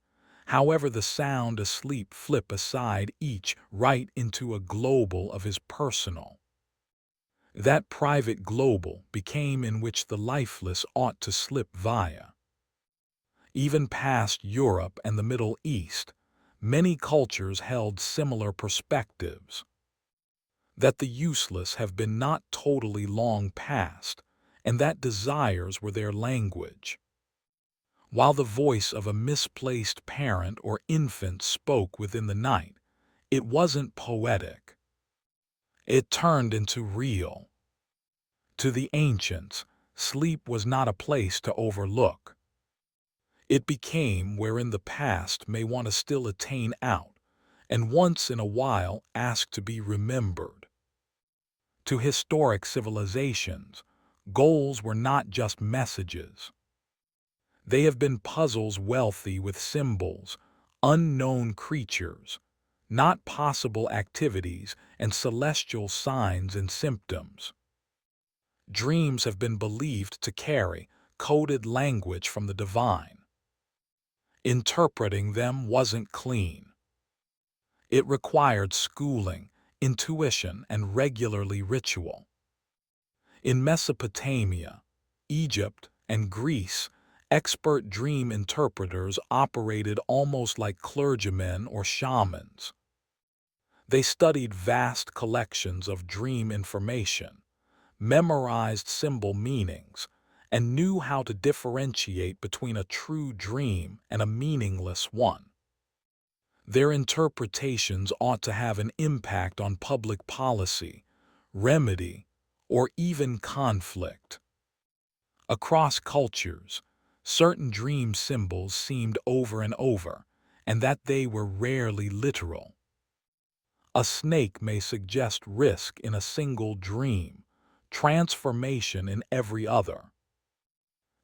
however the sound asleep flip aside each right into a global of his personal." That private global became in which the lifeless ought to slip via. Even past Europe and the Middle East, many cultures held similar perspectives. That the useless have been not totally long past, and that desires were their language. While the voice of a misplaced parent or infant spoke within the night, it wasn't poetic. It turned into real. To the ancients, sleep was not a place to overlook. It became wherein the past may want to still attain out, and once in a while ask to be remembered. To historic civilizations, goals were not just messages. They have been puzzles wealthy with symbols, unknown creatures, not possible activities, and celestial signs and symptoms. Dreams have been believed to carry coded language from the divine. Interpreting them wasn't clean. It required schooling, intuition, and regularly ritual. In Mesopotamia, Egypt, and Greece, expert dream interpreters operated almost like clergymen or shamans. They studied vast collections of dream information, memorized symbol meanings, and knew how to differentiate between a true dream and a meaningless one. Their interpretations ought to have an impact on public policy, remedy, or even conflict. Across cultures, certain dream symbols seemed over and over, and that they were rarely literal. A snake may suggest risk in a single dream, transformation in every other.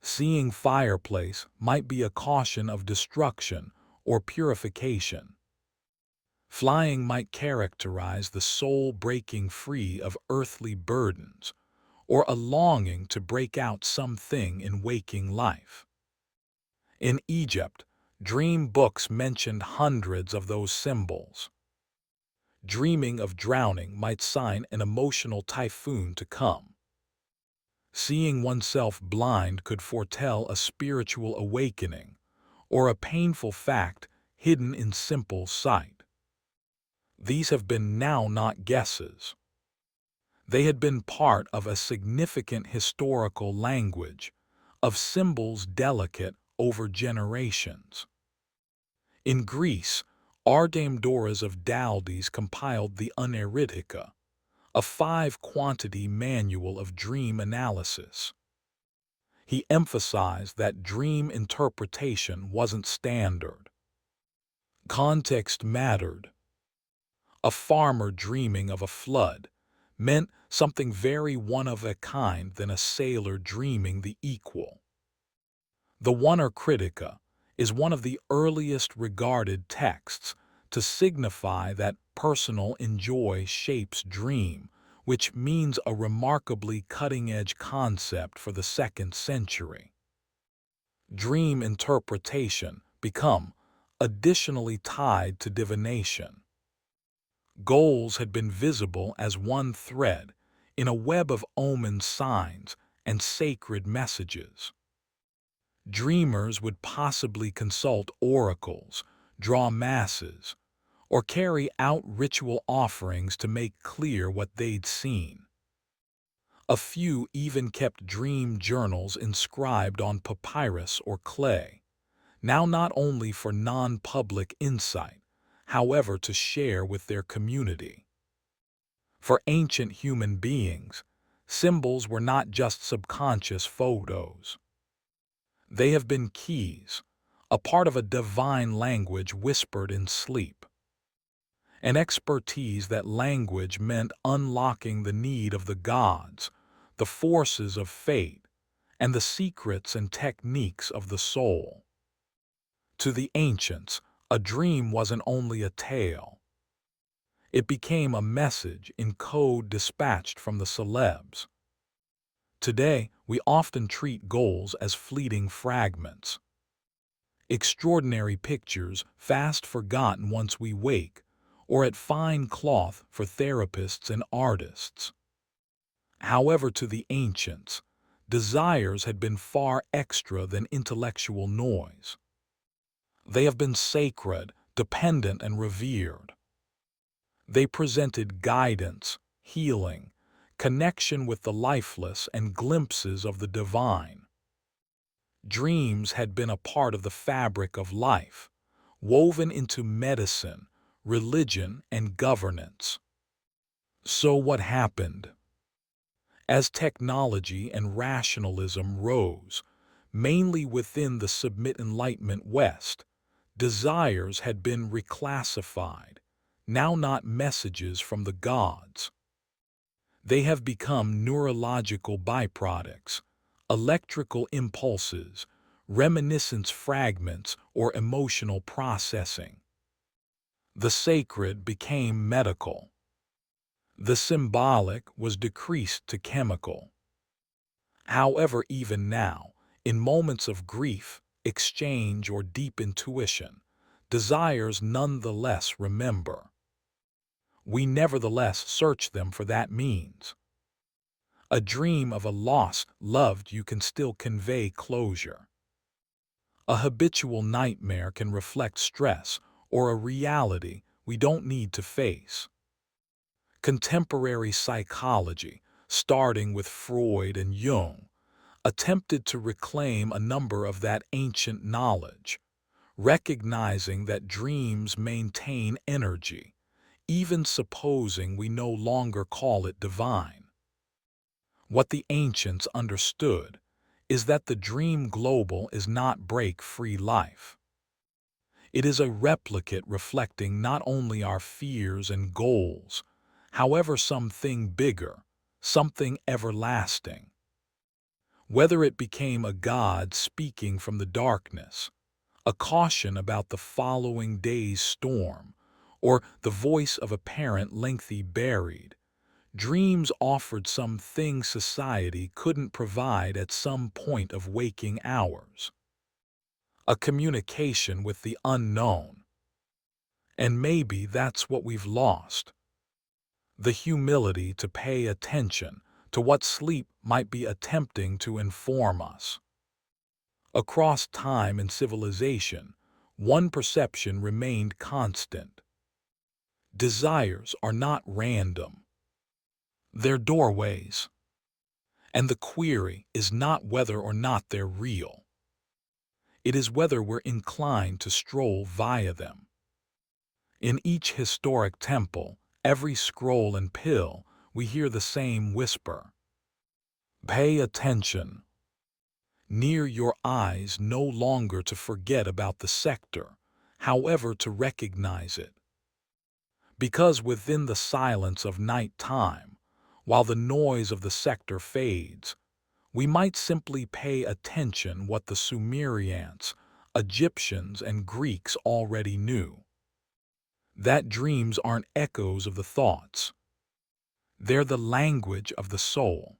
Seeing fireplace might be a caution of destruction or purification. Flying might characterize the soul breaking free of earthly burdens, or a longing to break out something in waking life. In Egypt, dream books mentioned hundreds of those symbols. Dreaming of drowning might sign an emotional typhoon to come. Seeing oneself blind could foretell a spiritual awakening, or a painful fact hidden in simple sight. These have been now not guesses. They had been part of a significant historical language, of symbols delicate over generations. In Greece, Ardamdoras of Daldes compiled the Uneritica, a 5-quantity manual of dream analysis. He emphasized that dream interpretation wasn't standard. Context mattered. A farmer dreaming of a flood meant something very one-of-a-kind than a sailor dreaming the equal. The Wunner Critica is one of the earliest regarded texts to signify that personal enjoy shapes dream, which means a remarkably cutting-edge concept for the 2nd century. Dream interpretation become additionally tied to divination. Goals had been visible as one thread in a web of omen signs and sacred messages. Dreamers would possibly consult oracles, draw masses, or carry out ritual offerings to make clear what they'd seen. A few even kept dream journals inscribed on papyrus or clay, now not only for non-public insight, however to share with their community. For ancient human beings, symbols were not just subconscious photos. They have been keys, a part of a divine language whispered in sleep. An expertise that language meant unlocking the need of the gods, the forces of fate, and the secrets and techniques of the soul. To the ancients, a dream wasn't only a tale. It became a message in code dispatched from the celebs. Today, we often treat goals as fleeting fragments. Extraordinary pictures fast forgotten once we wake, or at fine cloth for therapists and artists. However, to the ancients, desires had been far extra than intellectual noise. They have been sacred, dependent, and revered. They presented guidance, healing, connection with the lifeless, and glimpses of the divine. Dreams had been a part of the fabric of life, woven into medicine, religion, and governance. So what happened? As technology and rationalism rose, mainly within the Submit Enlightenment West, desires had been reclassified, now not messages from the gods. They have become neurological byproducts, electrical impulses, reminiscence fragments, or emotional processing. The sacred became medical. The symbolic was decreased to chemical. However, even now, in moments of grief, exchange, or deep intuition, desires nonetheless remember. We nevertheless search them for that means. A dream of a lost loved you can still convey closure. A habitual nightmare can reflect stress or a reality we don't need to face. Contemporary psychology, starting with Freud and Jung, attempted to reclaim a number of that ancient knowledge, recognizing that dreams maintain energy, even supposing we no longer call it divine. What the ancients understood is that the dream global is not break-free life. It is a replicate reflecting not only our fears and goals, however something bigger, something everlasting. Whether it became a god speaking from the darkness, a caution about the following day's storm, or the voice of a parent lengthy buried, dreams offered something society couldn't provide at some point of waking hours. A communication with the unknown. And maybe that's what we've lost. The humility to pay attention to what sleep might be attempting to inform us. Across time and civilization, one perception remained constant. Desires are not random. They're doorways. And the query is not whether or not they're real. It is whether we're inclined to stroll via them. In each historic temple, every scroll and pill, we hear the same whisper. Pay attention. near your eyes no longer to forget about the sector, however to recognize it. Because within the silence of night time, while the noise of the sector fades, we might simply pay attention what the Sumerians, Egyptians, and Greeks already knew. That dreams aren't echoes of the thoughts. They're the language of the soul.